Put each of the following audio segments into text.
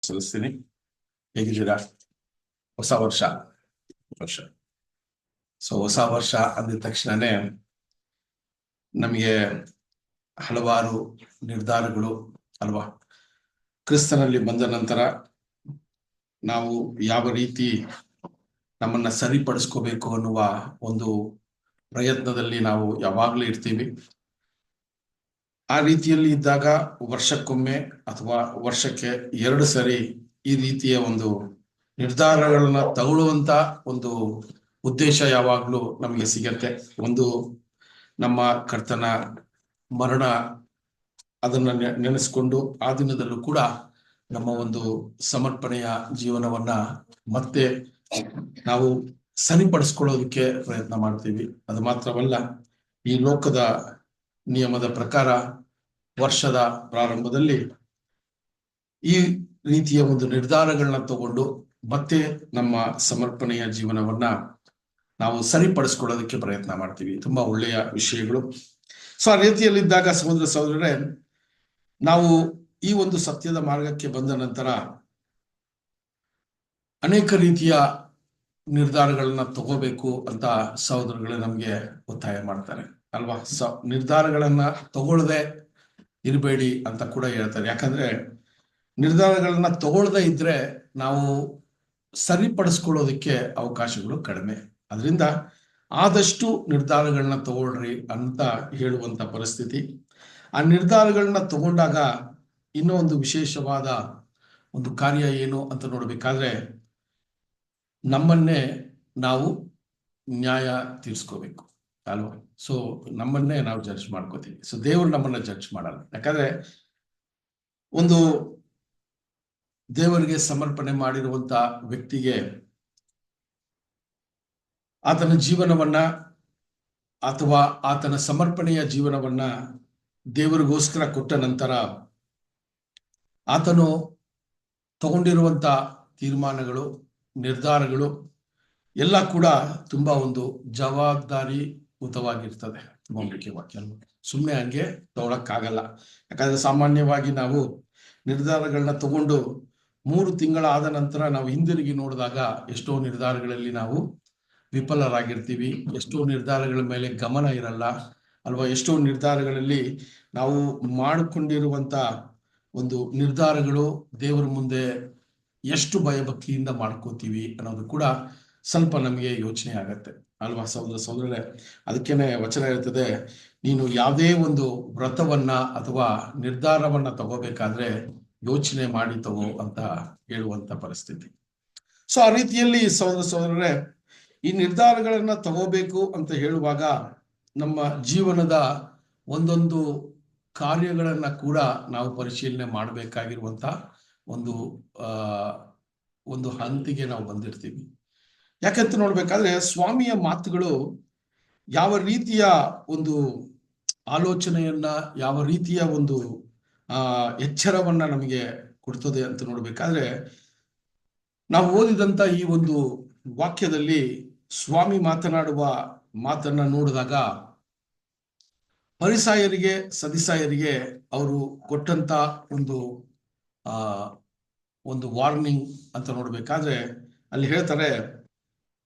ಸಲ್ಲಿಸ್ತೀನಿ. ಹೇಗಿದ್ದೀರಾ? ಹೊಸ ವರ್ಷ ಹೊಸ ವರ್ಷ ಅಂದಿದ ತಕ್ಷಣನೇ ನಮಗೆ ಹಲವಾರು ನಿರ್ಧಾರಗಳು ಅಲ್ವಾ? ಕ್ರಿಸ್ತನಲ್ಲಿ ಬಂದ ನಂತರ ನಾವು ಯಾವ ರೀತಿ ನಮ್ಮನ್ನ ಸರಿಪಡಿಸ್ಕೋಬೇಕು ಅನ್ನುವ ಒಂದು ಪ್ರಯತ್ನದಲ್ಲಿ ನಾವು ಯಾವಾಗಲೂ ಇರ್ತೀವಿ. ಆ ರೀತಿಯಲ್ಲಿ ಇದ್ದಾಗ ವರ್ಷಕ್ಕೊಮ್ಮೆ ಅಥವಾ ವರ್ಷಕ್ಕೆ 2 ಸರಿ ಈ ರೀತಿಯ ಒಂದು ನಿರ್ಧಾರಗಳನ್ನ ತಗೊಳ್ಳುವಂತ ಒಂದು ಉದ್ದೇಶ ಯಾವಾಗ್ಲೂ ನಮಗೆ ಸಿಗತ್ತೆ. ಒಂದು ನಮ್ಮ ಕರ್ತನ ಮರಣ, ಅದನ್ನ ನೆನೆಸ್ಕೊಂಡು ಆ ದಿನದಲ್ಲೂ ಕೂಡ ನಮ್ಮ ಒಂದು ಸಮರ್ಪಣೆಯ ಜೀವನವನ್ನ ಮತ್ತೆ ನಾವು ಸರಿಪಡಿಸ್ಕೊಳ್ಳೋದಕ್ಕೆ ಪ್ರಯತ್ನ ಮಾಡ್ತೀವಿ. ಅದು ಮಾತ್ರವಲ್ಲ, ಈ ಲೋಕದ ನಿಯಮದ ಪ್ರಕಾರ ವರ್ಷದ ಪ್ರಾರಂಭದಲ್ಲಿ ಈ ರೀತಿಯ ಒಂದು ನಿರ್ಧಾರಗಳನ್ನ ತಗೊಂಡು ಮತ್ತೆ ನಮ್ಮ ಸಮರ್ಪಣೆಯ ಜೀವನವನ್ನ ನಾವು ಸರಿಪಡಿಸ್ಕೊಳ್ಳೋದಕ್ಕೆ ಪ್ರಯತ್ನ ಮಾಡ್ತೀವಿ. ತುಂಬಾ ಒಳ್ಳೆಯ ವಿಷಯಗಳು. ಆ ರೀತಿಯಲ್ಲಿದ್ದಾಗ ಸಹೋದರರೇ, ನಾವು ಈ ಒಂದು ಸತ್ಯದ ಮಾರ್ಗಕ್ಕೆ ಬಂದ ನಂತರ ಅನೇಕ ರೀತಿಯ ನಿರ್ಧಾರಗಳನ್ನ ತಗೋಬೇಕು ಅಂತ ಸಹೋದರಗಳೇ ನಮ್ಗೆ ಒತ್ತಾಯ ಮಾಡ್ತಾರೆ ಅಲ್ವಾ? ನಿರ್ಧಾರಗಳನ್ನ ತಗೊಳ್ಳದೆ ಇರಬೇಡಿ ಅಂತ ಕೂಡ ಹೇಳ್ತಾರೆ. ಯಾಕಂದ್ರೆ ನಿರ್ಧಾರಗಳನ್ನ ತಗೊಳ್ಳದೆ ಇದ್ರೆ ನಾವು ಸರಿಪಡಿಸ್ಕೊಳ್ಳೋದಕ್ಕೆ ಅವಕಾಶಗಳು ಕಡಿಮೆ. ಅದರಿಂದ ಆದಷ್ಟು ನಿರ್ಧಾರಗಳನ್ನ ತಗೊಳ್ರಿ ಅಂತ ಹೇಳುವಂತ ಪರಿಸ್ಥಿತಿ. ಆ ನಿರ್ಧಾರಗಳನ್ನ ತಗೊಂಡಾಗ ಇನ್ನೂ ಒಂದು ವಿಶೇಷವಾದ ಒಂದು ಕಾರ್ಯ ಏನು ಅಂತ ನೋಡ್ಬೇಕಾದ್ರೆ, ನಮ್ಮನ್ನೇ ನಾವು ನ್ಯಾಯ ತೀರ್ಸ್ಕೋಬೇಕು ಅಲ್ವಾ? ನಮ್ಮನ್ನೇ ನಾವು ಜಡ್ಜ್ ಮಾಡ್ಕೋತೀವಿ. ದೇವರು ನಮ್ಮನ್ನ ಜಡ್ಜ್ ಮಾಡಲ್ಲ. ಯಾಕಂದ್ರೆ ಒಂದು ದೇವರಿಗೆ ಸಮರ್ಪಣೆ ಮಾಡಿರುವಂತ ವ್ಯಕ್ತಿಗೆ ಆತನ ಜೀವನವನ್ನ ಅಥವಾ ಆತನ ಸಮರ್ಪಣೆಯ ಜೀವನವನ್ನ ದೇವರಿಗೋಸ್ಕರ ಕೊಟ್ಟ ನಂತರ ಆತನು ತಗೊಂಡಿರುವಂತ ತೀರ್ಮಾನಗಳು, ನಿರ್ಧಾರಗಳು ಎಲ್ಲ ಕೂಡ ತುಂಬಾ ಒಂದು ಜವಾಬ್ದಾರಿಯುತವಾಗಿರ್ತದೆ. ತುಂಬಾ ಮುಖ್ಯವಾಗಿ ಅಲ್ವಾ? ಸುಮ್ಮನೆ ಹಂಗೆ ತಗೊಳಕ್ಕಾಗಲ್ಲ. ಯಾಕಂದ್ರೆ ಸಾಮಾನ್ಯವಾಗಿ ನಾವು ನಿರ್ಧಾರಗಳನ್ನ ತಗೊಂಡು 3 ತಿಂಗಳಾದ ನಂತರ ನಾವು ಹಿಂದಿರುಗಿ ನೋಡಿದಾಗ ಎಷ್ಟೋ ನಿರ್ಧಾರಗಳಲ್ಲಿ ನಾವು ವಿಫಲರಾಗಿರ್ತೀವಿ. ಎಷ್ಟೋ ನಿರ್ಧಾರಗಳ ಮೇಲೆ ಗಮನ ಇರಲ್ಲ ಅಲ್ವಾ? ಎಷ್ಟೋ ನಿರ್ಧಾರಗಳಲ್ಲಿ ನಾವು ಮಾಡಿಕೊಂಡಿರುವಂತ ಒಂದು ನಿರ್ಧಾರಗಳು ದೇವರ ಮುಂದೆ ಎಷ್ಟು ಭಯಭಕ್ತಿಯಿಂದ ಮಾಡ್ಕೋತೀವಿ ಅನ್ನೋದು ಕೂಡ ಸ್ವಲ್ಪ ನಮಗೆ ಯೋಚನೆ ಆಗತ್ತೆ ಅಲ್ವಾ ಸಹೋದರರೇ? ಅದಕ್ಕೇನೆ ವಚನ ಇರ್ತದೆ, ನೀನು ಯಾವುದೇ ಒಂದು ವ್ರತವನ್ನ ಅಥವಾ ನಿರ್ಧಾರವನ್ನ ತಗೋಬೇಕಾದ್ರೆ ಯೋಚನೆ ಮಾಡಿ ತಗೋ ಅಂತ ಹೇಳುವಂತ ಪರಿಸ್ಥಿತಿ. ಆ ರೀತಿಯಲ್ಲಿ ಸಹೋದರರೇ, ಈ ನಿರ್ಧಾರಗಳನ್ನ ತಗೋಬೇಕು ಅಂತ ಹೇಳುವಾಗ ನಮ್ಮ ಜೀವನದ ಒಂದೊಂದು ಕಾರ್ಯಗಳನ್ನ ಕೂಡ ನಾವು ಪರಿಶೀಲನೆ ಮಾಡಬೇಕಾಗಿರುವಂತ ಒಂದು ಹಂತಿಗೆ ನಾವು ಬಂದಿರ್ತೀವಿ. ಯಾಕಂತ ನೋಡ್ಬೇಕಾದ್ರೆ ಸ್ವಾಮಿಯ ಮಾತುಗಳು ಯಾವ ರೀತಿಯ ಒಂದು ಆಲೋಚನೆಯನ್ನ, ಯಾವ ರೀತಿಯ ಒಂದು ಎಚ್ಚರವನ್ನ ನಮಗೆ ಕೊಡ್ತದೆ ಅಂತ ನೋಡ್ಬೇಕಾದ್ರೆ, ನಾವು ಓದಿದಂತ ಈ ಒಂದು ವಾಕ್ಯದಲ್ಲಿ ಸ್ವಾಮಿ ಮಾತನಾಡುವ ಮಾತನ್ನ ನೋಡಿದಾಗ ಫರಿಸಾಯರಿಗೆ, ಸದಿಸಾಯರಿಗೆ ಅವರು ಕೊಟ್ಟಂತ ಒಂದು ವಾರ್ನಿಂಗ್ ಅಂತ ನೋಡ್ಬೇಕಾದ್ರೆ ಅಲ್ಲಿ ಹೇಳ್ತಾರೆ,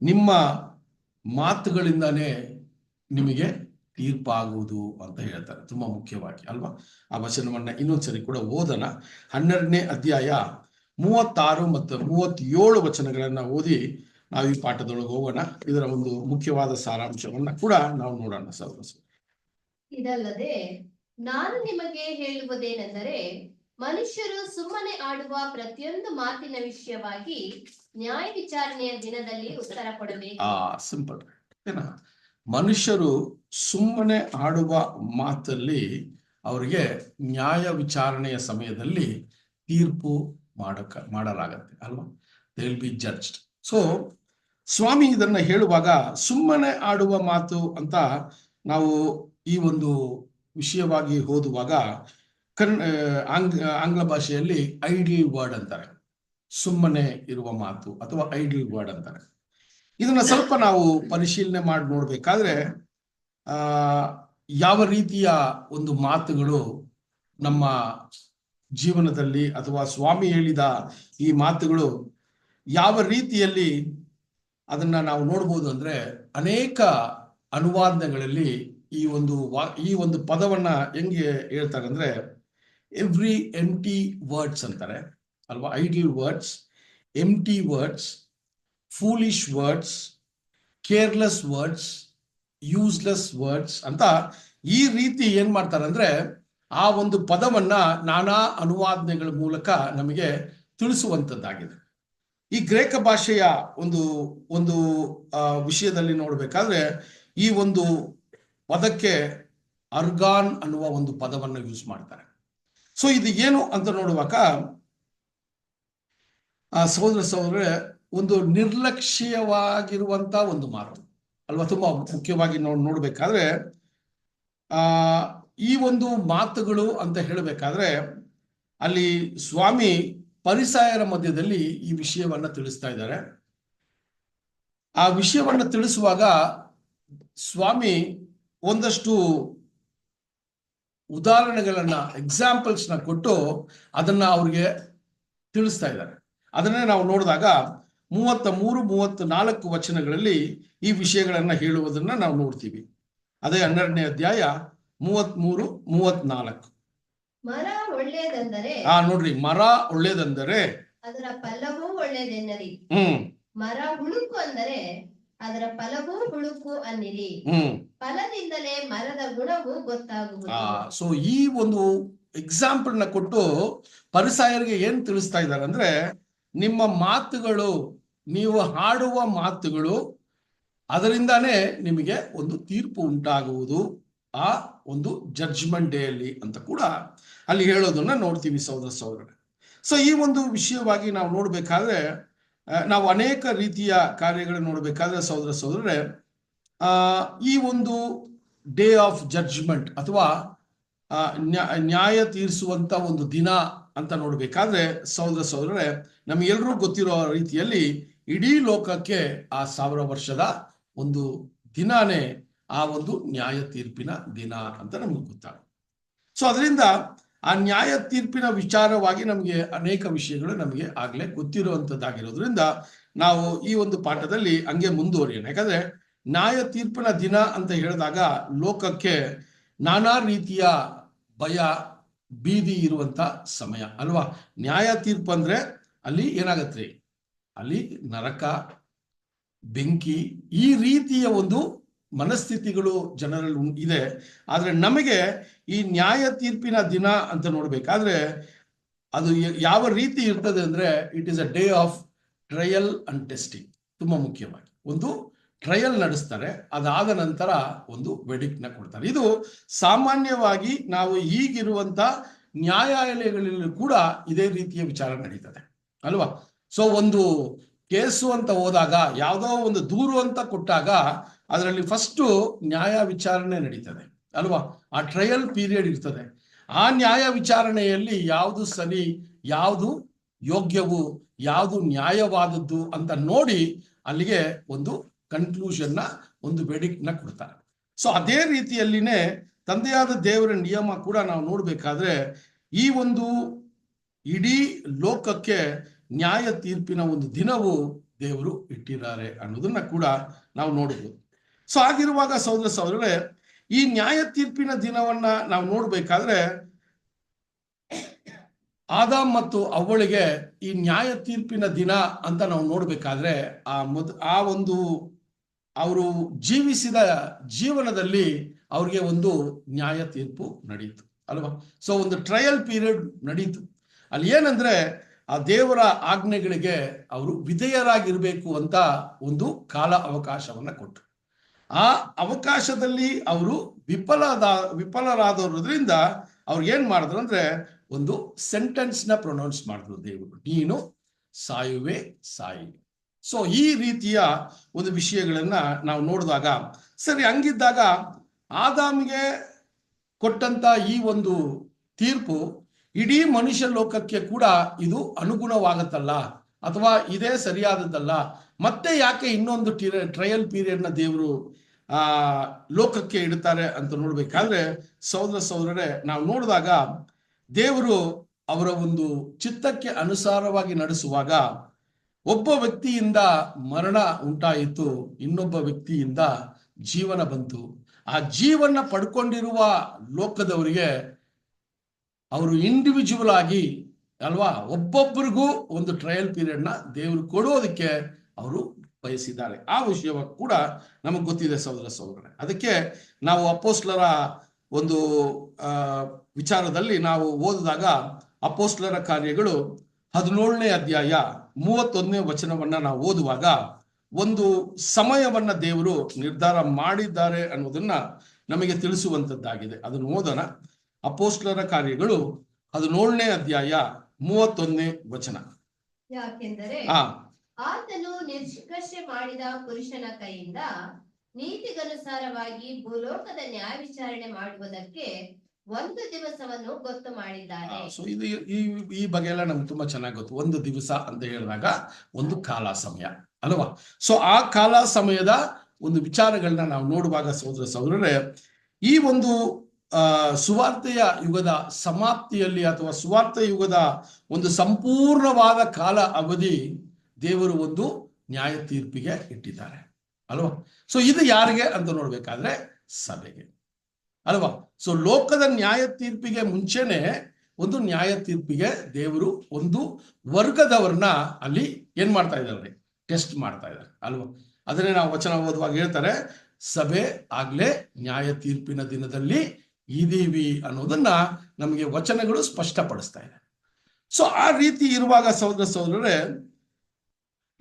ನಿಮ್ಮ ಮಾತುಗಳಿಂದಾನೇ ನಿಮಗೆ ತೀರ್ಪಾಗುವುದು ಅಂತ ಹೇಳ್ತಾರೆ. ತುಂಬಾ ಮುಖ್ಯವಾಗಿ ಅಲ್ವಾ? ಆ ವಚನವನ್ನ ಇನ್ನೊಂದ್ಸರಿ ಕೂಡ ಓದೋಣ. 12ನೇ ಅಧ್ಯಾಯ 36 ಮತ್ತು 37 ವಚನಗಳನ್ನ ಓದಿ ನಾವು ಈ ಪಾಠದೊಳಗೆ ಹೋಗೋಣ. ಇದರ ಒಂದು ಮುಖ್ಯವಾದ ಸಾರಾಂಶವನ್ನ ಕೂಡ ನಾವು ನೋಡೋಣ ಸಹೋದರ. ಇದಲ್ಲದೆ ನಾನು ನಿಮಗೆ ಹೇಳುವುದೇನೆಂದರೆ, ಮನುಷ್ಯರು ಸುಮ್ಮನೆ ಆಡುವ ಪ್ರತಿಯೊಂದು ಮಾತಿನ ವಿಷಯವಾಗಿ ನ್ಯಾಯ ವಿಚಾರಣೆಯ ದಿನದಲ್ಲಿ ಉತ್ತರ ಕೊಡಬೇಕು. ಸಿಂಪಲ್ ಏನ? ಮನುಷ್ಯರು ಸುಮ್ಮನೆ ಆಡುವ ಮಾತಲ್ಲಿ ಅವರಿಗೆ ನ್ಯಾಯ ವಿಚಾರಣೆಯ ಸಮಯದಲ್ಲಿ ತೀರ್ಪು ಮಾಡಲಾಗತ್ತೆ ಅಲ್ವಾ? They will be judged. ಸ್ವಾಮಿ ಇದನ್ನ ಹೇಳುವಾಗ ಸುಮ್ಮನೆ ಆಡುವ ಮಾತು ಅಂತ ನಾವು ಈ ಒಂದು ವಿಷಯವಾಗಿ ಓದುವಾಗ ಆಂಗ್ಲ ಭಾಷೆಯಲ್ಲಿ ಐಡಲ್ ವರ್ಡ್ ಅಂತಾರೆ. ಸುಮ್ಮನೆ ಇರುವ ಮಾತು ಅಥವಾ ಐಡಲ್ ವರ್ಡ್ ಅಂತಾರೆ. ಇದನ್ನ ಸ್ವಲ್ಪ ನಾವು ಪರಿಶೀಲನೆ ಮಾಡಿ ನೋಡ್ಬೇಕಾದ್ರೆ ಯಾವ ರೀತಿಯ ಒಂದು ಮಾತುಗಳು ನಮ್ಮ ಜೀವನದಲ್ಲಿ ಅಥವಾ ಸ್ವಾಮಿ ಹೇಳಿದ ಈ ಮಾತುಗಳು ಯಾವ ರೀತಿಯಲ್ಲಿ ಅದನ್ನ ನಾವು ನೋಡ್ಬೋದು ಅಂದ್ರೆ ಅನೇಕ ಅನುವಾದಗಳಲ್ಲಿ ಈ ಒಂದು ಪದವನ್ನ ಹೆಂಗೆ ಹೇಳ್ತಾರೆ ಅಂದ್ರೆ ಎವ್ರಿ ಎಂಟಿ ವರ್ಡ್ಸ್ ಅಂತಾರೆ ಅಲ್ವಾ, idle words, empty words, foolish words, careless words, useless words ಅಂತ ಈ ರೀತಿ ಏನ್ ಮಾಡ್ತಾರೆ ಅಂದ್ರೆ ಆ ಒಂದು ಪದವನ್ನ ನಾನಾ ಅನುವಾದನೆಗಳ ಮೂಲಕ ನಮಗೆ ತಿಳಿಸುವಂತದ್ದಾಗಿದೆ. ಈ ಗ್ರೇಕ ಭಾಷೆಯ ಒಂದು ವಿಷಯದಲ್ಲಿ ನೋಡ್ಬೇಕಾದ್ರೆ ಈ ಒಂದು ಪದಕ್ಕೆ ಅರ್ಗಾನ್ ಅನ್ನುವ ಒಂದು ಪದವನ್ನು ಯೂಸ್ ಮಾಡ್ತಾರೆ. ಸೊ ಇದು ಏನು ಅಂತ ನೋಡುವಾಗ ಸಹೋದರರೇ ಒಂದು ನಿರ್ಲಕ್ಷ್ಯವಾಗಿರುವಂತ ಒಂದು ಮಾತು ಅಲ್ವಾ. ತುಂಬಾ ಮುಖ್ಯವಾಗಿ ನೋಡ್ಬೇಕಾದ್ರೆ ಈ ಒಂದು ಮಾತುಗಳು ಅಂತ ಹೇಳಬೇಕಾದ್ರೆ ಅಲ್ಲಿ ಸ್ವಾಮಿ ಪರಿಸಾಯರ ಮಧ್ಯದಲ್ಲಿ ಈ ವಿಷಯವನ್ನ ತಿಳಿಸ್ತಾ ಇದ್ದಾರೆ. ಆ ವಿಷಯವನ್ನ ತಿಳಿಸುವಾಗ ಸ್ವಾಮಿ ಒಂದಷ್ಟು ಉದಾಹರಣೆಗಳನ್ನ ಎಕ್ಸಾಂಪಲ್ಸ್ ನ ಕೊಟ್ಟು ಅದನ್ನ ಅವ್ರಿಗೆ ತಿಳಿಸ್ತಾ ಇದ್ದಾರೆ. ಅದನ್ನೇ ನಾವು ನೋಡಿದಾಗ 33-34 ವಚನಗಳಲ್ಲಿ ಈ ವಿಷಯಗಳನ್ನ ಹೇಳುವುದನ್ನ ನಾವು ನೋಡ್ತೀವಿ. ಅದೇ 12ನೇ ಅಧ್ಯಾಯ 33-34. ಮರ ಒಳ್ಳೆಯದೆಂದರೆ ನೋಡ್ರಿ, ಮರ ಒಳ್ಳೆಯದೆಂದರೆ ಅದರ ಫಲವೂ ಒಳ್ಳೆಯದೆನ್ನರಿ. ಮರ ಹುಳುಕು ಅಂದರೆ ಅದರ ಫಲವೂ ಹುಳುಕು ಅನ್ನಿರಿ. ಫಲದಿಂದಲೇ ಮರದ ಗುಣವು ಗೊತ್ತಾಗುವುದು. ಸೊ ಈ ಒಂದು ಎಕ್ಸಾಂಪಲ್ ನ ಕೊಟ್ಟು ಪರಿಸಾಯರಿಗೆ ಏನ್ ತಿಳಿಸ್ತಾ ಇದ್ದಾರೆ ಅಂದ್ರೆ ನಿಮ್ಮ ಮಾತುಗಳು, ನೀವು ಹಾಡುವ ಮಾತುಗಳು, ಅದರಿಂದಾನೇ ನಿಮಗೆ ಒಂದು ತೀರ್ಪು ಉಂಟಾಗುವುದು ಆ ಒಂದು ಜಡ್ಜ್ಮೆಂಟ್ ಡೇ ಅಲ್ಲಿ ಅಂತ ಕೂಡ ಅಲ್ಲಿ ಹೇಳೋದನ್ನ ನೋಡ್ತೀವಿ ಸಹೋದರರೇ. ಸೊ ಈ ಒಂದು ವಿಷಯವಾಗಿ ನಾವು ನೋಡ್ಬೇಕಾದ್ರೆ ನಾವು ಅನೇಕ ರೀತಿಯ ಕಾರ್ಯಗಳನ್ನು ನೋಡ್ಬೇಕಾದ್ರೆ ಸಹೋದರರೇ ಈ ಒಂದು ಡೇ ಆಫ್ ಜಡ್ಜ್ಮೆಂಟ್ ಅಥವಾ ನ್ಯಾಯ ತೀರಿಸುವಂತ ಒಂದು ದಿನ ಅಂತ ನೋಡ್ಬೇಕಾದ್ರೆ ಸಹೋದರರೇ ನಮಗೆಲ್ಲರೂ ಗೊತ್ತಿರೋ ರೀತಿಯಲ್ಲಿ ಇಡೀ ಲೋಕಕ್ಕೆ ಆ 1000 ವರ್ಷದ ಒಂದು ದಿನಾನೇ ಆ ಒಂದು ನ್ಯಾಯ ತೀರ್ಪಿನ ದಿನ ಅಂತ ನಮ್ಗೆ ಗೊತ್ತಾಗುತ್ತೆ. ಸೊ ಅದರಿಂದ ಆ ನ್ಯಾಯ ತೀರ್ಪಿನ ವಿಚಾರವಾಗಿ ನಮಗೆ ಅನೇಕ ವಿಷಯಗಳು ನಮಗೆ ಆಗ್ಲೇ ಗೊತ್ತಿರುವಂತದ್ದಾಗಿರೋದ್ರಿಂದ ನಾವು ಈ ಒಂದು ಪಾಠದಲ್ಲಿ ಹಂಗೆ ಮುಂದುವರಿಯೋಣ. ಯಾಕಂದ್ರೆ ನ್ಯಾಯ ತೀರ್ಪಿನ ದಿನ ಅಂತ ಹೇಳಿದಾಗ ಲೋಕಕ್ಕೆ ನಾನಾ ರೀತಿಯ ಭಯ ಬೀದಿ ಇರುವಂತ ಸಮಯ ಅಲ್ವಾ. ನ್ಯಾಯ ತೀರ್ಪು ಅಂದ್ರೆ ಅಲ್ಲಿ ಏನಾಗತ್ರಿ, ಅಲ್ಲಿ ನರಕ, ಬೆಂಕಿ, ಈ ರೀತಿಯ ಒಂದು ಮನಸ್ಥಿತಿಗಳು ಜನರಲ್ಲಿ ಇದೆ. ಆದ್ರೆ ನಮಗೆ ಈ ನ್ಯಾಯ ತೀರ್ಪಿನ ದಿನ ಅಂತ ನೋಡ್ಬೇಕಾದ್ರೆ ಅದು ಯಾವ ರೀತಿ ಇರ್ತದೆ ಅಂದ್ರೆ it is a day of trial and testing. ತುಂಬಾ ಮುಖ್ಯವಾಗಿ ಒಂದು ಟ್ರಯಲ್ ನಡೆಸ್ತಾರೆ, ಅದಾದ ನಂತರ ಒಂದು ವೆಡಿಕ್ಟ್ ನ ಕೊಡ್ತಾರೆ. ಇದು ಸಾಮಾನ್ಯವಾಗಿ ನಾವು ಈಗಿರುವಂತ ನ್ಯಾಯಾಲಯಗಳಲ್ಲಿ ಕೂಡ ಇದೇ ರೀತಿಯ ವಿಚಾರ ನಡೀತದೆ ಅಲ್ವಾ. ಸೊ ಒಂದು ಕೇಸು ಅಂತ ಹೋದಾಗ, ಯಾವುದೋ ಒಂದು ದೂರು ಅಂತ ಕೊಟ್ಟಾಗ ಅದರಲ್ಲಿ ಫಸ್ಟ್ ನ್ಯಾಯ ವಿಚಾರಣೆ ನಡೀತದೆ ಅಲ್ವಾ. ಆ ಟ್ರಯಲ್ ಪೀರಿಯಡ್ ಇರ್ತದೆ. ಆ ನ್ಯಾಯ ವಿಚಾರಣೆಯಲ್ಲಿ ಯಾವುದು ಸರಿ, ಯಾವುದು ಯೋಗ್ಯವು, ಯಾವುದು ನ್ಯಾಯವಾದದ್ದು ಅಂತ ನೋಡಿ ಅಲ್ಲಿಗೆ ಒಂದು ಕನ್ಕ್ಲೂಷನ್ ನ ಒಂದು ವೆಡಿಕ್ಟ್ ನ ಕೊಡ್ತಾರೆ. ಸೊ ಅದೇ ರೀತಿಯಲ್ಲಿನೇ ತಂದೆಯಾದ ದೇವರ ನಿಯಮ ಕೂಡ ನಾವು ನೋಡ್ಬೇಕಾದ್ರೆ ಈ ಒಂದು ಇಡೀ ಲೋಕಕ್ಕೆ ನ್ಯಾಯ ತೀರ್ಪಿನ ಒಂದು ದಿನವು ದೇವರು ಇಟ್ಟಿದ್ದಾರೆ ಅನ್ನೋದನ್ನ ಕೂಡ ನಾವು ನೋಡಬಹುದು. ಸೊ ಆಗಿರುವಾಗ ಸಹೋದರರೇ ಈ ನ್ಯಾಯ ತೀರ್ಪಿನ ದಿನವನ್ನ ನಾವು ನೋಡ್ಬೇಕಾದ್ರೆ ಆದಾಮ್ ಮತ್ತು ಅವ್ವಳಿಗೆ ಈ ನ್ಯಾಯ ತೀರ್ಪಿನ ದಿನ ಅಂತ ನಾವು ನೋಡ್ಬೇಕಾದ್ರೆ ಆ ಒಂದು ಅವರು ಜೀವಿಸಿದ ಜೀವನದಲ್ಲಿ ಅವ್ರಿಗೆ ಒಂದು ನ್ಯಾಯ ತೀರ್ಪು ನಡೀತು ಅಲ್ವಾ. ಸೊ ಒಂದು ಟ್ರಯಲ್ ಪೀರಿಯಡ್ ನಡೀತು. ಅಲ್ಲಿ ಏನಂದ್ರೆ ಆ ದೇವರ ಆಜ್ಞೆಗಳಿಗೆ ಅವರು ವಿಧೇಯರಾಗಿರ್ಬೇಕು ಅಂತ ಒಂದು ಕಾಲ ಅವಕಾಶವನ್ನ ಕೊಟ್ಟರು. ಆ ಅವಕಾಶದಲ್ಲಿ ಅವರು ವಿಫಲರಾದದ್ರಿಂದ ಅವ್ರು ಏನ್ ಮಾಡಿದ್ರು ಅಂದ್ರೆ ಒಂದು ಸೆಂಟೆನ್ಸ್ ನ ಪ್ರೊನೌನ್ಸ್ ಮಾಡಿದ್ರು ದೇವರು, ನೀನು ಸಾಯುವೆ ಸಾಯಿ. ಸೊ ಈ ರೀತಿಯ ಒಂದು ವಿಷಯಗಳನ್ನ ನಾವು ನೋಡಿದಾಗ ಸರಿ, ಹಂಗಿದ್ದಾಗ ಆದಾಮಿಗೆ ಕೊಟ್ಟಂತ ಈ ಒಂದು ತೀರ್ಪು ಇಡೀ ಮನುಷ್ಯ ಲೋಕಕ್ಕೆ ಕೂಡ ಇದು ಅನುಗುಣವಾಗತ್ತಲ್ಲ ಅಥವಾ ಇದೇ ಸರಿಯಾದದ್ದಲ್ಲ, ಮತ್ತೆ ಯಾಕೆ ಇನ್ನೊಂದು ಟ್ರಯಲ್ ಪೀರಿಯಡ್ ನ ದೇವರು ಲೋಕಕ್ಕೆ ಇಡ್ತಾರೆ ಅಂತ ನೋಡ್ಬೇಕಾದ್ರೆ ಸಹೋದರರೇ ನಾವು ನೋಡಿದಾಗ ದೇವರು ಅವರ ಒಂದು ಚಿತ್ತಕ್ಕೆ ಅನುಸಾರವಾಗಿ ನಡೆಸುವಾಗ ಒಬ್ಬ ವ್ಯಕ್ತಿಯಿಂದ ಮರಣ ಉಂಟಾಯಿತು, ಇನ್ನೊಬ್ಬ ವ್ಯಕ್ತಿಯಿಂದ ಜೀವನ ಬಂತು. ಆ ಜೀವನ ಪಡ್ಕೊಂಡಿರುವ ಲೋಕದವರಿಗೆ ಅವರು ಇಂಡಿವಿಜುವಲ್ ಆಗಿ ಅಲ್ವಾ, ಒಬ್ಬೊಬ್ಬರಿಗೂ ಒಂದು ಟ್ರಯಲ್ ಪೀರಿಯಡ್ ನ ದೇವರು ಕೊಡೋದಕ್ಕೆ ಅವರು ಬಯಸಿದ್ದಾರೆ. ಆ ವಿಷಯ ಕೂಡ ನಮಗೆ ಗೊತ್ತಿದೆ ಸಹೋದರ ಸಹೋದರರೇ. ಅದಕ್ಕೆ ನಾವು ಅಪೊಸ್ತಲರ ಒಂದು ವಿಚಾರದಲ್ಲಿ ನಾವು ಓದಿದಾಗ ಅಪೊಸ್ತಲರ ಕಾರ್ಯಗಳು 17ನೇ ಅಧ್ಯಾಯ 31ನೇ ವಚನವನ್ನ ನಾವು ಓದುವಾಗ ಒಂದು ಸಮಯವನ್ನ ದೇವರು ನಿರ್ಧಾರ ಮಾಡಿದ್ದಾರೆ ಅನ್ನೋದನ್ನ ನಮಗೆ ತಿಳಿಸುವಂತದ್ದಾಗಿದೆ. ಅದನ್ನು ಓದೋಣ. ಅಪೊಸ್ತಲರ ಕಾರ್ಯಗಳು 17ನೇ ಅಧ್ಯಾಯ 31ನೇ ವಚನ. ಯಾಕೆಂದರೆ ಆತನು ನಿಷ್ಕರ್ಷೆ ಮಾಡಿದ ಪುರುಷನ ಕೈಯಿಂದ ನೀತಿಗನುಸಾರವಾಗಿ ಭೂಲೋಕದ ನ್ಯಾಯ ವಿಚಾರಣೆ ಮಾಡುವುದಕ್ಕೆ ಒಂದು ದಿವಸವನ್ನು ಗೊತ್ತು ಮಾಡಿದ್ದಾನೆ. ಸೊ ಇದು ಈ ಬಗ್ಗೆ ಎಲ್ಲ ನಮ್ಗೆ ತುಂಬಾ ಚೆನ್ನಾಗಿ ಗೊತ್ತು. ಒಂದು ದಿವಸ ಅಂತ ಹೇಳಿದಾಗ ಒಂದು ಕಾಲ ಸಮಯ ಅಲ್ವಾ. ಸೊ ಆ ಕಾಲ ಸಮಯದ ಒಂದು ವಿಚಾರಗಳನ್ನ ನಾವು ನೋಡುವಾಗ ಸಹೋದರ ಸಹೋದರರೇ, ಈ ಒಂದು ಸುವಾರ್ತೆಯ ಯುಗದ ಸಮಾಪ್ತಿಯಲ್ಲಿ ಅಥವಾ ಸುವಾರ್ಥ ಯುಗದ ಒಂದು ಸಂಪೂರ್ಣವಾದ ಕಾಲ ಅವಧಿ ದೇವರು ಒಂದು ನ್ಯಾಯ ತೀರ್ಪಿಗೆ ಇಟ್ಟಿದ್ದಾರೆ ಅಲ್ವಾ. ಸೊ ಇದು ಯಾರಿಗೆ ಅಂತ ನೋಡ್ಬೇಕಾದ್ರೆ ಸಭೆಗೆ ಅಲ್ವಾ. ಸೊ ಲೋಕದ ನ್ಯಾಯ ತೀರ್ಪಿಗೆ ಮುಂಚೆನೆ ಒಂದು ನ್ಯಾಯ ತೀರ್ಪಿಗೆ ದೇವರು ಒಂದು ವರ್ಗದವ್ರನ್ನ ಅಲ್ಲಿ ಏನ್ ಮಾಡ್ತಾ ಇದ್ದಾರೆ, ಟೆಸ್ಟ್ ಮಾಡ್ತಾ ಇದ್ದಾರೆ ಅಲ್ವಾ. ಅದನ್ನೇ ನಾವು ವಚನ ಓದುವಾಗ ಹೇಳ್ತಾರೆ, ಸಭೆ ಆಗ್ಲೇ ನ್ಯಾಯ ತೀರ್ಪಿನ ದಿನದಲ್ಲಿ ಇದೀವಿ ಅನ್ನೋದನ್ನ ನಮಗೆ ವಚನಗಳು ಸ್ಪಷ್ಟಪಡಿಸ್ತಾ ಇದೆ. ಸೊ ಆ ರೀತಿ ಇರುವಾಗ ಸಹೋದರ ಸಹೋದರರೇ,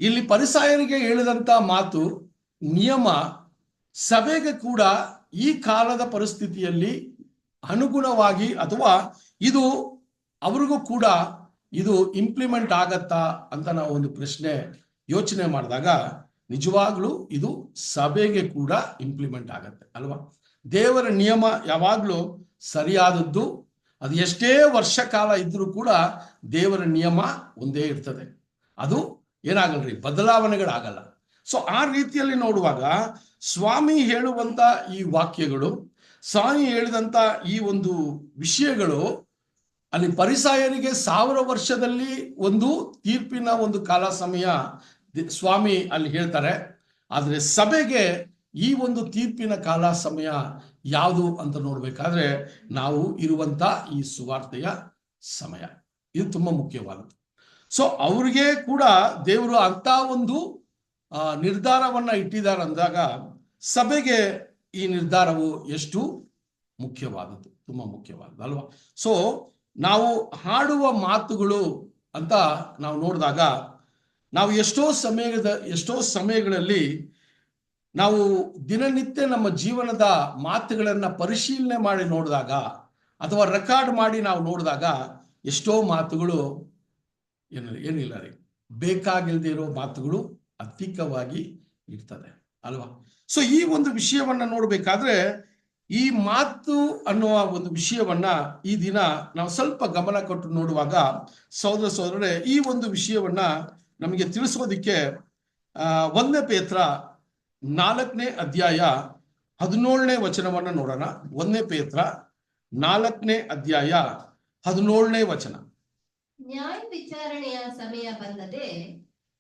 ಇಲ್ಲಿ ಫರಿಸಾಯರಿಗೆ ಹೇಳಿದಂತ ಮಾತು ನಿಯಮ ಸಭೆಗೆ ಕೂಡ ಈ ಕಾಲದ ಪರಿಸ್ಥಿತಿಯಲ್ಲಿ ಅನುಗುಣವಾಗಿ ಅಥವಾ ಇದು ಅವ್ರಿಗೂ ಕೂಡ ಇದು ಇಂಪ್ಲಿಮೆಂಟ್ ಆಗತ್ತಾ ಅಂತ ನಾವು ಒಂದು ಪ್ರಶ್ನೆ ಯೋಚನೆ ಮಾಡಿದಾಗ ನಿಜವಾಗ್ಲೂ ಇದು ಸಭೆಗೆ ಕೂಡ ಇಂಪ್ಲಿಮೆಂಟ್ ಆಗತ್ತೆ ಅಲ್ವಾ. ದೇವರ ನಿಯಮ ಯಾವಾಗ್ಲೂ ಸರಿಯಾದದ್ದು. ಅದು ಎಷ್ಟೇ ವರ್ಷ ಕಾಲ ಇದ್ರೂ ಕೂಡ ದೇವರ ನಿಯಮ ಒಂದೇ ಇರ್ತದೆ, ಅದು ಏನಾಗಲ್ರಿ, ಬದಲಾವಣೆಗಳಾಗಲ್ಲ. ಸೊ ಆ ರೀತಿಯಲ್ಲಿ ನೋಡುವಾಗ ಸ್ವಾಮಿ ಹೇಳುವಂತ ಈ ವಾಕ್ಯಗಳು, ಸ್ವಾಮಿ ಹೇಳಿದಂತ ಈ ಒಂದು ವಿಷಯಗಳು ಅಲ್ಲಿ ಫರಿಸಾಯರಿಗೆ 1000 ವರ್ಷದಲ್ಲಿ ಒಂದು ತೀರ್ಪಿನ ಒಂದು ಕಾಲ ಸಮಯ ಸ್ವಾಮಿ ಅಲ್ಲಿ ಹೇಳ್ತಾರೆ. ಆದ್ರೆ ಸಭೆಗೆ ಈ ಒಂದು ತೀರ್ಪಿನ ಕಾಲ ಸಮಯ ಯಾವುದು ಅಂತ ನೋಡ್ಬೇಕಾದ್ರೆ ನಾವು ಇರುವಂತ ಈ ಸುವಾರ್ತೆಯ ಸಮಯ, ಇದು ತುಂಬಾ ಮುಖ್ಯವಾದದ್ದು. ಸೊ ಅವ್ರಿಗೆ ಕೂಡ ದೇವರು ಅಂತ ಒಂದು ನಿರ್ಧಾರವನ್ನ ಇಟ್ಟಿದ್ದಾರೆ ಅಂದಾಗ ಸಭೆಗೆ ಈ ನಿರ್ಧಾರವು ಎಷ್ಟು ಮುಖ್ಯವಾದದ್ದು, ತುಂಬಾ ಮುಖ್ಯವಾದದ್ದು ಅಲ್ವಾ. ಸೊ ನಾವು ಹಾಡುವ ಮಾತುಗಳು ಅಂತ ನಾವು ನೋಡಿದಾಗ ನಾವು ಎಷ್ಟೋ ಸಮಯಗಳಲ್ಲಿ ನಾವು ದಿನನಿತ್ಯ ನಮ್ಮ ಜೀವನದ ಮಾತುಗಳನ್ನ ಪರಿಶೀಲನೆ ಮಾಡಿ ನೋಡಿದಾಗ ಅಥವಾ ರೆಕಾರ್ಡ್ ಮಾಡಿ ನಾವು ನೋಡಿದಾಗ ಎಷ್ಟೋ ಮಾತುಗಳು ಏನಿಲ್ಲ ರೀ, ಬೇಕಾಗಿಲ್ಲದೆ ಇರೋ ಮಾತುಗಳು ಅಧಿಕವಾಗಿ ಇರ್ತದೆ ಅಲ್ವಾ. ಸೊ ಈ ಒಂದು ವಿಷಯವನ್ನ ನೋಡ್ಬೇಕಾದ್ರೆ ಈ ಮಾತು ಅನ್ನುವ ಒಂದು ವಿಷಯವನ್ನ ಈ ದಿನ ನಾವು ಸ್ವಲ್ಪ ಗಮನ ಕೊಟ್ಟು ನೋಡುವಾಗ ಸಹೋದರ ಸಹೋದರರೇ, ಈ ಒಂದು ವಿಷಯವನ್ನ ನಮಗೆ ತಿಳಿಸೋದಿಕ್ಕೆ 1 ಪೇತ್ರ 4ನೇ ಅಧ್ಯಾಯ 17ನೇ ವಚನವನ್ನ ನೋಡೋಣ. 1 ಪೇತ್ರ 4ನೇ ಅಧ್ಯಾಯ 17ನೇ ವಚನ. ನ್ಯಾಯ ವಿಚಾರಣೆಯ ಸಮಯ ಬಂದದೆ,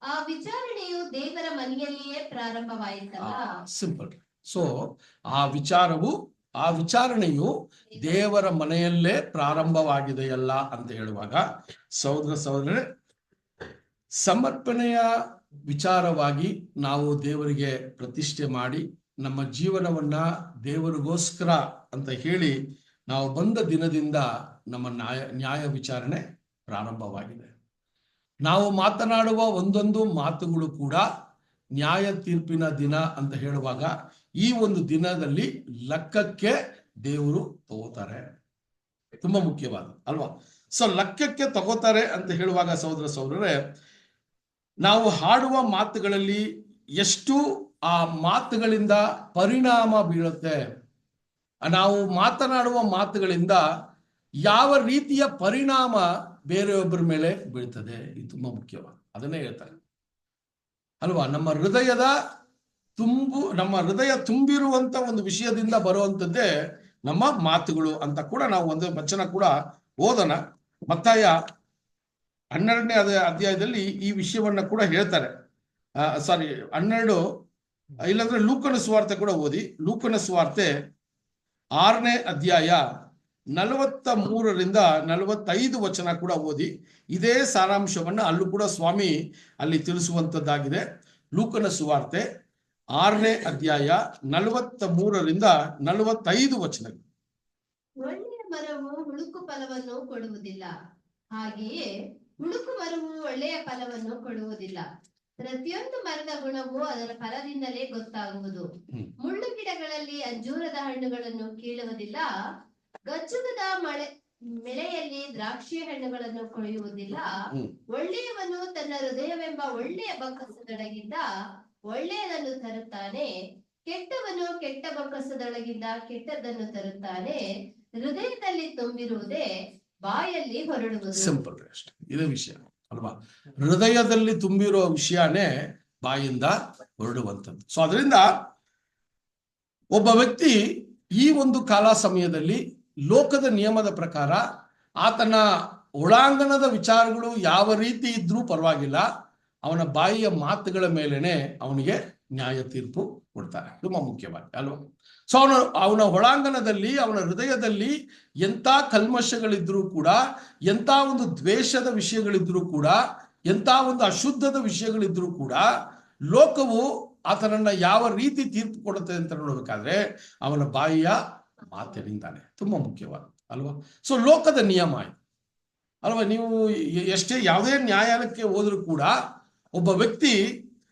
ಆ ವಿಚಾರಣೆಯು ದೇವರ ಮನೆಯಲ್ಲಿಯೇ ಪ್ರಾರಂಭವಾಯಿತಲ್ಲ. ಸಿಂಪಲ್. ಸೊ ಆ ವಿಚಾರಣೆಯು ದೇವರ ಮನೆಯಲ್ಲೇ ಪ್ರಾರಂಭವಾಗಿದೆಯಲ್ಲ ಅಂತ ಹೇಳುವಾಗ ಸಹೋದರ ಸಹೋದರರೇ, ಸಮರ್ಪಣೆಯ ವಿಚಾರವಾಗಿ ನಾವು ದೇವರಿಗೆ ಪ್ರತಿಷ್ಠೆ ಮಾಡಿ ನಮ್ಮ ಜೀವನವನ್ನ ದೇವರಿಗೋಸ್ಕರ ಅಂತ ಹೇಳಿ ನಾವು ಬಂದ ದಿನದಿಂದ ನಮ್ಮ ನ್ಯಾಯ ವಿಚಾರಣೆ ಪ್ರಾರಂಭವಾಗಿದೆ. ನಾವು ಮಾತನಾಡುವ ಒಂದೊಂದು ಮಾತುಗಳು ಕೂಡ ನ್ಯಾಯ ತೀರ್ಪಿನ ದಿನ ಅಂತ ಹೇಳುವಾಗ ಈ ಒಂದು ದಿನದಲ್ಲಿ ಲೆಕ್ಕಕ್ಕೆ ದೇವರು ತಗೋತಾರೆ. ತುಂಬಾ ಮುಖ್ಯವಾದ ಅಲ್ವಾ. ಸೊ ಲೆಕ್ಕಕ್ಕೆ ತಗೋತಾರೆ ಅಂತ ಹೇಳುವಾಗ ಸಹೋದರ ಸಹೋದರರೇ, ನಾವು ಹಾಡುವ ಮಾತುಗಳಲ್ಲಿ ಎಷ್ಟು ಆ ಮಾತುಗಳಿಂದ ಪರಿಣಾಮ ಬೀಳುತ್ತೆ, ನಾವು ಮಾತನಾಡುವ ಮಾತುಗಳಿಂದ ಯಾವ ರೀತಿಯ ಪರಿಣಾಮ ಬೇರೆಯೊಬ್ಬರ ಮೇಲೆ ಬೀಳ್ತದೆ, ಇದು ತುಂಬಾ ಮುಖ್ಯವಾದ. ಅದನ್ನೇ ಹೇಳ್ತಾರೆ ಅಲ್ವಾ. ನಮ್ಮ ಹೃದಯ ತುಂಬಿರುವಂತ ಒಂದು ವಿಷಯದಿಂದ ಬರುವಂತದ್ದೇ ನಮ್ಮ ಮಾತುಗಳು ಅಂತ ಕೂಡ ನಾವು ಒಂದು ವಚನ ಕೂಡ ಓದೋಣ. ಮತ್ತಾಯ 12ನೇ ಅಧ್ಯಾಯದಲ್ಲಿ ಈ ವಿಷಯವನ್ನ ಕೂಡ ಹೇಳ್ತಾರೆ. ಸಾರಿ 12, ಇಲ್ಲಾಂದ್ರೆ ಲೂಕನ ಸುವಾರ್ತೆ ಕೂಡ ಓದಿ. ಲೂಕನ ಸುವಾರ್ತೆ 6ನೇ ಅಧ್ಯಾಯ 43ರಿಂದ 45 ವಚನ ಕೂಡ ಓದಿ. ಇದೇ ಸಾರಾಂಶವನ್ನ ಅಲ್ಲೂ ಕೂಡ ಸ್ವಾಮಿ ಅಲ್ಲಿ ತಿಳಿಸುವಂತದ್ದಾಗಿದೆ. ಲೂಕನ ಸುವಾರ್ತೆ 6ನೇ ಅಧ್ಯಾಯ 43ರಿಂದ 45 ವಚನ. ಒಳ್ಳೆಯ ಮರವು ಹುಳುಕು ಫಲವನ್ನು ಕೊಡುವುದಿಲ್ಲ, ಹಾಗೆಯೇ ಹುಳುಕು ಮರವು ಒಳ್ಳೆಯ ಫಲವನ್ನು ಕೊಡುವುದಿಲ್ಲ. ಪ್ರತಿಯೊಂದು ಮರದ ಗುಣವು ಅದರ ಫಲದಿಂದಲೇ ಗೊತ್ತಾಗುವುದು. ಮುಳ್ಳು ಗಿಡಗಳಲ್ಲಿ ಅಂಜೂರದ ಹಣ್ಣುಗಳನ್ನು ಕೀಳುವುದಿಲ್ಲ, ಗಚ್ಚುಗದ ಮೆಳೆಯಲ್ಲಿ ದ್ರಾಕ್ಷಿ ಹಣ್ಣುಗಳನ್ನು ಕೊಯ್ಯುವುದಿಲ್ಲ. ಒಳ್ಳೆಯವನು ತನ್ನ ಹೃದಯವೆಂಬ ಒಳ್ಳೆಯ ಬೊಕ್ಕಸದೊಳಗಿಂದ ಒಳ್ಳೆಯದನ್ನು ತರುತ್ತಾನೆ, ಕೆಟ್ಟವನು ಕೆಟ್ಟ ಬೊಕ್ಕಸದೊಳಗಿಂದ ಕೆಟ್ಟದ್ದನ್ನು ತರುತ್ತಾನೆ. ಹೃದಯದಲ್ಲಿ ತುಂಬಿರುವುದೇ ಬಾಯಲ್ಲಿ ಹೊರಡುವುದು. ಸಿಂಪಲ್ ಅಷ್ಟೇ, ಇದೇ ವಿಷಯ ಅಲ್ವಾ? ಹೃದಯದಲ್ಲಿ ತುಂಬಿರೋ ವಿಷಯನೇ ಬಾಯಿಂದ ಹೊರಡುವಂಥದ್ದು. ಸೊ ಅದರಿಂದ ಒಬ್ಬ ವ್ಯಕ್ತಿ ಈ ಒಂದು ಕಾಲ ಸಮಯದಲ್ಲಿ ಲೋಕದ ನಿಯಮದ ಪ್ರಕಾರ ಆತನ ಒಳಾಂಗಣದ ವಿಚಾರಗಳು ಯಾವ ರೀತಿ ಇದ್ರೂ ಪರವಾಗಿಲ್ಲ, ಅವನ ಬಾಯಿಯ ಮಾತುಗಳ ಮೇಲೇನೆ ಅವನಿಗೆ ನ್ಯಾಯ ತೀರ್ಪು ಕೊಡ್ತಾರೆ. ತುಂಬಾ ಮುಖ್ಯವಾಗಿ ಅಲ್ವಾ? ಸೊ ಅವನ ಒಳಾಂಗಣದಲ್ಲಿ, ಅವನ ಹೃದಯದಲ್ಲಿ ಎಂಥ ಕಲ್ಮಶಗಳಿದ್ರೂ ಕೂಡ, ಎಂಥ ಒಂದು ದ್ವೇಷದ ವಿಷಯಗಳಿದ್ರೂ ಕೂಡ, ಎಂಥ ಒಂದು ಅಶುದ್ಧದ ವಿಷಯಗಳಿದ್ರೂ ಕೂಡ, ಲೋಕವು ಆತನನ್ನ ಯಾವ ರೀತಿ ತೀರ್ಪು ಕೊಡುತ್ತೆ ಅಂತ ನೋಡ್ಬೇಕಾದ್ರೆ ಅವನ ಬಾಯಿಯ ಮಾತಿನಿಂದಾನೆ. ತುಂಬಾ ಮುಖ್ಯವಾದ ಅಲ್ವಾ? ಸೊ ಲೋಕದ ನಿಯಮ ಅಲ್ವಾ? ನೀವು ಎಷ್ಟೇ ಯಾವುದೇ ನ್ಯಾಯಾಲಯಕ್ಕೆ ಹೋದ್ರೂ ಕೂಡ ಒಬ್ಬ ವ್ಯಕ್ತಿ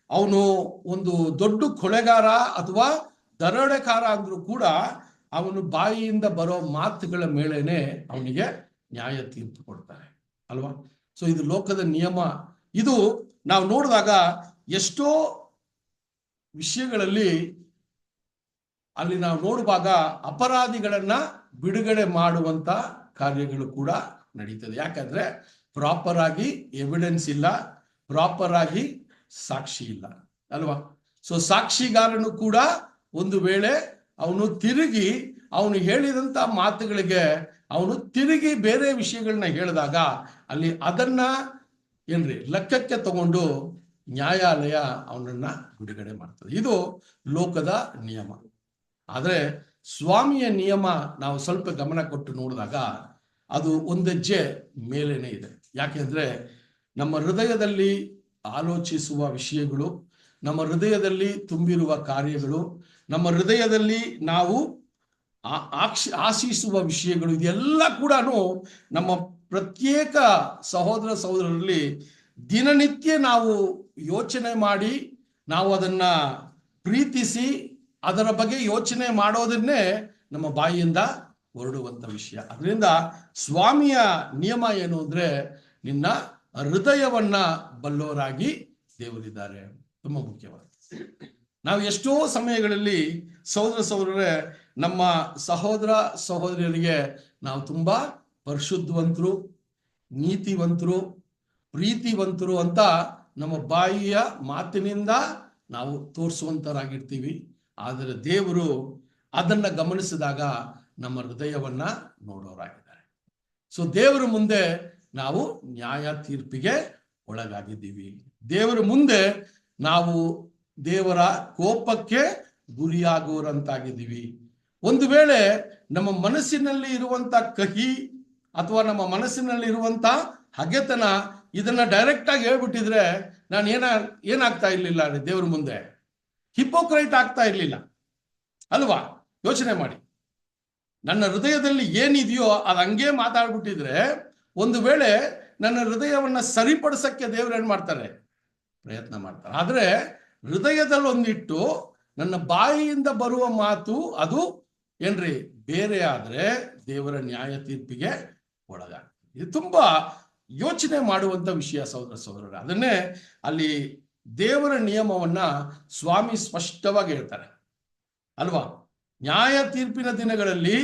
ಅವನು ಒಂದು ದೊಡ್ಡ ಕೊಲೆಗಾರ ಅಥವಾ ದರೋಡೆಕಾರ ಅಂದ್ರೂ ಕೂಡ ಅವನು ಬಾಯಿಯಿಂದ ಬರೋ ಮಾತುಗಳ ಮೇಲೇನೆ ಅವನಿಗೆ ನ್ಯಾಯ ತೀರ್ಪು ಕೊಡ್ತಾರೆ ಅಲ್ವಾ? ಸೊ ಇದು ಲೋಕದ ನಿಯಮ. ಇದು ನಾವು ನೋಡಿದಾಗ ಎಷ್ಟೋ ವಿಷಯಗಳಲ್ಲಿ ಅಲ್ಲಿ ನಾವು ನೋಡುವಾಗ ಅಪರಾಧಿಗಳನ್ನ ಬಿಡುಗಡೆ ಮಾಡುವಂತ ಕಾರ್ಯಗಳು ಕೂಡ ನಡೀತದೆ. ಯಾಕಂದ್ರೆ ಪ್ರಾಪರ್ ಆಗಿ ಎವಿಡೆನ್ಸ್ ಇಲ್ಲ, ಪ್ರಾಪರ್ ಆಗಿ ಸಾಕ್ಷಿ ಇಲ್ಲ ಅಲ್ವಾ? ಸೊ ಸಾಕ್ಷಿಗಾರನು ಕೂಡ ಒಂದು ವೇಳೆ ಅವನು ತಿರುಗಿ ಅವನು ಹೇಳಿದಂತ ಮಾತುಗಳಿಗೆ ಅವನು ತಿರುಗಿ ಬೇರೆ ವಿಷಯಗಳನ್ನ ಹೇಳಿದಾಗ ಅಲ್ಲಿ ಅದನ್ನ ಲೆಕ್ಕಕ್ಕೆ ತಗೊಂಡು ನ್ಯಾಯಾಲಯ ಅವನನ್ನ ಬಿಡುಗಡೆ ಮಾಡ್ತದೆ. ಇದು ಲೋಕದ ನಿಯಮ. ಆದ್ರೆ ಸ್ವಾಮಿಯ ನಿಯಮ ನಾವು ಸ್ವಲ್ಪ ಗಮನ ಕೊಟ್ಟು ನೋಡಿದಾಗ ಅದು ಒಂದೆಜ್ಜೆ ಮೇಲೇನೆ ಇದೆ. ಯಾಕೆಂದ್ರೆ ನಮ್ಮ ಹೃದಯದಲ್ಲಿ ಆಲೋಚಿಸುವ ವಿಷಯಗಳು, ನಮ್ಮ ಹೃದಯದಲ್ಲಿ ತುಂಬಿರುವ ಕಾರ್ಯಗಳು, ನಮ್ಮ ಹೃದಯದಲ್ಲಿ ನಾವು ಆಶಿಸುವ ವಿಷಯಗಳು, ಇದೆಲ್ಲ ಕೂಡ ನಮ್ಮ ಪ್ರತ್ಯೇಕ ಸಹೋದರ ಸಹೋದರರಲ್ಲಿ ದಿನನಿತ್ಯ ನಾವು ಯೋಚನೆ ಮಾಡಿ, ನಾವು ಅದನ್ನ ಪ್ರೀತಿಸಿ ಅದರ ಬಗ್ಗೆ ಯೋಚನೆ ಮಾಡೋದನ್ನೇ ನಮ್ಮ ಬಾಯಿಯಿಂದ ಹೊರಡುವಂತ ವಿಷಯ. ಅದರಿಂದ ಸ್ವಾಮಿಯ ನಿಯಮ ಏನು ಅಂದ್ರೆ, ನಿನ್ನ ಹೃದಯವನ್ನ ಬಲ್ಲವರಾಗಿ ದೇವರಿದ್ದಾರೆ. ತುಂಬಾ ಮುಖ್ಯವಾದ. ನಾವು ಎಷ್ಟೋ ಸಮಯಗಳಲ್ಲಿ ಸಹೋದರ ಸಹೋದರರೇ, ನಮ್ಮ ಸಹೋದರ ಸಹೋದರಿಯರಿಗೆ ನಾವು ತುಂಬಾ ಪರಿಶುದ್ಧವಂತರು, ನೀತಿವಂತರು, ಪ್ರೀತಿವಂತರು ಅಂತ ನಮ್ಮ ಬಾಯಿಯ ಮಾತಿನಿಂದ ನಾವು ತೋರಿಸುವಂತರಾಗಿರ್ತೀವಿ. ಆದರೆ ದೇವರು ಅದನ್ನ ಗಮನಿಸಿದಾಗ ನಮ್ಮ ಹೃದಯವನ್ನ ನೋಡೋರಾಗಿದ್ದಾರೆ. ಸೊ ದೇವರ ಮುಂದೆ ನಾವು ನ್ಯಾಯ ತೀರ್ಪಿಗೆ ಒಳಗಾಗಿದ್ದೀವಿ. ದೇವರ ಮುಂದೆ ನಾವು ದೇವರ ಕೋಪಕ್ಕೆ ಗುರಿಯಾಗುವಂತಾಗಿದ್ದೀವಿ. ಒಂದು ವೇಳೆ ನಮ್ಮ ಮನಸ್ಸಿನಲ್ಲಿ ಇರುವಂತ ಕಹಿ ಅಥವಾ ನಮ್ಮ ಮನಸ್ಸಿನಲ್ಲಿ ಇರುವಂತ ಹಗೆತನ ಇದನ್ನ ಡೈರೆಕ್ಟ್ ಆಗಿ ಹೇಳ್ಬಿಟ್ಟಿದ್ರೆ ನಾನು ಏನಾಗ್ತಾ ಇರ್ಲಿಲ್ಲ ದೇವ್ರ ಮುಂದೆ, ಹಿಪೋಕ್ರೈಟ್ ಆಗ್ತಾ ಇರ್ಲಿಲ್ಲ ಅಲ್ವಾ? ಯೋಚನೆ ಮಾಡಿ, ನನ್ನ ಹೃದಯದಲ್ಲಿ ಏನಿದೆಯೋ ಅದು ಹಂಗೆ ಮಾತಾಡ್ಬಿಟ್ಟಿದ್ರೆ ಒಂದು ವೇಳೆ ನನ್ನ ಹೃದಯವನ್ನ ಸರಿಪಡಿಸಕ್ಕೆ ದೇವ್ರು ಏನ್ ಮಾಡ್ತಾರೆ? ಪ್ರಯತ್ನ ಮಾಡ್ತಾರೆ. ಆದ್ರೆ ಹೃದಯದಲ್ಲಿ ಒಂದಿಟ್ಟು ನನ್ನ ಬಾಯಿಯಿಂದ ಬರುವ ಮಾತು ಅದು ಬೇರೆ ಆದ್ರೆ ದೇವರ ನ್ಯಾಯ ತೀರ್ಪಿಗೆ ಒಳಗಾಗ್ತದೆ. ಇದು ತುಂಬಾ ಯೋಚನೆ ಮಾಡುವಂತ ವಿಷಯ ಸಹೋದರ ಸಹೋದರರೇ. ಅದನ್ನೇ ಅಲ್ಲಿ ದೇವರ ನಿಯಮವನ್ನ ಸ್ವಾಮಿ ಸ್ಪಷ್ಟವಾಗಿ ಹೇಳ್ತಾರೆ ಅಲ್ವಾ? ನ್ಯಾಯ ತೀರ್ಪಿನ ದಿನಗಳಲ್ಲಿ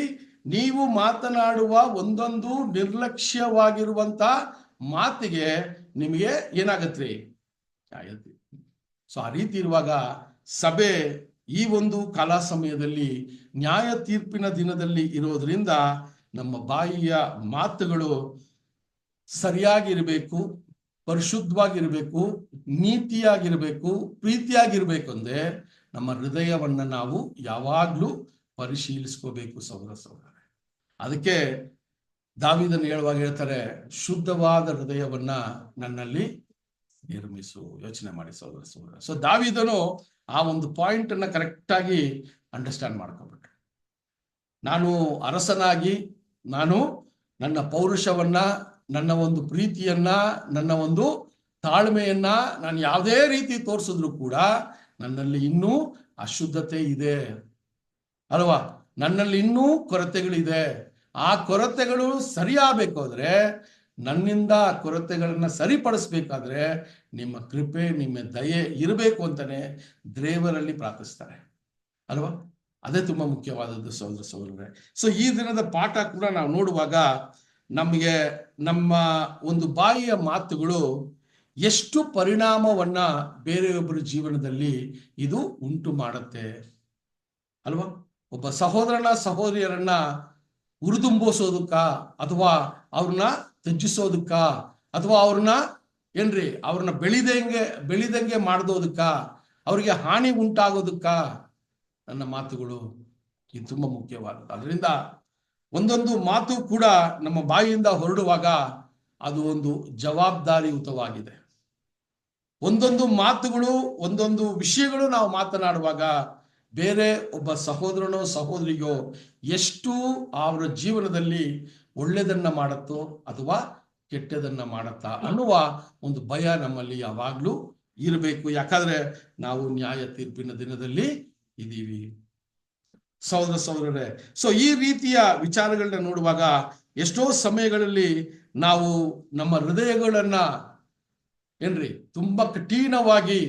ನೀವು ಮಾತನಾಡುವ ಒಂದೊಂದು ನಿರ್ಲಕ್ಷ್ಯವಾಗಿರುವಂತ ಮಾತಿಗೆ ನಿಮಗೆ ಏನಾಗತ್ರಿ? ನ್ಯಾಯ ತೀರ್ಪು. ಸೊ ಆ ರೀತಿ ಇರುವಾಗ ಸಭೆ ಈ ಒಂದು ಕಾಲ ಸಮಯದಲ್ಲಿ ನ್ಯಾಯ ತೀರ್ಪಿನ ದಿನದಲ್ಲಿ ಇರೋದ್ರಿಂದ ನಮ್ಮ ಬಾಯಿಯ ಮಾತುಗಳು ಸರಿಯಾಗಿರ್ಬೇಕು, ಪರಿಶುದ್ಧವಾಗಿರ್ಬೇಕು, ನೀತಿಯಾಗಿರ್ಬೇಕು, ಪ್ರೀತಿಯಾಗಿರ್ಬೇಕು ಅಂದ್ರೆ ನಮ್ಮ ಹೃದಯವನ್ನ ನಾವು ಯಾವಾಗ್ಲೂ ಪರಿಶೀಲಿಸ್ಕೋಬೇಕು ಸಹೋದರರೇ. ಅದಕ್ಕೆ ದಾವೀದನು ಹೇಳುವಾಗ ಹೇಳ್ತಾರೆ, ಶುದ್ಧವಾದ ಹೃದಯವನ್ನ ನನ್ನಲ್ಲಿ ನಿರ್ಮಿಸು. ಯೋಚನೆ ಮಾಡಿ ಸಹೋದರ. ಸೊ ದಾವೀದನು ಆ ಒಂದು ಪಾಯಿಂಟ್ ಅನ್ನ ಕರೆಕ್ಟ್ ಆಗಿ ಅಂಡರ್ಸ್ಟ್ಯಾಂಡ್ ಮಾಡ್ಕೊಬಿಟ್ರು. ನಾನು ಅರಸನಾಗಿ ನಾನು ನನ್ನ ಪೌರುಷವನ್ನ, ನನ್ನ ಒಂದು ಪ್ರೀತಿಯನ್ನ, ನನ್ನ ಒಂದು ತಾಳ್ಮೆಯನ್ನ ನಾನು ಯಾವುದೇ ರೀತಿ ತೋರಿಸಿದ್ರು ಕೂಡ ನನ್ನಲ್ಲಿ ಇನ್ನೂ ಅಶುದ್ಧತೆ ಇದೆ ಅಲ್ವಾ, ನನ್ನಲ್ಲಿ ಇನ್ನೂ ಕೊರತೆಗಳಿದೆ. ಆ ಕೊರತೆಗಳು ಸರಿಯಾಗಬೇಕು ಅಂದ್ರೆ, ನನ್ನಿಂದ ಕೊರತೆಗಳನ್ನ ಸರಿಪಡಿಸ್ಬೇಕಾದ್ರೆ ನಿಮ್ಮ ಕೃಪೆ, ನಿಮ್ಮ ದಯೆ ಇರಬೇಕು ಅಂತಾನೆ ದೇವರಲ್ಲಿ ಪ್ರಾರ್ಥಿಸ್ತಾರೆ ಅಲ್ವಾ. ಅದೇ ತುಂಬಾ ಮುಖ್ಯವಾದದ್ದು ಸಹೋದರರೇ. ಸೊ ಈ ದಿನದ ಪಾಠ ಕೂಡ ನಾವು ನೋಡುವಾಗ ನಮಗೆ ನಮ್ಮ ಒಂದು ಬಾಯಿಯ ಮಾತುಗಳು ಎಷ್ಟು ಪರಿಣಾಮವನ್ನ ಬೇರೆಯೊಬ್ಬರ ಜೀವನದಲ್ಲಿ ಇದು ಉಂಟು ಮಾಡುತ್ತೆ ಅಲ್ವಾ. ಒಬ್ಬ ಸಹೋದರನ ಸಹೋದರಿಯರನ್ನ ಉರಿದುಂಬೋಸೋದಕ್ಕ, ಅಥವಾ ಅವ್ರನ್ನ ತ್ಯಜಿಸೋದಕ್ಕ, ಅಥವಾ ಅವ್ರನ್ನ ಬೆಳಿದಂಗೆ ಮಾಡ್ದೋದಕ್ಕ, ಅವ್ರಿಗೆ ಹಾನಿ ಉಂಟಾಗೋದಕ್ಕ ನನ್ನ ಮಾತುಗಳು ಇದು ತುಂಬಾ ಮುಖ್ಯವಾದದ್ದು. ಅದರಿಂದ ಒಂದೊಂದು ಮಾತು ಕೂಡ ನಮ್ಮ ಬಾಯಿಯಿಂದ ಹೊರಡುವಾಗ ಅದು ಒಂದು ಜವಾಬ್ದಾರಿಯುತವಾಗಿದೆ. ಒಂದೊಂದು ಮಾತುಗಳು, ಒಂದೊಂದು ವಿಷಯಗಳು ನಾವು ಮಾತನಾಡುವಾಗ ಬೇರೆ ಒಬ್ಬ ಸಹೋದರನೋ ಸಹೋದರಿಗೋ ಎಷ್ಟು ಅವರ ಜೀವನದಲ್ಲಿ ಒಳ್ಳೆಯದನ್ನ ಮಾಡುತ್ತೋ ಅಥವಾ ಕೆಟ್ಟದನ್ನ ಮಾಡುತ್ತಾ ಅನ್ನುವ ಒಂದು ಭಯ ನಮ್ಮಲ್ಲಿ ಯಾವಾಗ್ಲೂ ಇರಬೇಕು. ಯಾಕಂದ್ರೆ ನಾವು ನ್ಯಾಯ ತೀರ್ಪಿನ ದಿನದಲ್ಲಿ ಇದ್ದೀವಿ ಸಹೋದರರೇ. ಸೊ ಈ ರೀತಿಯ ವಿಚಾರಗಳನ್ನ ನೋಡುವಾಗ ಎಷ್ಟೋ ಸಮಯಗಳಲ್ಲಿ ನಾವು ನಮ್ಮ ಹೃದಯಗಳನ್ನ ತುಂಬಾ ಕಠಿಣವಾಗಿ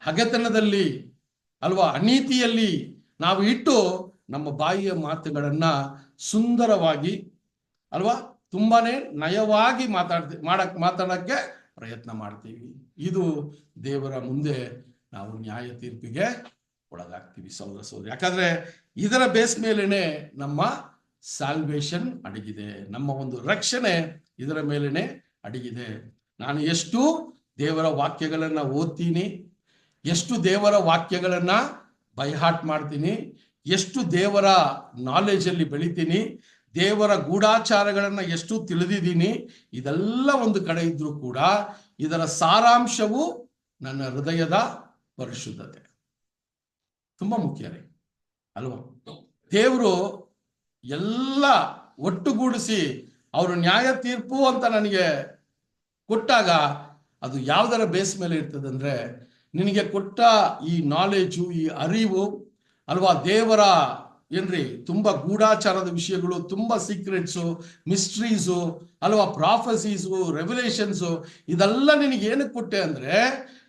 ಹಗೆತನದಲ್ಲಿ ಅಲ್ವಾ, ಅನೀತಿಯಲ್ಲಿ ನಾವು ಇಟ್ಟು ನಮ್ಮ ಬಾಯಿಯ ಮಾತುಗಳನ್ನ ಸುಂದರವಾಗಿ ಅಲ್ವಾ, ತುಂಬಾನೇ ನಯವಾಗಿ ಮಾತಾಡಕ್ಕೆ ಪ್ರಯತ್ನ ಮಾಡ್ತೀವಿ. ಇದು ದೇವರ ಮುಂದೆ ನಾವು ನ್ಯಾಯ ತೀರ್ಪಿಗೆ ಒಳಗಾಗ್ತೀವಿ ಸಹೋದರ. ಯಾಕಂದ್ರೆ ಇದರ ಬೇಸ್ ಮೇಲೇನೆ ನಮ್ಮ ಸಾಲ್ವೇಷನ್ ಅಡಗಿದೆ, ನಮ್ಮ ಒಂದು ರಕ್ಷಣೆ ಇದರ ಮೇಲೇನೆ ಅಡಗಿದೆ. ನಾನು ಎಷ್ಟು ದೇವರ ವಾಕ್ಯಗಳನ್ನ ಓದ್ತೀನಿ, ಎಷ್ಟು ದೇವರ ವಾಕ್ಯಗಳನ್ನ ಬೈಹಾಟ್ ಮಾಡ್ತೀನಿ, ಎಷ್ಟು ದೇವರ ನಾಲೆಜ್ ಅಲ್ಲಿ ಬೆಳಿತೀನಿ, ದೇವರ ಗೂಢಾಚಾರಗಳನ್ನ ಎಷ್ಟು ತಿಳಿದಿದ್ದೀನಿ, ಇದೆಲ್ಲ ಒಂದು ಕಡೆ ಇದ್ರೂ ಕೂಡ ಇದರ ಸಾರಾಂಶವು ನನ್ನ ಹೃದಯದ ಪರಿಶುದ್ಧತೆ ತುಂಬಾ ಮುಖ್ಯ ರೀ ಅಲ್ವಾ. ದೇವರು ಎಲ್ಲ ಒಟ್ಟುಗೂಡಿಸಿ ಅವರು ನ್ಯಾಯ ತೀರ್ಪು ಅಂತ ನನಗೆ ಕೊಟ್ಟಾಗ ಅದು ಯಾವುದರ ಬೇಸ್ ಮೇಲೆ ಇರ್ತದೆ ಅಂದ್ರೆ, ನಿನಗೆ ಕೊಟ್ಟ ಈ ನಾಲೆಜು, ಈ ಅರಿವು ಅಲ್ವಾ, ದೇವರ ತುಂಬಾ ಗೂಢಾಚಾರದ ವಿಷಯಗಳು, ತುಂಬಾ ಸೀಕ್ರೆಟ್ಸು, ಮಿಸ್ಟ್ರೀಸು ಅಲ್ವಾ, ಪ್ರಾಫೆಸೀಸು, ರೆವಲೇಷನ್ಸು, ಇದೆಲ್ಲ ನಿನಗೆ ಏನಕ್ಕೆ ಕೊಟ್ಟೆ ಅಂದ್ರೆ,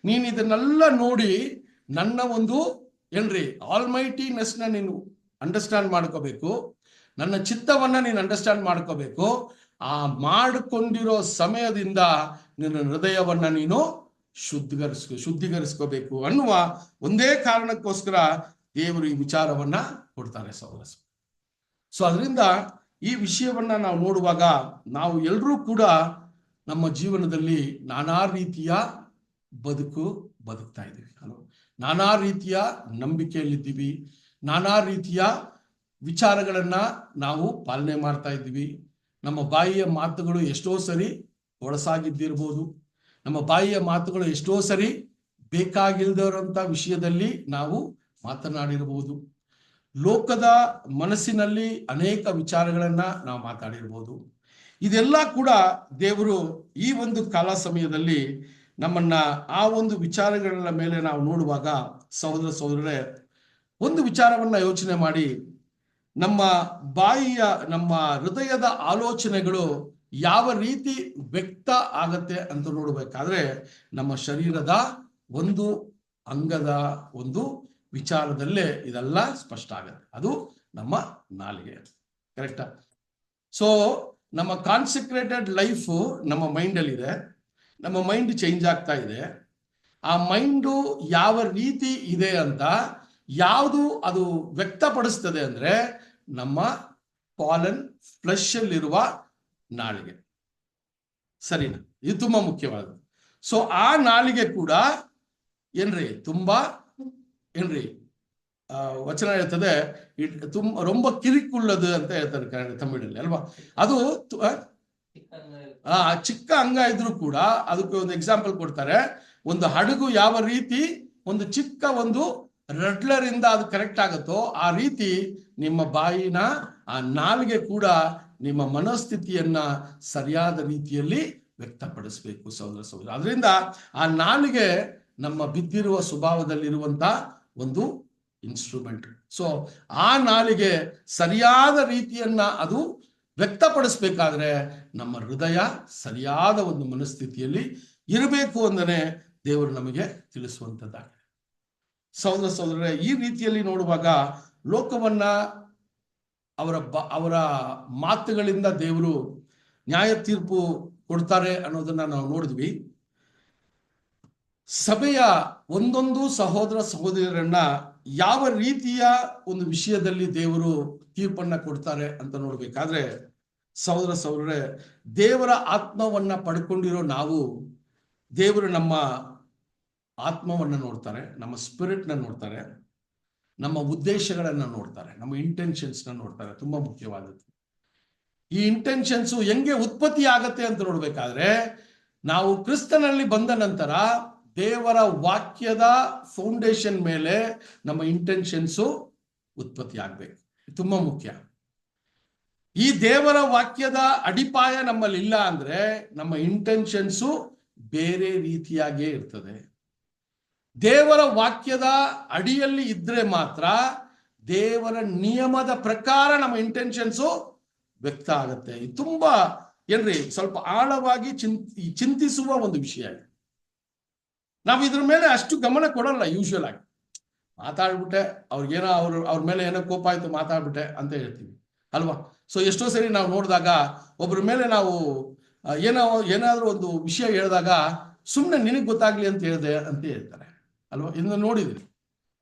ನೀನು ಇದನ್ನೆಲ್ಲ ನೋಡಿ ನನ್ನ ಒಂದು ಆಲ್ಮೈಟಿನೆಸ್ನ ನೀನು ಅಂಡರ್ಸ್ಟ್ಯಾಂಡ್ ಮಾಡ್ಕೋಬೇಕು, ನನ್ನ ಚಿತ್ತವನ್ನ ನೀನು ಅಂಡರ್ಸ್ಟ್ಯಾಂಡ್ ಮಾಡ್ಕೋಬೇಕು. ಆ ಮಾಡಿಕೊಂಡಿರೋ ಸಮಯದಿಂದ ನಿನ್ನ ಹೃದಯವನ್ನ ನೀನು ಶುದ್ಧೀಕರಿಸ್ಕೋಬೇಕು ಅನ್ನುವ ಒಂದೇ ಕಾರಣಕ್ಕೋಸ್ಕರ ದೇವರು ಈ ವಿಚಾರವನ್ನ ಕೊಡ್ತಾರೆ ಸಹೋದರ. ಸೊ ಅದರಿಂದ ಈ ವಿಷಯವನ್ನ ನಾವು ನೋಡುವಾಗ ನಾವು ಎಲ್ಲರೂ ಕೂಡ ನಮ್ಮ ಜೀವನದಲ್ಲಿ ನಾನಾ ರೀತಿಯ ಬದುಕ್ತಾ ಇದ್ದೀವಿ ಅಲ್ವಾ, ನಾನಾ ರೀತಿಯ ನಂಬಿಕೆಯಲ್ಲಿದ್ದೀವಿ, ನಾನಾ ರೀತಿಯ ವಿಚಾರಗಳನ್ನ ನಾವು ಪಾಲನೆ ಮಾಡ್ತಾ ಇದ್ದೀವಿ. ನಮ್ಮ ಬಾಯಿಯ ಮಾತುಗಳು ಎಷ್ಟೋ ಸರಿ ಒಳಸಾಗಿದ್ದಿರ್ಬೋದು, ನಮ್ಮ ಬಾಯಿಯ ಮಾತುಗಳು ಎಷ್ಟೋ ಸರಿ ಬೇಕಾಗಿಲ್ದಿರೋಂಥ ವಿಷಯದಲ್ಲಿ ನಾವು ಮಾತನಾಡಿರ್ಬೋದು, ಲೋಕದ ಮನಸ್ಸಿನಲ್ಲಿ ಅನೇಕ ವಿಚಾರಗಳನ್ನ ನಾವು ಮಾತಾಡಿರ್ಬೋದು. ಇದೆಲ್ಲ ಕೂಡ ದೇವರು ಈ ಒಂದು ಕಾಲ ಸಮಯದಲ್ಲಿ ನಮ್ಮನ್ನ ಆ ಒಂದು ವಿಚಾರಗಳ ಮೇಲೆ ನಾವು ನೋಡುವಾಗ ಸಹೋದರರೇ, ಒಂದು ವಿಚಾರವನ್ನ ಯೋಚನೆ ಮಾಡಿ, ನಮ್ಮ ಬಾಯಿಯ, ನಮ್ಮ ಹೃದಯದ ಆಲೋಚನೆಗಳು ಯಾವ ರೀತಿ ವ್ಯಕ್ತ ಆಗತ್ತೆ ಅಂತ ನೋಡ್ಬೇಕಾದ್ರೆ ನಮ್ಮ ಶರೀರದ ಒಂದು ಅಂಗದ ಒಂದು ವಿಚಾರದಲ್ಲೇ ಇದೆಲ್ಲ ಸ್ಪಷ್ಟ ಆಗತ್ತೆ. ಅದು ನಮ್ಮ ನಾಲಿಗೆ. ಕರೆಕ್ಟಾ? ಸೊ ನಮ್ಮ ಕಾನ್ಸಂಟ್ರೇಟೆಡ್ ಲೈಫ್ ನಮ್ಮ ಮೈಂಡಲ್ಲಿ ಇದೆ. ನಮ್ಮ ಮೈಂಡ್ ಚೇಂಜ್ ಆಗ್ತಾ ಇದೆ. ಆ ಮೈಂಡು ಯಾವ ರೀತಿ ಇದೆ ಅಂತ ಯಾವುದು ಅದು ವ್ಯಕ್ತಪಡಿಸ್ತದೆ ಅಂದ್ರೆ ನಮ್ಮ ಪಾಲನ್ ಫ್ಲೆಶ್ ಅಲ್ಲಿರುವ ನಾಲಿಗೆ. ಸರಿನಾ? ಇದು ತುಂಬಾ ಮುಖ್ಯವಾದದ್ದು. ಸೊ ಆ ನಾಲಿಗೆ ಕೂಡ ಏನ್ರಿ ತುಂಬಾ ಏನ್ರಿ ವಚನ ಹೇಳ್ತದೆ, ರೊಂಬ ಕಿರಿಕುಳ್ಳದು ಅಂತ ಹೇಳ್ತಾರೆ ಕನ್ನಡ ತಮಿಳಲ್ಲಿ ಅಲ್ವಾ. ಅದು ಚಿಕ್ಕ ಅಂಗ ಇದ್ರೂ ಕೂಡ ಅದಕ್ಕೆ ಒಂದು ಎಕ್ಸಾಂಪಲ್ ಕೊಡ್ತಾರೆ. ಒಂದು ಹಡಗು ಯಾವ ರೀತಿ ಒಂದು ಚಿಕ್ಕ ಒಂದು ರಡ್ಲರ್ ಇಂದ ಅದು ಕರೆಕ್ಟ್ ಆಗುತ್ತೋ ಆ ರೀತಿ ನಿಮ್ಮ ಬಾಯಿನ ಆ ನಾಲಿಗೆ ಕೂಡ ನಿಮ್ಮ ಮನಸ್ಥಿತಿಯನ್ನ ಸರಿಯಾದ ರೀತಿಯಲ್ಲಿ ವ್ಯಕ್ತಪಡಿಸಬೇಕು ಸಹೋದರ ಸಹೋದರ. ಅದರಿಂದ ಆ ನಾಲಿಗೆ ನಮ್ಮ ಬಿದ್ದಿರುವ ಸ್ವಭಾವದಲ್ಲಿರುವಂತ ಒಂದು ಇನ್ಸ್ಟ್ರೂಮೆಂಟ್. ಸೊ ಆ ನಾಲಿಗೆ ಸರಿಯಾದ ರೀತಿಯನ್ನ ಅದು ವ್ಯಕ್ತಪಡಿಸ್ಬೇಕಾದ್ರೆ ನಮ್ಮ ಹೃದಯ ಸರಿಯಾದ ಒಂದು ಮನಸ್ಥಿತಿಯಲ್ಲಿ ಇರಬೇಕು ಅಂದನೆ ದೇವರು ನಮಗೆ ತಿಳಿಸುವಂಥದ್ದಾಗಿದೆ. ಸಹೋದರ ಸಹೋದರರೇ, ಈ ರೀತಿಯಲ್ಲಿ ನೋಡುವಾಗ ಲೋಕವನ್ನ ಅವರ ಮಾತುಗಳಿಂದ ದೇವರು ನ್ಯಾಯ ತೀರ್ಪು ಕೊಡ್ತಾರೆ ಅನ್ನೋದನ್ನ ನಾವು ನೋಡಿದ್ವಿ. ಸಭೆಯ ಒಂದೊಂದು ಸಹೋದರ ಸಹೋದರಿಯರನ್ನ ಯಾವ ರೀತಿಯ ಒಂದು ವಿಷಯದಲ್ಲಿ ದೇವರು ತೀರ್ಪನ್ನ ಕೊಡ್ತಾರೆ ಅಂತ ನೋಡ್ಬೇಕಾದ್ರೆ ಸಹೋದರ ಸಹೋದರರೇ, ದೇವರ ಆತ್ಮವನ್ನ ಪಡ್ಕೊಂಡಿರೋ ನಾವು, ದೇವರು ನಮ್ಮ ಆತ್ಮವನ್ನ ನೋಡ್ತಾರೆ, ನಮ್ಮ ಸ್ಪಿರಿಟ್ ನ ನೋಡ್ತಾರೆ, ನಮ್ಮ ಉದ್ದೇಶಗಳನ್ನ ನೋಡ್ತಾರೆ, ನಮ್ಮ ಇಂಟೆನ್ಷನ್ಸ್ ನ ನೋಡ್ತಾರೆ. ತುಂಬಾ ಮುಖ್ಯವಾದದ್ದು. ಈ ಇಂಟೆನ್ಷನ್ಸ್ ಹೆಂಗೆ ಉತ್ಪತ್ತಿ ಆಗತ್ತೆ ಅಂತ ನೋಡ್ಬೇಕಾದ್ರೆ ನಾವು ಕ್ರಿಸ್ತನಲ್ಲಿ ಬಂದ ನಂತರ ದೇವರ ವಾಕ್ಯದ ಫೌಂಡೇಶನ್ ಮೇಲೆ ನಮ್ಮ ಇಂಟೆನ್ಷನ್ಸು ಉತ್ಪತ್ತಿ ಆಗ್ಬೇಕು. ತುಂಬಾ ಮುಖ್ಯ. ಈ ದೇವರ ವಾಕ್ಯದ ಅಡಿಪಾಯ ನಮ್ಮಲ್ಲಿ ಇಲ್ಲ ಅಂದ್ರೆ ನಮ್ಮ ಇಂಟೆನ್ಷನ್ಸು ಬೇರೆ ರೀತಿಯಾಗೇ ಇರ್ತದೆ. ದೇವರ ವಾಕ್ಯದ ಅಡಿಯಲ್ಲಿ ಇದ್ರೆ ಮಾತ್ರ ದೇವರ ನಿಯಮದ ಪ್ರಕಾರ ನಮ್ಮ ಇಂಟೆನ್ಷನ್ಸು ವ್ಯಕ್ತ ಆಗುತ್ತೆ. ಇದು ತುಂಬಾ ಏನ್ರಿ ಸ್ವಲ್ಪ ಆಳವಾಗಿ ಚಿಂತಿಸುವ ಒಂದು ವಿಷಯ. ನಾವು ಇದ್ರ ಮೇಲೆ ಅಷ್ಟು ಗಮನ ಕೊಡಲ್ಲ. ಯೂಶುವಲ್ ಆಗಿ ಮಾತಾಡ್ಬಿಟ್ಟೆ, ಅವ್ರಿಗೇನೋ ಅವ್ರ ಮೇಲೆ ಏನೋ ಕೋಪ ಆಯ್ತು ಮಾತಾಡ್ಬಿಟ್ಟೆ ಅಂತ ಹೇಳ್ತೀವಿ ಅಲ್ವಾ. ಸೊ ಎಷ್ಟೋ ಸರಿ ನಾವು ನೋಡಿದಾಗ ಒಬ್ಬರ ಮೇಲೆ ನಾವು ಏನಾದ್ರೂ ಒಂದು ವಿಷಯ ಹೇಳಿದಾಗ ಸುಮ್ಮನೆ ನಿನಗೆ ಗೊತ್ತಾಗ್ಲಿ ಅಂತ ಹೇಳಿದೆ ಅಂತ ಹೇಳ್ತಾರೆ ಅಲ್ವಾ. ಇನ್ನು ನೋಡಿದ್ವಿ,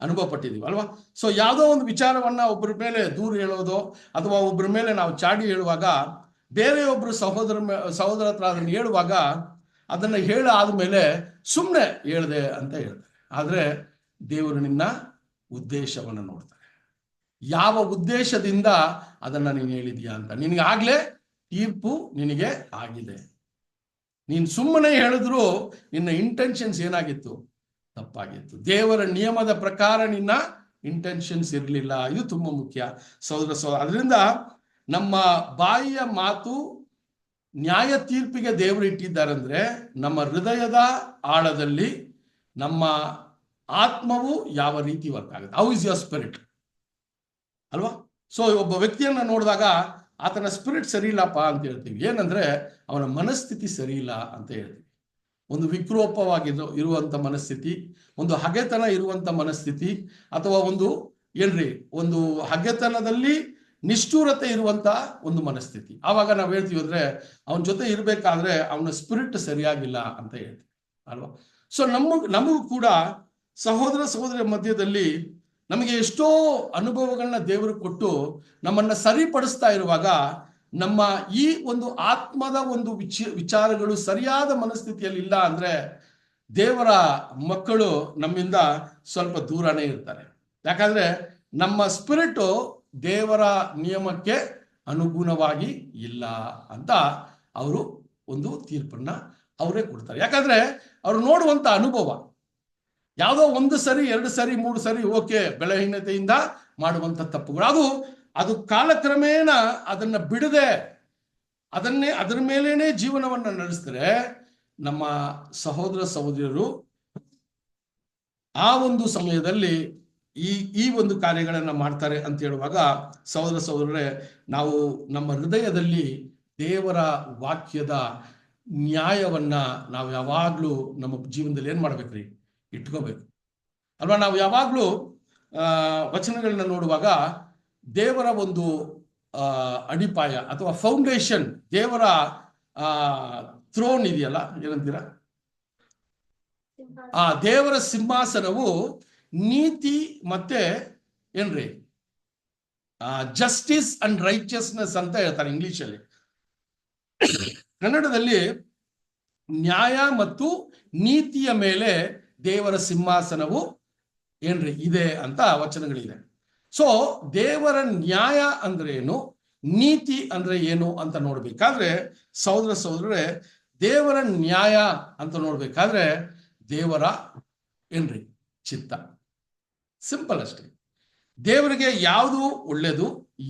ಅನುಭವ ಪಟ್ಟಿದೀವಿ ಅಲ್ವಾ. ಸೊ ಯಾವುದೋ ಒಂದು ವಿಚಾರವನ್ನ ಒಬ್ಬರ ಮೇಲೆ ದೂರ ಹೇಳೋದು ಅಥವಾ ಒಬ್ಬರ ಮೇಲೆ ನಾವು ಚಾಡಿ ಹೇಳುವಾಗ ಬೇರೆಯೊಬ್ರು ಸಹೋದರ ಹತ್ರ ಅದನ್ನು ಹೇಳುವಾಗ ಅದನ್ನ ಆದ್ಮೇಲೆ ಸುಮ್ಮನೆ ಹೇಳ್ದೆ ಅಂತ ಹೇಳ್ತಾರೆ. ಆದ್ರೆ ದೇವರು ನಿನ್ನ ಉದ್ದೇಶವನ್ನು ನೋಡ್ತಾರೆ. ಯಾವ ಉದ್ದೇಶದಿಂದ ಅದನ್ನ ನೀನು ಹೇಳಿದ್ಯಾ ಅಂತ. ನಿನಗೆ ಆಗ್ಲೇ ತೀರ್ಪು ನಿನಗೆ ಆಗಿದೆ. ನೀನು ಸುಮ್ಮನೆ ಹೇಳಿದ್ರು ನಿನ್ನ ಇಂಟೆನ್ಷನ್ಸ್ ಏನಾಗಿತ್ತು? ತಪ್ಪಾಗಿತ್ತು. ದೇವರ ನಿಯಮದ ಪ್ರಕಾರ ನಿನ್ನ ಇಂಟೆನ್ಷನ್ಸ್ ಇರಲಿಲ್ಲ. ಇದು ತುಂಬಾ ಮುಖ್ಯ ಸಹೋದರ ಸಹೋದರ. ಅದರಿಂದ ನಮ್ಮ ಬಾಯಿಯ ಮಾತು ನ್ಯಾಯ ತೀರ್ಪಿಗೆ ದೇವರು ಇಟ್ಟಿದ್ದಾರೆ ಅಂದ್ರೆ ನಮ್ಮ ಹೃದಯದ ಆಳದಲ್ಲಿ ನಮ್ಮ ಆತ್ಮವು ಯಾವ ರೀತಿ ವರ್ಕ್ ಆಗುತ್ತೆ. ಹೌ ಇಸ್ ಯುವರ್ ಸ್ಪಿರಿಟ್ ಅಲ್ವಾ. ಸೊ ಒಬ್ಬ ವ್ಯಕ್ತಿಯನ್ನ ನೋಡಿದಾಗ ಆತನ ಸ್ಪಿರಿಟ್ ಸರಿ ಇಲ್ಲಪ್ಪ ಅಂತ ಹೇಳ್ತೀವಿ. ಏನಂದ್ರೆ ಅವನ ಮನಸ್ಥಿತಿ ಸರಿ ಇಲ್ಲ ಅಂತ ಹೇಳ್ತೀವಿ. ಒಂದು ಇರುವಂತ ಮನಸ್ಥಿತಿ, ಒಂದು ಹಗೆತನ ಇರುವಂತ ಮನಸ್ಥಿತಿ, ಅಥವಾ ಒಂದು ಹಗೆತನದಲ್ಲಿ ನಿಷ್ಠೂರತೆ ಇರುವಂತ ಒಂದು ಮನಸ್ಥಿತಿ. ಆವಾಗ ನಾವು ಹೇಳ್ತೀವಿ ಅಂದ್ರೆ ಅವನ ಜೊತೆ ಇರ್ಬೇಕಾದ್ರೆ ಅವನ ಸ್ಪಿರಿಟ್ ಸರಿಯಾಗಿಲ್ಲ ಅಂತ ಹೇಳ್ತೀವಿ ಅಲ್ವಾ. ಸೊ ನಮಗೂ ಕೂಡ ಸಹೋದರ ಸಹೋದರಿಯ ಮಧ್ಯದಲ್ಲಿ ನಮಗೆ ಎಷ್ಟೋ ಅನುಭವಗಳನ್ನ ದೇವರು ಕೊಟ್ಟು ನಮ್ಮನ್ನ ಸರಿಪಡಿಸ್ತಾ ಇರುವಾಗ ನಮ್ಮ ಈ ಒಂದು ಆತ್ಮದ ಒಂದು ವಿಚಾರಗಳು ಸರಿಯಾದ ಮನಸ್ಥಿತಿಯಲ್ಲಿ ಇಲ್ಲ ಅಂದ್ರೆ ದೇವರ ಮಕ್ಕಳು ನಮ್ಮಿಂದ ಸ್ವಲ್ಪ ದೂರನೇ ಇರ್ತಾರೆ. ಯಾಕಂದ್ರೆ ನಮ್ಮ ಸ್ಪಿರಿಟ್ ದೇವರ ನಿಯಮಕ್ಕೆ ಅನುಗುಣವಾಗಿ ಇಲ್ಲ ಅಂತ ಅವರು ಒಂದು ತೀರ್ಪನ್ನ ಅವರೇ ಕೊಡ್ತಾರೆ. ಯಾಕಂದ್ರೆ ಅವರು ನೋಡುವಂತ ಅನುಭವ ಯಾವುದೋ 1 ಸರಿ 2 ಸರಿ 3 ಸರಿ ಓಕೆ ಬೆಳಹೀನತೆಯಿಂದ ಮಾಡುವಂತ ತಪ್ಪುಗಳು, ಅದು ಕಾಲಕ್ರಮೇಣ ಅದನ್ನ ಬಿಡದೆ ಅದರ ಮೇಲೇನೆ ಜೀವನವನ್ನ ನಡೆಸಿದ್ರೆ ನಮ್ಮ ಸಹೋದರ ಸಹೋದರಿಯರು ಆ ಒಂದು ಸಮಯದಲ್ಲಿ ಈ ಒಂದು ಕಾರ್ಯಗಳನ್ನ ಮಾಡ್ತಾರೆ ಅಂತ ಹೇಳುವಾಗ ಸಹೋದರ ಸಹೋದರರೇ, ನಾವು ನಮ್ಮ ಹೃದಯದಲ್ಲಿ ದೇವರ ವಾಕ್ಯದ ನ್ಯಾಯವನ್ನ ನಾವು ಯಾವಾಗ್ಲೂ ನಮ್ಮ ಜೀವನದಲ್ಲಿ ಏನ್ ಮಾಡ್ಬೇಕ್ರಿ? ಇಟ್ಕೋಬೇಕು ಅಲ್ವಾ. ನಾವು ಯಾವಾಗ್ಲೂ ವಚನಗಳನ್ನ ನೋಡುವಾಗ ದೇವರ ಒಂದು ಅಡಿಪಾಯ ಅಥವಾ ಫೌಂಡೇಶನ್, ದೇವರ ಥ್ರೋನ್ ಇದೆಯಲ್ಲ, ಏನಂತೀರಾ? ದೇವರ ಸಿಂಹಾಸನವು ನೀತಿ ಮತ್ತೆ ಏನ್ರಿ ಜಸ್ಟಿಸ್ ಅಂಡ್ ರೈಚಿಯಸ್ನೆಸ್ ಅಂತ ಹೇಳ್ತಾರೆ ಇಂಗ್ಲಿಷಲ್ಲಿ. ಕನ್ನಡದಲ್ಲಿ ನ್ಯಾಯ ಮತ್ತು ನೀತಿಯ ಮೇಲೆ ದೇವರ ಸಿಂಹಾಸನವು ಏನ್ರಿ ಇದೆ ಅಂತ ವಚನಗಳಿದೆ. ಸೊ ದೇವರ ನ್ಯಾಯ ಅಂದ್ರೆ ಏನು, ನೀತಿ ಅಂದ್ರೆ ಏನು ಅಂತ ನೋಡ್ಬೇಕಾದ್ರೆ ಸಹೋದರರೇ, ದೇವರ ನ್ಯಾಯ ಅಂತ ನೋಡ್ಬೇಕಾದ್ರೆ ದೇವರ ಏನ್ರಿ ಚಿತ್ತ. ಸಿಂಪಲ್ ಅಷ್ಟೇ. ದೇವರಿಗೆ ಯಾವುದು ಒಳ್ಳೆಯದು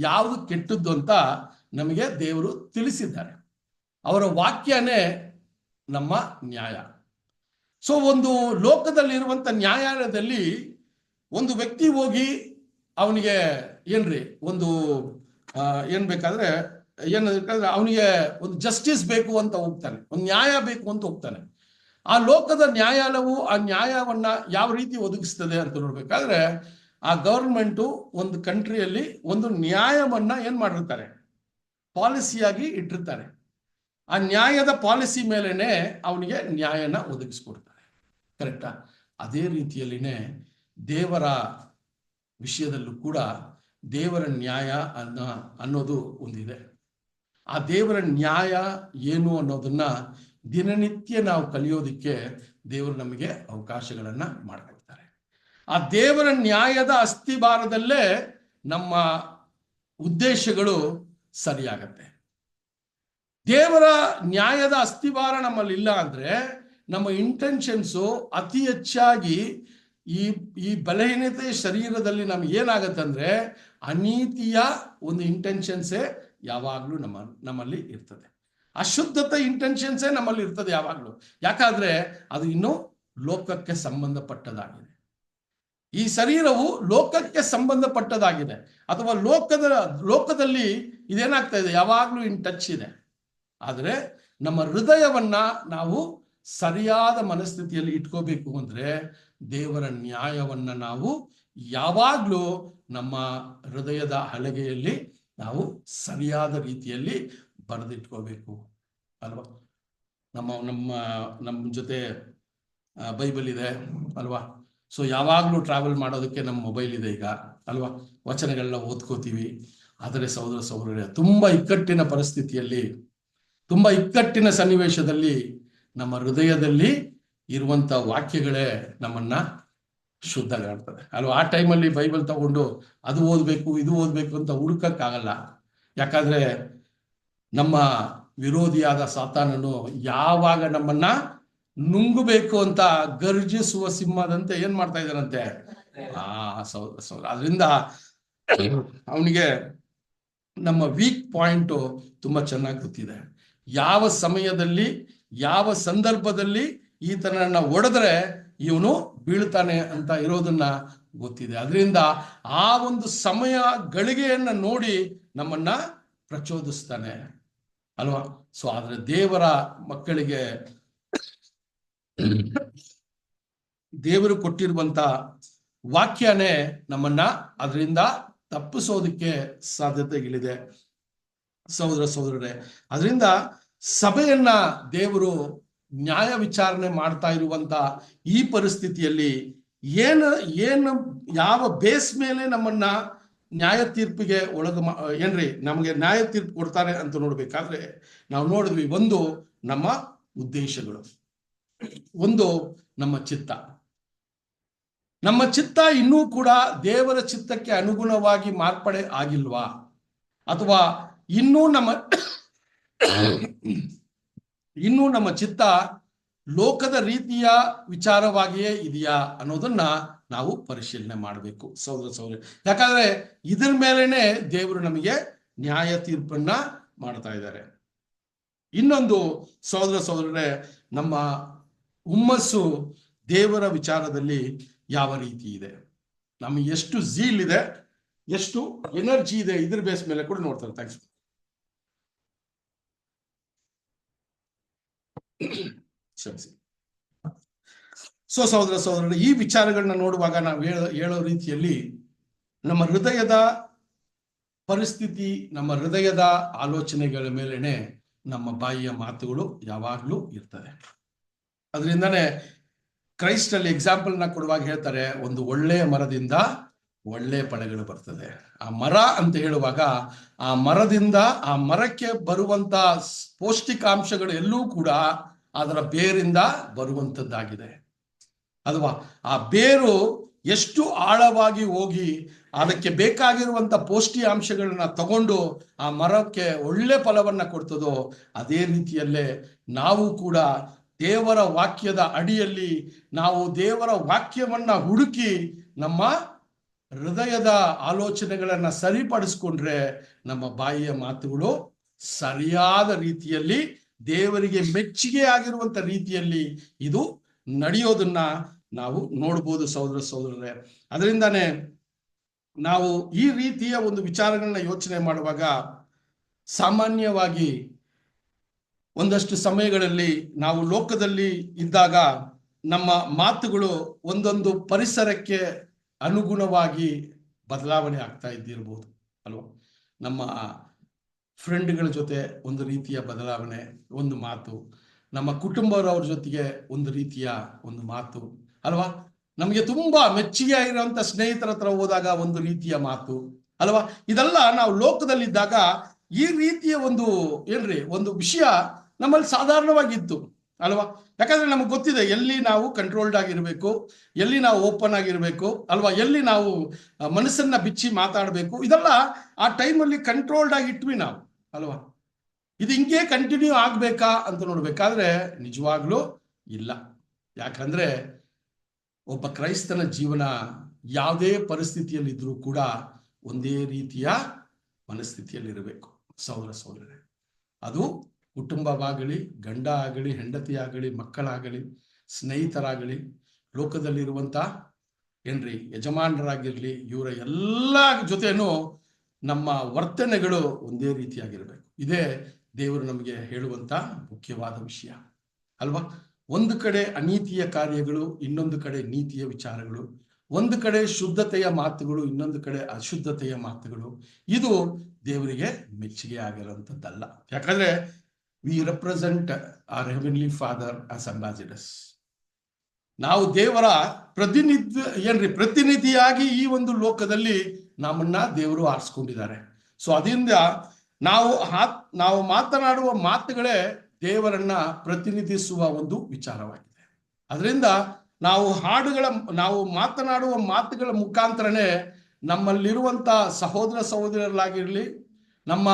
ಯಾವುದು ಕೆಟ್ಟದ್ದು ಅಂತ ನಮಗೆ ದೇವರು ತಿಳಿಸಿದ್ದಾರೆ. ಅವರ ವಾಕ್ಯನೇ ನಮ್ಮ ನ್ಯಾಯ. ಸೊ ಒಂದು ಲೋಕದಲ್ಲಿರುವಂತ ನ್ಯಾಯಾಲಯದಲ್ಲಿ ಒಂದು ವ್ಯಕ್ತಿ ಹೋಗಿ ಅವನಿಗೆ ಏನ್ರಿ ಒಂದು ಏನ್ ಬೇಕಾದ್ರೆ ಅವನಿಗೆ ಒಂದು ಜಸ್ಟಿಸ್ ಬೇಕು ಅಂತ ಹೋಗ್ತಾನೆ, ಒಂದು ನ್ಯಾಯ ಬೇಕು ಅಂತ ಹೋಗ್ತಾನೆ. ಆ ಲೋಕದ ನ್ಯಾಯಾಲಯವು ಆ ನ್ಯಾಯವನ್ನ ಯಾವ ರೀತಿ ಒದಗಿಸ್ತದೆ ಅಂತ ನೋಡ್ಬೇಕಾದ್ರೆ, ಆ ಗವರ್ಮೆಂಟು ಒಂದು ಕಂಟ್ರಿಯಲ್ಲಿ ಒಂದು ನ್ಯಾಯವನ್ನ ಏನ್ ಮಾಡಿರ್ತಾರೆ, ಪಾಲಿಸಿಯಾಗಿ ಇಟ್ಟಿರ್ತಾರೆ. ಆ ನ್ಯಾಯದ ಪಾಲಿಸಿ ಮೇಲೆನೆ ಅವನಿಗೆ ನ್ಯಾಯನ ಒದಗಿಸ್ಕೊಡ್ತಾರೆ. ಕರೆಕ್ಟಾ? ಅದೇ ರೀತಿಯಲ್ಲಿನೇ ದೇವರ ವಿಷಯದಲ್ಲೂ ಕೂಡ ದೇವರ ನ್ಯಾಯ ಅನ್ನೋದು ಒಂದಿದೆ. ಆ ದೇವರ ನ್ಯಾಯ ಏನು ಅನ್ನೋದನ್ನ ದಿನನಿತ್ಯ ನಾವು ಕಲಿಯೋದಿಕ್ಕೆ ದೇವರು ನಮಗೆ ಅವಕಾಶಗಳನ್ನ ಮಾಡಿಕೊಡ್ತಾರೆ. ಆ ದೇವರ ನ್ಯಾಯದ ಅಸ್ತಿಭಾರದಲ್ಲೇ ನಮ್ಮ ಉದ್ದೇಶಗಳು ಸರಿಯಾಗತ್ತೆ. ದೇವರ ನ್ಯಾಯದ ಅಸ್ತಿಭಾರ ನಮ್ಮಲ್ಲಿ ಇಲ್ಲ ಅಂದ್ರೆ ನಮ್ಮ ಇಂಟೆನ್ಷನ್ಸು ಅತಿ ಹೆಚ್ಚಾಗಿ ಈ ಬಲಹೀನತೆ ಶರೀರದಲ್ಲಿ ನಮ್ಗೆ ಏನಾಗತ್ತೆ ಅಂದ್ರೆ ಅನೀತಿಯ ಒಂದು ಇಂಟೆನ್ಷನ್ಸೇ ಯಾವಾಗ್ಲೂ ನಮ್ಮಲ್ಲಿ ಇರ್ತದೆ. ಅಶುದ್ಧತೆ ಇಂಟೆನ್ಷನ್ಸೇ ನಮ್ಮಲ್ಲಿ ಇರ್ತದೆ ಯಾವಾಗ್ಲೂ. ಯಾಕಾದ್ರೆ ಅದು ಇನ್ನು ಲೋಕಕ್ಕೆ ಸಂಬಂಧಪಟ್ಟದಾಗಿದೆ. ಈ ಶರೀರವು ಲೋಕಕ್ಕೆ ಸಂಬಂಧಪಟ್ಟದಾಗಿದೆ, ಅಥವಾ ಲೋಕದಲ್ಲಿ ಇದೇನಾಗ್ತಾ ಇದೆ, ಯಾವಾಗ್ಲೂ ಇನ್ ಟಚ್ ಇದೆ. ಆದರೆ ನಮ್ಮ ಹೃದಯವನ್ನ ನಾವು ಸರಿಯಾದ ಮನಸ್ಥಿತಿಯಲ್ಲಿ ಇಟ್ಕೋಬೇಕು ಅಂದ್ರೆ ದೇವರ ನ್ಯಾಯವನ್ನ ನಾವು ಯಾವಾಗ್ಲೂ ನಮ್ಮ ಹೃದಯದ ಹಲಗೆಯಲ್ಲಿ ನಾವು ಸರಿಯಾದ ರೀತಿಯಲ್ಲಿ ಬರೆದಿಟ್ಕೋಬೇಕು ಅಲ್ವಾ? ನಮ್ಮ ಜೊತೆ ಬೈಬಲ್ ಇದೆ ಅಲ್ವಾ? ಸೊ ಯಾವಾಗ್ಲೂ ಟ್ರಾವೆಲ್ ಮಾಡೋದಕ್ಕೆ ನಮ್ಮ ಮೊಬೈಲ್ ಇದೆ ಈಗ ಅಲ್ವಾ? ವಚನಗಳನ್ನ ಓದ್ಕೋತೀವಿ. ಆದರೆ ಸಹೋದರರೇ, ತುಂಬಾ ಇಕ್ಕಟ್ಟಿನ ಪರಿಸ್ಥಿತಿಯಲ್ಲಿ, ತುಂಬಾ ಇಕ್ಕಟ್ಟಿನ ಸನ್ನಿವೇಶದಲ್ಲಿ ನಮ್ಮ ಹೃದಯದಲ್ಲಿ ಇರುವಂತ ವಾಕ್ಯಗಳೇ ನಮ್ಮನ್ನ ಶುದ್ಧಗಾಡ್ತದೆ ಅಲ್ವಾ? ಆ ಟೈಮಲ್ಲಿ ಬೈಬಲ್ ತಗೊಂಡು ಅದು ಓದ್ಬೇಕು ಇದು ಓದ್ಬೇಕು ಅಂತ ಹುಡುಕಕ್ಕಾಗಲ್ಲ. ಯಾಕಂದ್ರೆ ನಮ್ಮ ವಿರೋಧಿಯಾದ ಸಾತಾನನು ಯಾವಾಗ ನಮ್ಮನ್ನ ನುಂಗಬೇಕು ಅಂತ ಗರ್ಜಿಸುವ ಸಿಂಹದಂತೆ ಏನ್ ಮಾಡ್ತಾ ಇದ್ದಾನಂತೆ. ಅದರಿಂದ ಅವನಿಗೆ ನಮ್ಮ ವೀಕ್ ಪಾಯಿಂಟ್ ತುಂಬಾ ಚೆನ್ನಾಗಿ ಗೊತ್ತಿದೆ. ಯಾವ ಸಮಯದಲ್ಲಿ ಯಾವ ಸಂದರ್ಭದಲ್ಲಿ ಈತನನ್ನ ಹೊಡೆದ್ರೆ ಇವನು ಬೀಳ್ತಾನೆ ಅಂತ ಇರೋದನ್ನ ಗೊತ್ತಿದೆ. ಅದರಿಂದ ಆ ಒಂದು ಸಮಯ ಗಳಿಗೆಯನ್ನ ನೋಡಿ ನಮ್ಮನ್ನ ಪ್ರಚೋದಿಸ್ತಾನೆ ಅಲ್ವಾ? ಸೊ ಆದ್ರೆ ದೇವರ ಮಕ್ಕಳಿಗೆ ದೇವರು ಕೊಟ್ಟಿರುವಂತ ವಾಕ್ಯನೇ ನಮ್ಮನ್ನ ಅದರಿಂದ ತಪ್ಪಿಸೋದಕ್ಕೆ ಸಾಧ್ಯತೆಗಳಿದೆ ಸಹೋದರರೇ. ಅದರಿಂದ ಸಭೆಯನ್ನ ದೇವರು ನ್ಯಾಯ ವಿಚಾರಣೆ ಮಾಡ್ತಾ ಇರುವಂತ ಈ ಪರಿಸ್ಥಿತಿಯಲ್ಲಿ ಏನು ಯಾವ ಬೇಸ್ ಮೇಲೆ ನಮ್ಮನ್ನ ನ್ಯಾಯ ತೀರ್ಪಿಗೆ ನಮಗೆ ನ್ಯಾಯ ತೀರ್ಪು ಕೊಡ್ತಾರೆ ಅಂತ ನೋಡ್ಬೇಕಾದ್ರೆ ನಾವು ನೋಡಿದ್ವಿ, ಒಂದು ನಮ್ಮ ಉದ್ದೇಶಗಳು, ಒಂದು ನಮ್ಮ ಚಿತ್ತ. ನಮ್ಮ ಚಿತ್ತ ಇನ್ನೂ ಕೂಡ ದೇವರ ಚಿತ್ತಕ್ಕೆ ಅನುಗುಣವಾಗಿ ಮಾರ್ಪಡೆ ಆಗಿಲ್ವಾ, ಅಥವಾ ಇನ್ನೂ ನಮ್ಮ ಚಿತ್ತ ಲೋಕದ ರೀತಿಯ ವಿಚಾರವಾಗಿಯೇ ಇದೆಯಾ ಅನ್ನೋದನ್ನ ನಾವು ಪರಿಶೀಲನೆ ಮಾಡಬೇಕು ಸಹೋದರ. ಯಾಕಂದ್ರೆ ಇದ್ರ ಮೇಲೆನೆ ದೇವರು ನಮಗೆ ನ್ಯಾಯ ತೀರ್ಪನ್ನ ಮಾಡ್ತಾ ಇದ್ದಾರೆ. ಇನ್ನೊಂದು ಸಹೋದರರೇ, ನಮ್ಮ ಹುಮ್ಮಸ್ಸು ದೇವರ ವಿಚಾರದಲ್ಲಿ ಯಾವ ರೀತಿ ಇದೆ, ನಮಗೆ ಎಷ್ಟು ಝೀಲ್ ಇದೆ, ಎಷ್ಟು ಎನರ್ಜಿ ಇದೆ, ಇದ್ರ ಬೇಸ್ ಮೇಲೆ ಕೂಡ ನೋಡ್ತಾರೆ. ಥ್ಯಾಂಕ್ಸ್. ಸೊ ಸಹೋದರರೇ, ಈ ವಿಚಾರಗಳನ್ನ ನೋಡುವಾಗ ನಾವು ಹೇಳೋ ರೀತಿಯಲ್ಲಿ ನಮ್ಮ ಹೃದಯದ ಪರಿಸ್ಥಿತಿ, ನಮ್ಮ ಹೃದಯದ ಆಲೋಚನೆಗಳ ಮೇಲೆನೆ ನಮ್ಮ ಬಾಯಿಯ ಮಾತುಗಳು ಯಾವಾಗ್ಲೂ ಇರ್ತದೆ. ಅದರಿಂದನೇ ಕ್ರೈಸ್ಟಲ್ಲಿ ಎಕ್ಸಾಂಪಲ್ನ ಕೊಡುವಾಗ ಹೇಳ್ತಾರೆ, ಒಂದು ಒಳ್ಳೆಯ ಮರದಿಂದ ಒಳ್ಳೆಯ ಫಲಗಳು ಬರ್ತದೆ. ಆ ಮರ ಅಂತ ಹೇಳುವಾಗ ಆ ಮರದಿಂದ ಆ ಮರಕ್ಕೆ ಬರುವಂತ ಪೌಷ್ಟಿಕಾಂಶಗಳು ಎಲ್ಲೂ ಕೂಡ ಅದರ ಬೇರಿಂದ ಬರುವಂಥದ್ದಾಗಿದೆ ಅಲ್ವಾ. ಆ ಬೇರು ಎಷ್ಟು ಆಳವಾಗಿ ಹೋಗಿ ಅದಕ್ಕೆ ಬೇಕಾಗಿರುವಂತ ಪೌಷ್ಟಿಕಾಂಶಗಳನ್ನ ತಗೊಂಡು ಆ ಮರಕ್ಕೆ ಒಳ್ಳೆ ಫಲವನ್ನ ಕೊಡ್ತದೋ, ಅದೇ ರೀತಿಯಲ್ಲೇ ನಾವು ಕೂಡ ದೇವರ ವಾಕ್ಯದ ಅಡಿಯಲ್ಲಿ ನಾವು ದೇವರ ವಾಕ್ಯವನ್ನ ಹುಡುಕಿ ನಮ್ಮ ಹೃದಯದ ಆಲೋಚನೆಗಳನ್ನ ಸರಿಪಡಿಸ್ಕೊಂಡ್ರೆ ನಮ್ಮ ಬಾಯಿಯ ಮಾತುಗಳು ಸರಿಯಾದ ರೀತಿಯಲ್ಲಿ ದೇವರಿಗೆ ಮೆಚ್ಚುಗೆ ಆಗಿರುವಂತ ರೀತಿಯಲ್ಲಿ ಇದು ನಡೆಯೋದನ್ನ ನಾವು ನೋಡ್ಬೋದು ಸಹೋದರರೇ. ಅದರಿಂದಾನೇ ನಾವು ಈ ರೀತಿಯ ಒಂದು ವಿಚಾರಗಳನ್ನ ಯೋಚನೆ ಮಾಡುವಾಗ ಸಾಮಾನ್ಯವಾಗಿ ಒಂದಷ್ಟು ಸಮಯಗಳಲ್ಲಿ ನಾವು ಲೋಕದಲ್ಲಿ ಇದ್ದಾಗ ನಮ್ಮ ಮಾತುಗಳು ಒಂದೊಂದು ಪರಿಸರಕ್ಕೆ ಅನುಗುಣವಾಗಿ ಬದಲಾವಣೆ ಆಗ್ತಾ ಇದ್ದಿರ್ಬೋದು ಅಲ್ವಾ. ನಮ್ಮ ಫ್ರೆಂಡ್ಗಳ ಜೊತೆ ಒಂದು ರೀತಿಯ ಬದಲಾವಣೆ, ಒಂದು ಮಾತು, ನಮ್ಮ ಕುಟುಂಬದವ್ರ ಜೊತೆಗೆ ಒಂದು ರೀತಿಯ ಒಂದು ಮಾತು ಅಲ್ವಾ. ನಮಗೆ ತುಂಬಾ ಮೆಚ್ಚುಗೆ ಆಗಿರುವಂತ ಸ್ನೇಹಿತರ ಹತ್ರ ಹೋದಾಗ ಒಂದು ರೀತಿಯ ಮಾತು ಅಲ್ವಾ. ಇದೆಲ್ಲ ನಾವು ಲೋಕದಲ್ಲಿದ್ದಾಗ ಈ ರೀತಿಯ ಒಂದು ವಿಷಯ ನಮ್ಮಲ್ಲಿ ಸಾಧಾರಣವಾಗಿತ್ತು ಅಲ್ವಾ. ಯಾಕಂದ್ರೆ ನಮಗೆ ಗೊತ್ತಿದೆ ಎಲ್ಲಿ ನಾವು ಕಂಟ್ರೋಲ್ಡ್ ಆಗಿರ್ಬೇಕು, ಎಲ್ಲಿ ನಾವು ಓಪನ್ ಆಗಿರ್ಬೇಕು ಅಲ್ವಾ, ಎಲ್ಲಿ ನಾವು ಮನಸ್ಸನ್ನ ಬಿಚ್ಚಿ ಮಾತಾಡಬೇಕು. ಇದೆಲ್ಲ ಆ ಟೈಮಲ್ಲಿ ಕಂಟ್ರೋಲ್ಡ್ ಆಗಿ ಇಟ್ವಿ ನಾವು ಅಲ್ವಾ. ಇದು ಹಿಂಗೆ ಕಂಟಿನ್ಯೂ ಆಗ್ಬೇಕಾ ಅಂತ ನೋಡ್ಬೇಕಾದ್ರೆ ನಿಜವಾಗ್ಲೂ ಇಲ್ಲ. ಯಾಕಂದ್ರೆ ಒಬ್ಬ ಕ್ರೈಸ್ತನ ಜೀವನ ಯಾವುದೇ ಪರಿಸ್ಥಿತಿಯಲ್ಲಿದ್ರೂ ಕೂಡ ಒಂದೇ ರೀತಿಯ ಮನಸ್ಥಿತಿಯಲ್ಲಿರಬೇಕು ಸಹೋದರರೇ. ಅದು ಕುಟುಂಬವಾಗಲಿ, ಗಂಡ ಆಗಲಿ, ಹೆಂಡತಿ ಆಗಲಿ, ಮಕ್ಕಳಾಗಲಿ, ಸ್ನೇಹಿತರಾಗಲಿ, ಲೋಕದಲ್ಲಿರುವಂತ ಯಜಮಾನರಾಗಿರ್ಲಿ, ಇವರ ಎಲ್ಲ ಜೊತೆನೂ ನಮ್ಮ ವರ್ತನೆಗಳು ಒಂದೇ ರೀತಿಯಾಗಿರ್ಬೇಕು. ಇದೇ ದೇವರು ನಮಗೆ ಹೇಳುವಂತ ಮುಖ್ಯವಾದ ವಿಷಯ ಅಲ್ವಾ. ಒಂದು ಕಡೆ ಅನೀತಿಯ ಕಾರ್ಯಗಳು, ಇನ್ನೊಂದು ಕಡೆ ನೀತಿಯ ವಿಚಾರಗಳು, ಒಂದು ಕಡೆ ಶುದ್ಧತೆಯ ಮಾತುಗಳು, ಇನ್ನೊಂದು ಕಡೆ ಅಶುದ್ಧತೆಯ ಮಾತುಗಳು. ಇದು ದೇವರಿಗೆ ಮೆಚ್ಚುಗೆ ಆಗಿರುವಂಥದ್ದಲ್ಲ. ಯಾಕಂದ್ರೆ we represent our heavenly father as ambassadors. ನಾವು ದೇವರ ಪ್ರತಿನಿಧಿಯಾಗಿ ಈ ಒಂದು ಲೋಕದಲ್ಲಿ ನಮ್ಮನ್ನ ದೇವರು ಆರಿಸ್ಕೊಂಡಿದ್ದಾರೆ. ಸೊ ಅದರಿಂದ ನಾವು ಮಾತನಾಡುವ ಮಾತುಗಳೇ ದೇವರನ್ನ ಪ್ರತಿನಿಧಿಸುವ ಒಂದು ವಿಚಾರವಾಗಿದೆ. ಅದರಿಂದ ನಾವು ಮಾತನಾಡುವ ಮಾತುಗಳ ಮುಖಾಂತರನೇ ನಮ್ಮಲ್ಲಿರುವಂತ ಸಹೋದರರಾಗಿರ್ಲಿ, ನಮ್ಮ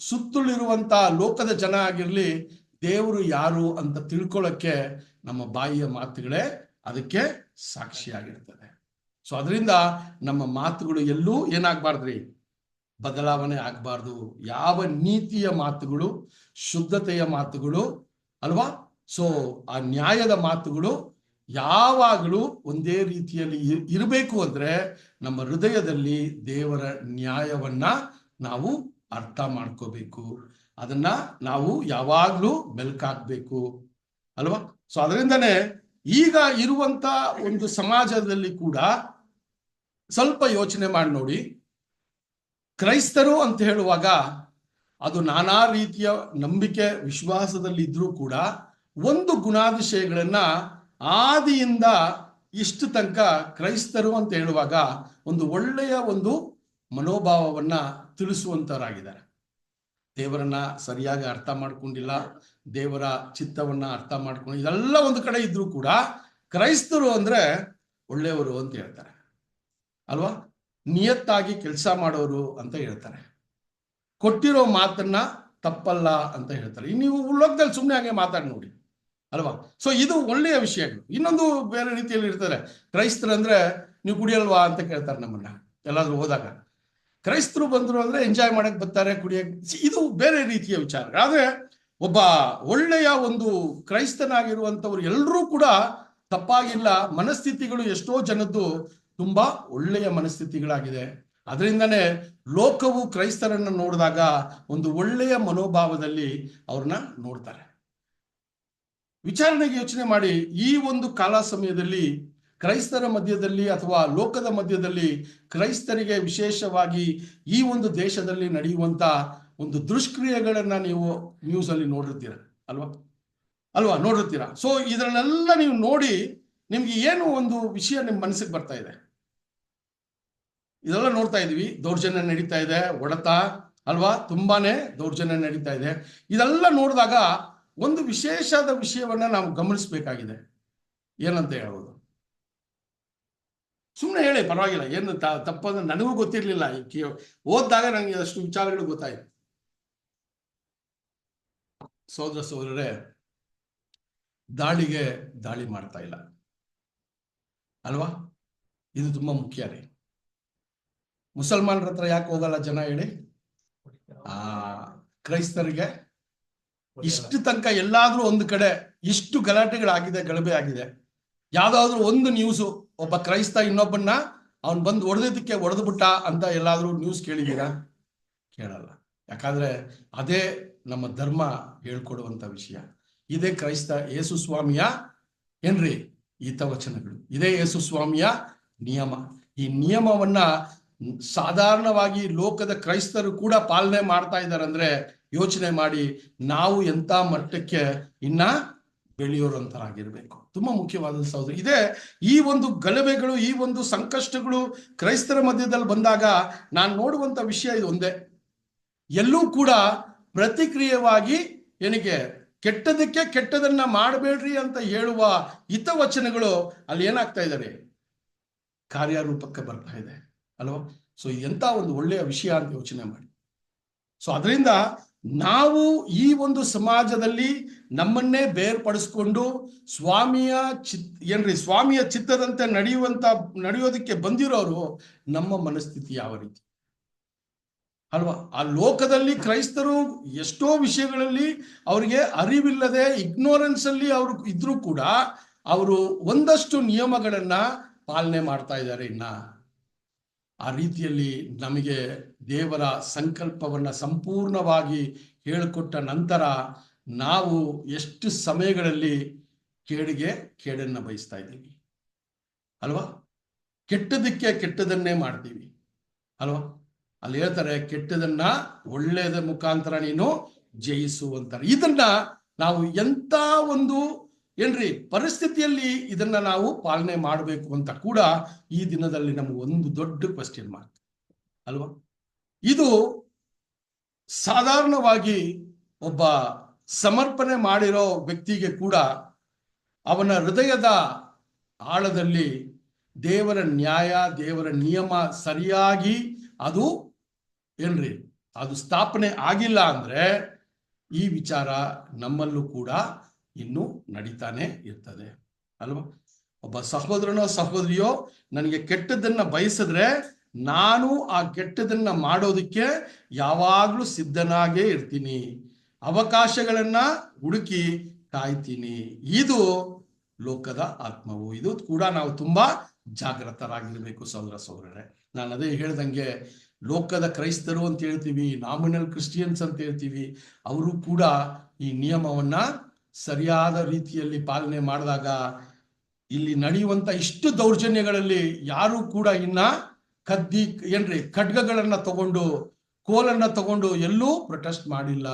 ಸುತ್ತಲಿರುವಂತ ಲೋಕದ ಜನ ಆಗಿರ್ಲಿ, ದೇವರು ಯಾರು ಅಂತ ತಿಳ್ಕೊಳ್ಳೋಕ್ಕೆ ನಮ್ಮ ಬಾಯಿಯ ಮಾತುಗಳೇ ಅದಕ್ಕೆ ಸಾಕ್ಷಿಯಾಗಿರ್ತದೆ. ಸೊ ಅದರಿಂದ ನಮ್ಮ ಮಾತುಗಳು ಎಲ್ಲೂ ಏನಾಗಬಾರ್ದ್ರಿ, ಬದಲಾವಣೆ ಆಗಬಾರ್ದು. ಯಾವ ನೀತಿಯ ಮಾತುಗಳು, ಶುದ್ಧತೆಯ ಮಾತುಗಳು ಅಲ್ವಾ, ಸೊ ಆ ನ್ಯಾಯದ ಮಾತುಗಳು ಯಾವಾಗಲೂ ಒಂದೇ ರೀತಿಯಲ್ಲಿ ಇರಬೇಕು. ಅಂದ್ರೆ ನಮ್ಮ ಹೃದಯದಲ್ಲಿ ದೇವರ ನ್ಯಾಯವನ್ನ ನಾವು ಅರ್ಥ ಮಾಡ್ಕೋಬೇಕು, ಅದನ್ನ ನಾವು ಯಾವಾಗ್ಲೂ ಮೆಲ್ಕಾಕ್ಬೇಕು ಅಲ್ವಾ. ಸೊ ಅದರಿಂದನೇ ಈಗ ಇರುವಂತ ಒಂದು ಸಮಾಜದಲ್ಲಿ ಕೂಡ ಸ್ವಲ್ಪ ಯೋಚನೆ ಮಾಡಿ ನೋಡಿ. ಕ್ರೈಸ್ತರು ಅಂತ ಹೇಳುವಾಗ ಅದು ನಾನಾ ರೀತಿಯ ನಂಬಿಕೆ ವಿಶ್ವಾಸದಲ್ಲಿ ಇದ್ರೂ ಕೂಡ ಒಂದು ಗುಣಾತಿಶಯಗಳನ್ನ ಆದಿಯಿಂದ ಇಷ್ಟು ತನಕ ಕ್ರೈಸ್ತರು ಅಂತ ಹೇಳುವಾಗ ಒಂದು ಒಳ್ಳೆಯ ಒಂದು ಮನೋಭಾವವನ್ನ ತಿಳಿಸುವಂತವರಾಗಿದ್ದಾರೆ. ದೇವರನ್ನ ಸರಿಯಾಗಿ ಅರ್ಥ ಮಾಡ್ಕೊಂಡಿಲ್ಲ, ದೇವರ ಚಿತ್ತವನ್ನ ಅರ್ಥ ಮಾಡ್ಕೊಂಡು ಇದೆಲ್ಲ ಒಂದು ಕಡೆ ಇದ್ರೂ ಕೂಡ ಕ್ರೈಸ್ತರು ಅಂದ್ರೆ ಒಳ್ಳೆಯವರು ಅಂತ ಹೇಳ್ತಾರೆ ಅಲ್ವಾ. ನಿಯತ್ತಾಗಿ ಕೆಲಸ ಮಾಡೋರು ಅಂತ ಹೇಳ್ತಾರೆ, ಕೊಟ್ಟಿರೋ ಮಾತನ್ನ ತಪ್ಪಲ್ಲ ಅಂತ ಹೇಳ್ತಾರೆ. ನೀವು ಲೋಕದಲ್ಲಿ ಸುಮ್ಮನೆ ಹಾಗೆ ಮಾತಾಡಿ ನೋಡಿ ಅಲ್ವಾ. ಸೊ ಇದು ಒಳ್ಳೆಯ ವಿಷಯಗಳು. ಇನ್ನೊಂದು ಬೇರೆ ರೀತಿಯಲ್ಲಿ ಇರ್ತಾರೆ. ಕ್ರೈಸ್ತರು ಅಂದ್ರೆ ನೀವು ಕುಡಿಯಲ್ವಾ ಅಂತ ಕೇಳ್ತಾರೆ ನಮ್ಮನ್ನ ಎಲ್ಲಾದ್ರೂ ಹೋದಾಗ. ಕ್ರೈಸ್ತರು ಬಂದ್ರು ಅಂದ್ರೆ ಎಂಜಾಯ್ ಮಾಡಕ್ ಬರ್ತಾರೆ, ಕುಡಿಯಕ್. ಇದು ಬೇರೆ ರೀತಿಯ ವಿಚಾರ. ಆದ್ರೆ ಒಬ್ಬ ಒಳ್ಳೆಯ ಒಂದು ಕ್ರೈಸ್ತನಾಗಿರುವಂತವ್ರು ಎಲ್ಲರೂ ಕೂಡ ತಪ್ಪಾಗಿಲ್ಲ. ಮನಸ್ಥಿತಿಗಳು ಎಷ್ಟೋ ಜನದ್ದು ತುಂಬಾ ಒಳ್ಳೆಯ ಮನಸ್ಥಿತಿಗಳಾಗಿದೆ. ಅದರಿಂದನೇ ಲೋಕವು ಕ್ರೈಸ್ತರನ್ನ ನೋಡಿದಾಗ ಒಂದು ಒಳ್ಳೆಯ ಮನೋಭಾವದಲ್ಲಿ ಅವ್ರನ್ನ ನೋಡ್ತಾರೆ. ವಿಚಾರಣೆಗೆ ಯೋಚನೆ ಮಾಡಿ, ಈ ಒಂದು ಕಾಲ ಸಮಯದಲ್ಲಿ ಕ್ರೈಸ್ತರ ಮಧ್ಯದಲ್ಲಿ ಅಥವಾ ಲೋಕದ ಮಧ್ಯದಲ್ಲಿ ಕ್ರೈಸ್ತರಿಗೆ ವಿಶೇಷವಾಗಿ ಈ ಒಂದು ದೇಶದಲ್ಲಿ ನಡೆಯುವಂತ ಒಂದು ದುಷ್ಕ್ರಿಯೆಗಳನ್ನ ನೀವು ನ್ಯೂಸ್ ಅಲ್ಲಿ ನೋಡಿರ್ತೀರ ಅಲ್ವಾ ನೋಡಿರ್ತೀರಾ. ಸೊ ಇದನ್ನೆಲ್ಲ ನೀವು ನೋಡಿ ನಿಮ್ಗೆ ಏನು ಒಂದು ವಿಷಯ ನಿಮ್ ಮನಸ್ಸಿಗೆ ಬರ್ತಾ ಇದೆ? ಇದೆಲ್ಲ ನೋಡ್ತಾ ಇದೀವಿ, ದೌರ್ಜನ್ಯ ನಡೀತಾ ಇದೆ, ಹೊಡೆತ ಅಲ್ವಾ, ತುಂಬಾನೇ ದೌರ್ಜನ್ಯ ನಡೀತಾ ಇದೆ. ಇದೆಲ್ಲ ನೋಡಿದಾಗ ಒಂದು ವಿಶೇಷವಾದ ವಿಷಯವನ್ನ ನಾವು ಗಮನಿಸಬೇಕಾಗಿದೆ. ಏನಂತ ಹೇಳ್ಬೋದು? ಸುಮ್ಮನೆ ಹೇಳಿ, ಪರವಾಗಿಲ್ಲ, ಏನು ತಪ್ಪಂದ್ರೆ ನನಗೂ ಗೊತ್ತಿರ್ಲಿಲ್ಲ. ಓದಿದಾಗ ನನಗೆ ಅಷ್ಟು ವಿಚಾರಗಳು ಗೊತ್ತಾಯ್ತು. ಸಹೋದರ ಸಹೋದರರೇ, ದಾಳಿಗೆ ದಾಳಿ ಮಾಡ್ತಾ ಇಲ್ಲ ಅಲ್ವಾ? ಇದು ತುಂಬಾ ಮುಖ್ಯ ರೀ. ಮುಸಲ್ಮಾನರ ಹತ್ರ ಯಾಕೆ ಹೋಗಲ್ಲ ಜನ ಹೇಳಿ? ಕ್ರೈಸ್ತರಿಗೆ ಇಷ್ಟು ತನಕ ಎಲ್ಲಾದ್ರೂ ಒಂದು ಕಡೆ ಇಷ್ಟು ಗಲಾಟೆಗಳಾಗಿದೆ, ಗಲಭೆ ಆಗಿದೆ, ಯಾವ್ದಾದ್ರು ಒಂದು ನ್ಯೂಸು ಒಬ್ಬ ಕ್ರೈಸ್ತ ಇನ್ನೊಬ್ಬನ್ನ ಅವನ್ ಬಂದು ಹೊಡೆದಿದ್ದಕ್ಕೆ ಹೊಡೆದು ಬಿಟ್ಟ ಅಂತ ಎಲ್ಲಾದ್ರೂ ನ್ಯೂಸ್ ಕೇಳಿದೀರಾ? ಕೇಳಲ್ಲ. ಯಾಕಂದ್ರೆ ಅದೇ ನಮ್ಮ ಧರ್ಮ ಹೇಳ್ಕೊಡುವಂತ ವಿಷಯ. ಇದೇ ಕ್ರೈಸ್ತ ಯೇಸು ಸ್ವಾಮಿಯ ಏನ್ರಿ ಹಿತವಚನಗಳು, ಇದೇ ಯೇಸು ಸ್ವಾಮಿಯ ನಿಯಮ. ಈ ನಿಯಮವನ್ನ ಸಾಧಾರಣವಾಗಿ ಲೋಕದ ಕ್ರೈಸ್ತರು ಕೂಡ ಪಾಲನೆ ಮಾಡ್ತಾ ಇದ್ದಾರೆ ಅಂದ್ರೆ ಯೋಚನೆ ಮಾಡಿ, ನಾವು ಎಂತ ಮಟ್ಟಕ್ಕೆ ಇನ್ನ ಬೆಳೆಯೋರಂತರಾಗಿರ್ಬೇಕು. ತುಂಬಾ ಮುಖ್ಯವಾದ ಸಹೋದರ, ಇದೇ ಈ ಒಂದು ಗಲಭೆಗಳು, ಈ ಒಂದು ಸಂಕಷ್ಟಗಳು ಕ್ರೈಸ್ತರ ಮಧ್ಯದಲ್ಲಿ ಬಂದಾಗ ನಾನು ನೋಡುವಂತ ವಿಷಯ ಇದು ಒಂದೇ. ಎಲ್ಲೂ ಕೂಡ ಪ್ರತಿಕ್ರಿಯೆವಾಗಿ ಏನಕ್ಕೆ ಕೆಟ್ಟದಕ್ಕೆ ಕೆಟ್ಟದನ್ನ ಮಾಡಬೇಡ್ರಿ ಅಂತ ಹೇಳುವ ಹಿತವಚನಗಳು ಅಲ್ಲಿ ಏನಾಗ್ತಾ ಇದ್ದಾರೆ, ಕಾರ್ಯರೂಪಕ್ಕೆ ಬರ್ತಾ ಇದೆ ಅಲ್ವಾ? ಸೊ ಎಂತ ಒಂದು ಒಳ್ಳೆಯ ವಿಷಯ ಅಂತ ಯೋಚನೆ ಮಾಡಿ. ಸೊ ಅದರಿಂದ ನಾವು ಈ ಒಂದು ಸಮಾಜದಲ್ಲಿ ನಮ್ಮನ್ನೇ ಬೇರ್ಪಡಿಸ್ಕೊಂಡು ಸ್ವಾಮಿಯ ಚಿತ್ತದಂತೆ ನಡೆಯೋದಕ್ಕೆ ಬಂದಿರೋರು ನಮ್ಮ ಮನಸ್ಥಿತಿ ಯಾವ ರೀತಿ ಅಲ್ವಾ? ಆ ಲೋಕದಲ್ಲಿ ಕ್ರೈಸ್ತರು ಎಷ್ಟೋ ವಿಷಯಗಳಲ್ಲಿ ಅವರಿಗೆ ಅರಿವಿಲ್ಲದೆ ಇಗ್ನೋರೆನ್ಸ್ ಅಲ್ಲಿ ಅವರು ಇದ್ರೂ ಕೂಡ ಅವರು ಒಂದಷ್ಟು ನಿಯಮಗಳನ್ನ ಪಾಲನೆ ಮಾಡ್ತಾ ಇದ್ದಾರೆ. ಇನ್ನ ಆ ರೀತಿಯಲ್ಲಿ ನಮಗೆ ದೇವರ ಸಂಕಲ್ಪವನ್ನ ಸಂಪೂರ್ಣವಾಗಿ ಹೇಳಿಕೊಟ್ಟ ನಂತರ ನಾವು ಎಷ್ಟು ಸಮಯಗಳಲ್ಲಿ ಕೇಡಿಗೆ ಕೇಡನ್ನ ಬಯಸ್ತಾ ಇದ್ದೀವಿ ಅಲ್ವಾ? ಕೆಟ್ಟದಕ್ಕೆ ಕೆಟ್ಟದನ್ನೇ ಮಾಡ್ತೀವಿ ಅಲ್ವಾ? ಅಲ್ಲಿ ಹೇಳ್ತಾರೆ, ಕೆಟ್ಟದನ್ನ ಒಳ್ಳೆಯದ ಮುಖಾಂತರ ನೀನು ಜಯಿಸುವಂತಾರೆ. ಇದನ್ನ ನಾವು ಎಂತ ಒಂದು ಪರಿಸ್ಥಿತಿಯಲ್ಲಿ ಇದನ್ನ ನಾವು ಪಾಲನೆ ಮಾಡಬೇಕು ಅಂತ ಕೂಡ ಈ ದಿನದಲ್ಲಿ ನಮ್ಗೆ ಒಂದು ದೊಡ್ಡ ಕ್ವೆಶ್ಚನ್ ಮಾರ್ಕ್ ಅಲ್ವಾ? ಇದು ಸಾಧಾರಣವಾಗಿ ಒಬ್ಬ ಸಮರ್ಪಣೆ ಮಾಡಿರೋ ವ್ಯಕ್ತಿಗೆ ಕೂಡ ಅವನ ಹೃದಯದ ಆಳದಲ್ಲಿ ದೇವರ ನ್ಯಾಯ, ದೇವರ ನಿಯಮ ಸರಿಯಾಗಿ ಅದು ಅದು ಸ್ಥಾಪನೆ ಆಗಿಲ್ಲ ಅಂದ್ರೆ ಈ ವಿಚಾರ ನಮ್ಮಲ್ಲೂ ಕೂಡ ಇನ್ನು ನಡೀತಾನೆ ಇರ್ತದೆ ಅಲ್ವಾ? ಒಬ್ಬ ಸಹೋದರನೋ ಸಹೋದರಿಯೋ ನನಗೆ ಕೆಟ್ಟದನ್ನ ಬಯಸಿದ್ರೆ ನಾನು ಆ ಕೆಟ್ಟದನ್ನ ಮಾಡೋದಕ್ಕೆ ಯಾವಾಗ್ಲೂ ಸಿದ್ಧನಾಗೇ ಇರ್ತೀನಿ, ಅವಕಾಶಗಳನ್ನ ಹುಡುಕಿ ಕಾಯ್ತೀನಿ. ಇದು ಲೋಕದ ಆತ್ಮವು. ಇದು ಕೂಡ ನಾವು ತುಂಬಾ ಜಾಗೃತರಾಗಿರ್ಬೇಕು ಸಹೋದರ ಸಹೋದರರೇ. ನಾನು ಅದೇ ಹೇಳ್ದಂಗೆ ಲೋಕದ ಕ್ರೈಸ್ತರು ಅಂತ ಹೇಳ್ತೀವಿ, ನಾಮಿನಲ್ ಕ್ರಿಸ್ಟಿಯನ್ಸ್ ಅಂತ ಹೇಳ್ತೀವಿ, ಅವರು ಕೂಡ ಈ ನಿಯಮವನ್ನ ಸರಿಯಾದ ರೀತಿಯಲ್ಲಿ ಪಾಲನೆ ಮಾಡಿದಾಗ ಇಲ್ಲಿ ನಡೆಯುವಂತ ಇಷ್ಟು ದೌರ್ಜನ್ಯಗಳಲ್ಲಿ ಯಾರು ಕೂಡ ಇನ್ನ ಖಡ್ಗಗಳನ್ನ ತಗೊಂಡು, ಕೋಲನ್ನ ತಗೊಂಡು ಎಲ್ಲೂ ಪ್ರೊಟೆಸ್ಟ್ ಮಾಡಿಲ್ಲ.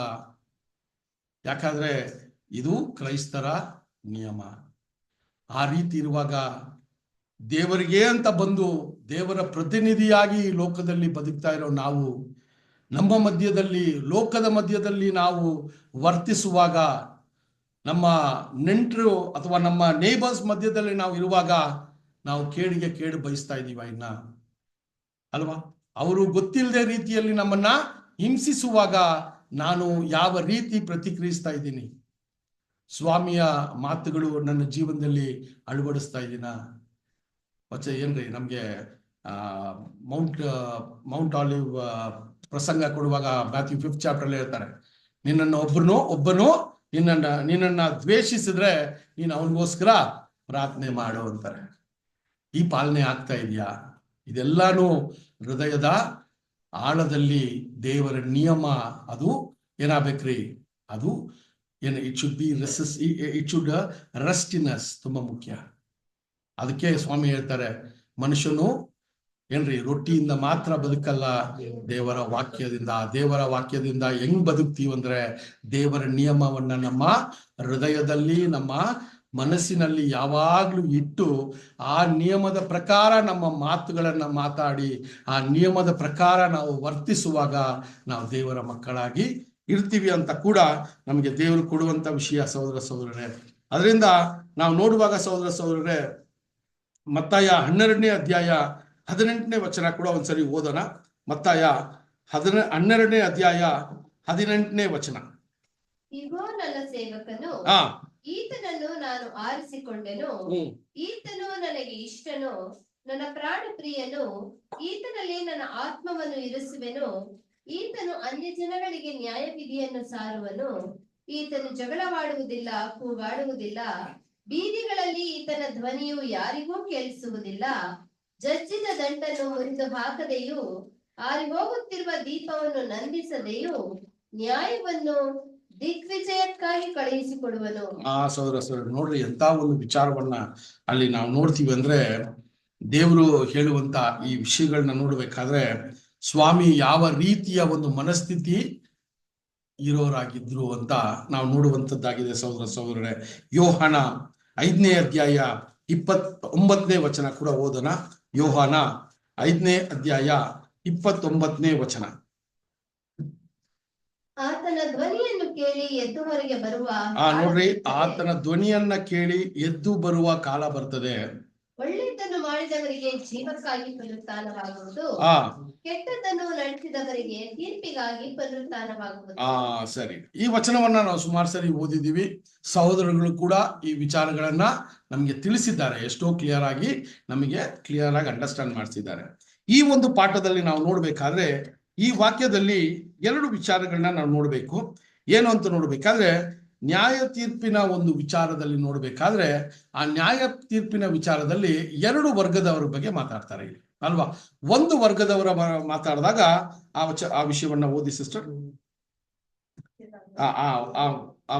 ಯಾಕಂದ್ರೆ ಇದು ಕ್ರೈಸ್ತರ ನಿಯಮ. ಆ ರೀತಿ ಇರುವಾಗ ದೇವರಿಗೆ ಅಂತ ಬಂದು ದೇವರ ಪ್ರತಿನಿಧಿಯಾಗಿ ಈ ಲೋಕದಲ್ಲಿ ಬದುಕ್ತಾ ಇರೋ ನಾವು ನಮ್ಮ ಮಧ್ಯದಲ್ಲಿ, ಲೋಕದ ಮಧ್ಯದಲ್ಲಿ ನಾವು ವರ್ತಿಸುವಾಗ, ನಮ್ಮ ನೆಂಟರು ಅಥವಾ ನಮ್ಮ ನೇಬರ್ಸ್ ಮಧ್ಯದಲ್ಲಿ ನಾವು ಇರುವಾಗ ನಾವು ಕೇಡಿಗೆ ಕೇಡು ಬಯಸ್ತಾ ಇದ್ದೀವ ಇನ್ನ ಅಲ್ವಾ? ಅವರು ಗೊತ್ತಿಲ್ಲದೆ ರೀತಿಯಲ್ಲಿ ನಮ್ಮನ್ನ ಹಿಂಸಿಸುವಾಗ ನಾನು ಯಾವ ರೀತಿ ಪ್ರತಿಕ್ರಿಯಿಸ್ತಾ ಇದ್ದೀನಿ? ಸ್ವಾಮಿಯ ಮಾತುಗಳು ನನ್ನ ಜೀವನದಲ್ಲಿ ಅಳವಡಿಸ್ತಾ ಇದ್ದೀನ? ನಮ್ಗೆ ಮೌಂಟ್ ಆಲಿವ್ ಪ್ರಸಂಗ ಕೊಡುವಾಗ ಮ್ಯಾಥ್ಯೂ 5th ಚಾಪ್ಟರ್ ಹೇಳ್ತಾರೆ, ಒಬ್ಬನು ನಿನ್ನನ್ನ ದ್ವೇಷಿಸಿದ್ರೆ ನೀನು ಅವನಿಗೋಸ್ಕರ ಪ್ರಾರ್ಥನೆ ಮಾಡು ಅಂತಾರೆ. ಈ ಪಾಲನೆ ಆಗ್ತಾ ಇದೆಯಾ? ಇದೆಲ್ಲಾನು ಹೃದಯದ ಆಳದಲ್ಲಿ ದೇವರ ನಿಯಮ ಅದು ಏನಾಗ್ಬೇಕ್ರಿ? ಅದು it should rest in us. ತುಂಬಾ ಮುಖ್ಯ. ಅದಕ್ಕೆ ಸ್ವಾಮಿ ಹೇಳ್ತಾರೆ, ಮನುಷ್ಯನು ರೊಟ್ಟಿಯಿಂದ ಮಾತ್ರ ಬದುಕಲ್ಲ, ದೇವರ ವಾಕ್ಯದಿಂದ. ದೇವರ ವಾಕ್ಯದಿಂದ ಹೆಂಗ್ ಬದುಕ್ತೀವಂದ್ರೆ ದೇವರ ನಿಯಮವನ್ನ ನಮ್ಮ ಹೃದಯದಲ್ಲಿ, ನಮ್ಮ ಮನಸ್ಸಿನಲ್ಲಿ ಯಾವಾಗ್ಲೂ ಇಟ್ಟು ಆ ನಿಯಮದ ಪ್ರಕಾರ ನಮ್ಮ ಮಾತುಗಳನ್ನ ಮಾತಾಡಿ ಆ ನಿಯಮದ ಪ್ರಕಾರ ನಾವು ವರ್ತಿಸುವಾಗ ನಾವು ದೇವರ ಮಕ್ಕಳಾಗಿ ಇರ್ತೀವಿ ಅಂತ ಕೂಡ ನಮಗೆ ದೇವರು ಕೊಡುವಂತ ವಿಷಯ ಸಹೋದರ ಸಹೋದರರೇ. ಅದರಿಂದ ನಾವು ನೋಡುವಾಗ ಸಹೋದರ ಸಹೋದರರೇ, ಮತ್ತಾಯ 12ನೇ ಅಧ್ಯಾಯ 18ನೇ ವಚನ ಕೂಡ ಒಂದ್ಸರಿ ಓದೋಣ. ಮತ್ತಾಯ 12ನೇ ಅಧ್ಯಾಯ 18ನೇ ವಚನ. ಇಗೋ ನನ್ನ ಸೇವಕನು, ಹಾ, ಈತನನ್ನು ನಾನು ಆರಿಸಿಕೊಂಡೆನು, ಈತನು ನನಗೆ ಇಷ್ಟನು, ನನ್ನ ಪ್ರಾಣ ಪ್ರಿಯನು, ಈತನಲ್ಲಿ ನನ್ನ ಆತ್ಮವನ್ನು ಇರಿಸುವೆನು. ಈತನು ಅನ್ಯ ಜನಗಳಿಗೆ ನ್ಯಾಯ ವಿಧಿಯನ್ನು ಸಾರುವನು. ಈತನು ಜಗಳವಾಡುವುದಿಲ್ಲ, ಕೂಗಾಡುವುದಿಲ್ಲ. ಬೀದಿಗಳಲ್ಲಿ ಈತನ ಧ್ವನಿಯು ಯಾರಿಗೂ ಕೇಳಿಸುವುದಿಲ್ಲ. ಜಜ್ಜಿದ ದಂಡನ್ನು ಮುರಿದು ಹಾಕದೆಯೂ, ಆರಿ ಹೋಗುತ್ತಿರುವ ದೀಪವನ್ನು ನಂದಿಸದೆಯೂ, ನ್ಯಾಯವನ್ನು ದಿಗ್ವಿಜಯಕ್ಕಾಗಿ ಕಳುಹಿಸಿಕೊಡುವನು. ಸಹೋದರ ಸಹೋದರ, ನೋಡ್ರಿ ಎಂತ ಒಂದು ವಿಚಾರವನ್ನ ಅಲ್ಲಿ ನಾವು ನೋಡ್ತೀವಿ ಅಂದ್ರೆ, ದೇವರು ಹೇಳುವಂತ ಈ ವಿಷಯಗಳನ್ನ ನೋಡ್ಬೇಕಾದ್ರೆ ಸ್ವಾಮಿ ಯಾವ ರೀತಿಯ ಒಂದು ಮನಸ್ಥಿತಿ ಇರೋರಾಗಿದ್ರು ಅಂತ ನಾವು ನೋಡುವಂತದ್ದಾಗಿದೆ ಸಹೋದರ ಸಹೋದರರೇ. ಯೋಹಾನ 5ನೇ ಅಧ್ಯಾಯ 29ನೇ ವಚನ ಕೂಡ ಓದೋಣ. ಯೋಹಾನ 5ನೇ ಅಧ್ಯಾಯ 29ನೇ ವಚನ. ಆತನ ಧ್ವನಿಯನ್ನು ಕೇಳಿ ಎದ್ದು ಹೊರಗೆ ಬರುವ ನೋಡ್ರಿ, ಆತನ ಧ್ವನಿಯನ್ನ ಕೇಳಿ ಎದ್ದು ಬರುವ ಕಾಲ ಬರ್ತದೆ. ಒಳ್ಳೆಯದನ್ನು ಮಾಡಿದವರಿಗೆ ಜೀವಕ್ಕಾಗಿ ಪುನರುತ್ಥಾನವಾಗುವುದು, ಕೆಟ್ಟದ್ದನ್ನು ನಡೆಸಿದವರಿಗೆ ತೀರ್ಪಿಗಾಗಿ ಪುನರುತ್ಥಾನವಾಗುವುದು. ಸರಿ, ಈ ವಚನವನ್ನ ನಾವು ಸುಮಾರು ಸರಿ ಓದಿದೀವಿ. ಸಹೋದರಗಳು ಕೂಡ ಈ ವಿಚಾರಗಳನ್ನ ನಮಗೆ ತಿಳಿಸಿದ್ದಾರೆ, ಎಷ್ಟೋ ಕ್ಲಿಯರ್ ಆಗಿ ಅಂಡರ್ಸ್ಟ್ಯಾಂಡ್ ಮಾಡಿಸಿದ್ದಾರೆ. ಈ ಒಂದು ಪಾಠದಲ್ಲಿ ನಾವು ನೋಡ್ಬೇಕಾದ್ರೆ ಈ ವಾಕ್ಯದಲ್ಲಿ 2 ವಿಚಾರಗಳನ್ನ ನಾವು ನೋಡ್ಬೇಕು. ಏನು ಅಂತ ನೋಡ್ಬೇಕಾದ್ರೆ, ನ್ಯಾಯ ತೀರ್ಪಿನ ಒಂದು ವಿಚಾರದಲ್ಲಿ ನೋಡ್ಬೇಕಾದ್ರೆ ಆ ನ್ಯಾಯ ತೀರ್ಪಿನ ವಿಚಾರದಲ್ಲಿ 2 ವರ್ಗದವರ ಬಗ್ಗೆ ಮಾತಾಡ್ತಾರೆ ಇಲ್ಲಿ ಅಲ್ವಾ. ಒಂದು ವರ್ಗದವರ ಮಾತಾಡಿದಾಗ ಆ ವಿಷಯವನ್ನ ಓದಿ ಸಿಸ್ಟರ್.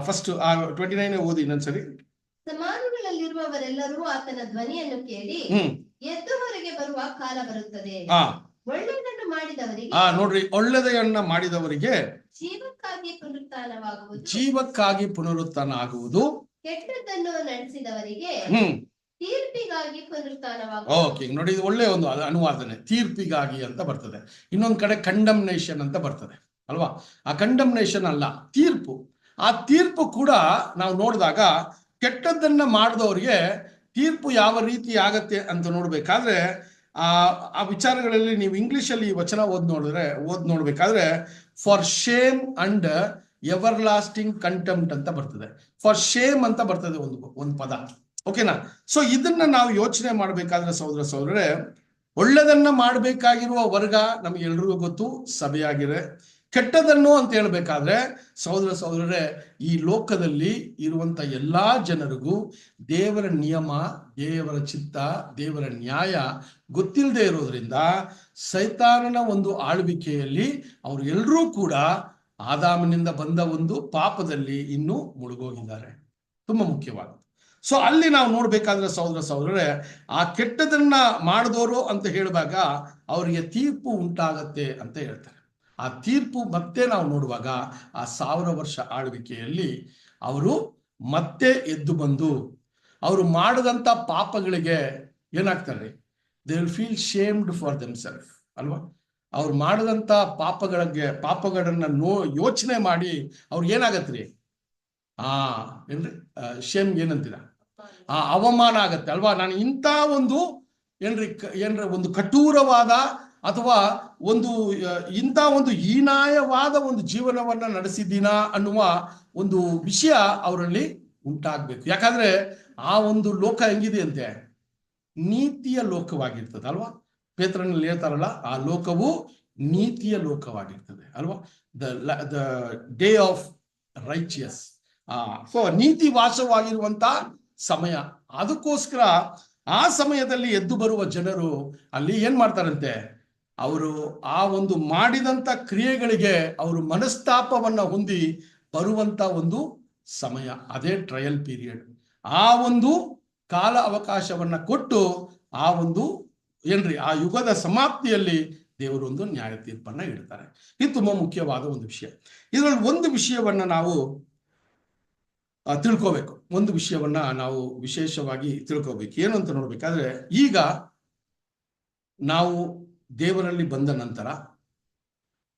ಫಸ್ಟ್ 29 ಓದಿ ಇನ್ನೊಂದ್ಸರಿ. ಸಮಾಧಿಗಳಲ್ಲಿರುವವರೆಲ್ಲರೂ ಆತನ ಧ್ವನಿಯನ್ನು ಕೇಳಿ ಎದ್ದು ಹೊರಗೆ ಬರುವ ಕಾಲ ಬರುತ್ತದೆ. ಒಳ್ಳೆಯದನ್ನು ಮಾಡಿದವರಿಗೆ, ನೋಡ್ರಿ, ಒಳ್ಳೆಯದನ್ನ ಮಾಡಿದವರಿಗೆ ಜೀವಕ್ಕಾಗಿ ಪುನರುತ್ಥಾನ ಆಗುವುದು, ಕೆಟ್ಟದ್ದನ್ನು ನಡೆಸಿದವರಿಗೆ ತೀರ್ಪಿಗಾಗಿ ಪುನರುತ್ಥಾನವಾಗುವುದು. ಓಕೆ, ನೋಡಿ, ಇದು ಒಳ್ಳೆಯ ಒಂದು ಅನುವಾದನೆ. ತೀರ್ಪಿಗಾಗಿ ಅಂತ ಬರ್ತದೆ. ಇನ್ನೊಂದ್ ಕಡೆ ಕಂಡಮ್ನೇಷನ್ ಅಂತ ಬರ್ತದೆ ಅಲ್ವಾ. ಆ ಕಂಡಮ್ನೇಷನ್ ಅಲ್ಲ, ತೀರ್ಪು. ಆ ತೀರ್ಪು ಕೂಡ ನಾವು ನೋಡಿದಾಗ ಕೆಟ್ಟದ್ದನ್ನ ಮಾಡಿದವರಿಗೆ ತೀರ್ಪು ಯಾವ ರೀತಿ ಆಗತ್ತೆ ಅಂತ ನೋಡ್ಬೇಕಾದ್ರೆ ಆ ವಿಚಾರಗಳಲ್ಲಿ ನೀವು ಇಂಗ್ಲಿಷ್ ಅಲ್ಲಿ ವಚನ ಓದ್ ನೋಡ್ಬೇಕಾದ್ರೆ for shame and everlasting contempt ಅಂತ ಬರ್ತದೆ. ಫಾರ್ ಶೇಮ್ ಅಂತ ಬರ್ತದೆ ಒಂದು ಪದ. ಓಕೆನಾ? ಸೊ ಇದನ್ನ ನಾವು ಯೋಚನೆ ಮಾಡ್ಬೇಕಾದ್ರೆ ಸಹೋದರ ಸಹೋದರರೇ, ಒಳ್ಳೆದನ್ನ ಮಾಡ್ಬೇಕಾಗಿರುವ ವರ್ಗ ನಮ್ಗೆ ಎಲ್ರಿಗೂ ಗೊತ್ತು, ಸಭೆಯಾಗಿದೆ. ಕೆಟ್ಟದನ್ನು ಅಂತ ಹೇಳ್ಬೇಕಾದ್ರೆ ಸಹೋದರ ಸಹೋದರರೇ, ಈ ಲೋಕದಲ್ಲಿ ಇರುವಂತ ಎಲ್ಲಾ ಜನರಿಗೂ ದೇವರ ನಿಯಮ, ದೇವರ ಚಿತ್ತ, ದೇವರ ನ್ಯಾಯ ಗೊತ್ತಿಲ್ಲದೆ ಇರೋದ್ರಿಂದ ಸೈತಾನನ ಒಂದು ಆಳ್ವಿಕೆಯಲ್ಲಿ ಅವರು ಎಲ್ಲರೂ ಕೂಡ ಆದಾಮನಿಂದ ಬಂದ ಒಂದು ಪಾಪದಲ್ಲಿ ಇನ್ನೂ ಮುಳುಗೋಗಿದ್ದಾರೆ. ತುಂಬಾ ಮುಖ್ಯವಾದ. ಸೊ ಅಲ್ಲಿ ನಾವು ನೋಡ್ಬೇಕಾದ್ರೆ ಸಹೋದರ ಸಹೋದರರೇ, ಆ ಕೆಟ್ಟದನ್ನ ಮಾಡಿದವರು ಅಂತ ಹೇಳುವಾಗ ಅವರಿಗೆ ತೀರ್ಪು ಉಂಟಾಗತ್ತೆ ಅಂತ ಹೇಳ್ತಾರೆ. ಆ ತೀರ್ಪು ಮತ್ತೆ ನಾವು ನೋಡುವಾಗ ಆ 1000 ವರ್ಷ ಆಳ್ವಿಕೆಯಲ್ಲಿ ಅವರು ಮತ್ತೆ ಎದ್ದು ಬಂದು ಅವರು ಮಾಡಿದಂತ ಪಾಪಗಳಿಗೆ ಏನಾಗ್ತಾರೆ, they will feel shamed for themself ಅಲ್ವಾ. ಅವ್ರು ಮಾಡಿದಂತ ಪಾಪಗಳನ್ನ ಯೋಚನೆ ಮಾಡಿ ಅವ್ರಿಗೆ ಏನಾಗತ್ರಿ, ಏನ್ರಿ ಶೇಮ್ ಏನಂತೀರ, ಅವಮಾನ ಆಗತ್ತೆ ಅಲ್ವಾ. ನಾನು ಇಂಥ ಒಂದು ಒಂದು ಕಠೋರವಾದ ಅಥವಾ ಇಂಥ ಒಂದು ಹೀನಾಯವಾದ ಒಂದು ಜೀವನವನ್ನ ನಡೆಸಿದ್ದೀನ ಅನ್ನುವ ಒಂದು ವಿಷಯ ಅವರಲ್ಲಿ ಉಂಟಾಗ್ಬೇಕು. ಯಾಕಂದ್ರೆ ಆ ಒಂದು ಲೋಕ ಹೆಂಗಿದೆ ಅಂತೆ, ನೀತಿಯ ಲೋಕವಾಗಿರ್ತದೆ ಅಲ್ವಾ. ಪೇತ್ರನಲ್ಲಿ ಹೇಳ್ತಾರಲ್ಲ, ಆ ಲೋಕವು ನೀತಿಯ ಲೋಕವಾಗಿರ್ತದೆ ಅಲ್ವಾ. The day of righteous. So ನೀತಿ ವಾಸವಾಗಿರುವಂತ ಸಮಯ. ಅದಕ್ಕೋಸ್ಕರ ಆ ಸಮಯದಲ್ಲಿ ಎದ್ದು ಬರುವ ಜನರು ಅಲ್ಲಿ ಏನ್ ಮಾಡ್ತಾರಂತೆ, ಅವರು ಆ ಒಂದು ಮಾಡಿದಂತ ಕ್ರಿಯೆಗಳಿಗೆ ಅವರು ಮನಸ್ತಾಪವನ್ನ ಹೊಂದಿ ಬರುವಂತ ಒಂದು ಸಮಯ, ಅದೇ ಟ್ರಯಲ್ ಪೀರಿಯಡ್. ಆ ಒಂದು ಕಾಲ ಅವಕಾಶವನ್ನ ಕೊಟ್ಟು ಆ ಒಂದು ಆ ಯುಗದ ಸಮಾಪ್ತಿಯಲ್ಲಿ ದೇವರೊಂದು ನ್ಯಾಯ ತೀರ್ಪನ್ನ ಇಡ್ತಾರೆ. ಇದು ತುಂಬಾ ಮುಖ್ಯವಾದ ಒಂದು ವಿಷಯ. ಇದರಲ್ಲಿ ಒಂದು ವಿಷಯವನ್ನ ನಾವು ತಿಳ್ಕೋಬೇಕು. ಒಂದು ವಿಷಯವನ್ನ ನಾವು ವಿಶೇಷವಾಗಿ ತಿಳ್ಕೋಬೇಕು. ಏನು ಅಂತ ನೋಡ್ಬೇಕಾದ್ರೆ, ಈಗ ನಾವು ದೇವರಲ್ಲಿ ಬಂದ ನಂತರ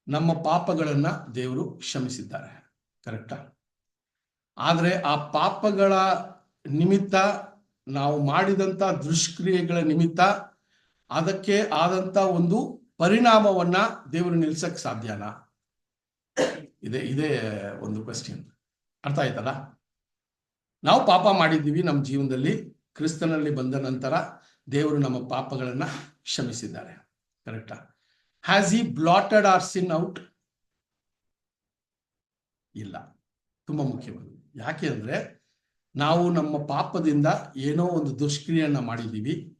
ನಮ್ಮ ಪಾಪಗಳನ್ನ ದೇವರು ಕ್ಷಮಿಸಿದ್ದಾರೆ. ಕರೆಕ್ಟಾ? ಆದ್ರೆ ಆ ಪಾಪಗಳ ನಿಮಿತ್ತ, ನಾವು ಮಾಡಿದಂತ ದುಷ್ಕ್ರಿಯೆಗಳ ನಿಮಿತ್ತ ಅದಕ್ಕೆ ಆದಂತ ಒಂದು ಪರಿಣಾಮವನ್ನ ದೇವರು ನಿಲ್ಸಕ್ ಸಾಧ್ಯನಾ? ಇದೇ ಒಂದು ಕ್ವೆಶ್ಚನ್. ಅರ್ಥ ಆಯ್ತಲ್ಲ? ನಾವು ಪಾಪ ಮಾಡಿದ್ದೀವಿ ನಮ್ಮ ಜೀವನದಲ್ಲಿ. ಕ್ರಿಸ್ತನಲ್ಲಿ ಬಂದ ನಂತರ ದೇವರು ನಮ್ಮ ಪಾಪಗಳನ್ನ ಕ್ಷಮಿಸಿದ್ದಾರೆ. ಕರೆಕ್ಟಾ? Has he blotted our sin out? ಇಲ್ಲ. ತುಂಬಾ ಮುಖ್ಯವಾದ. ಯಾಕೆ ಅಂದ್ರೆ ನಾವು ನಮ್ಮ ಪಾಪದಿಂದ ಏನೋ ಒಂದು ದುಷ್ಕ್ರಿಯೆಯನ್ನ ಮಾಡಿದ್ದೀವಿ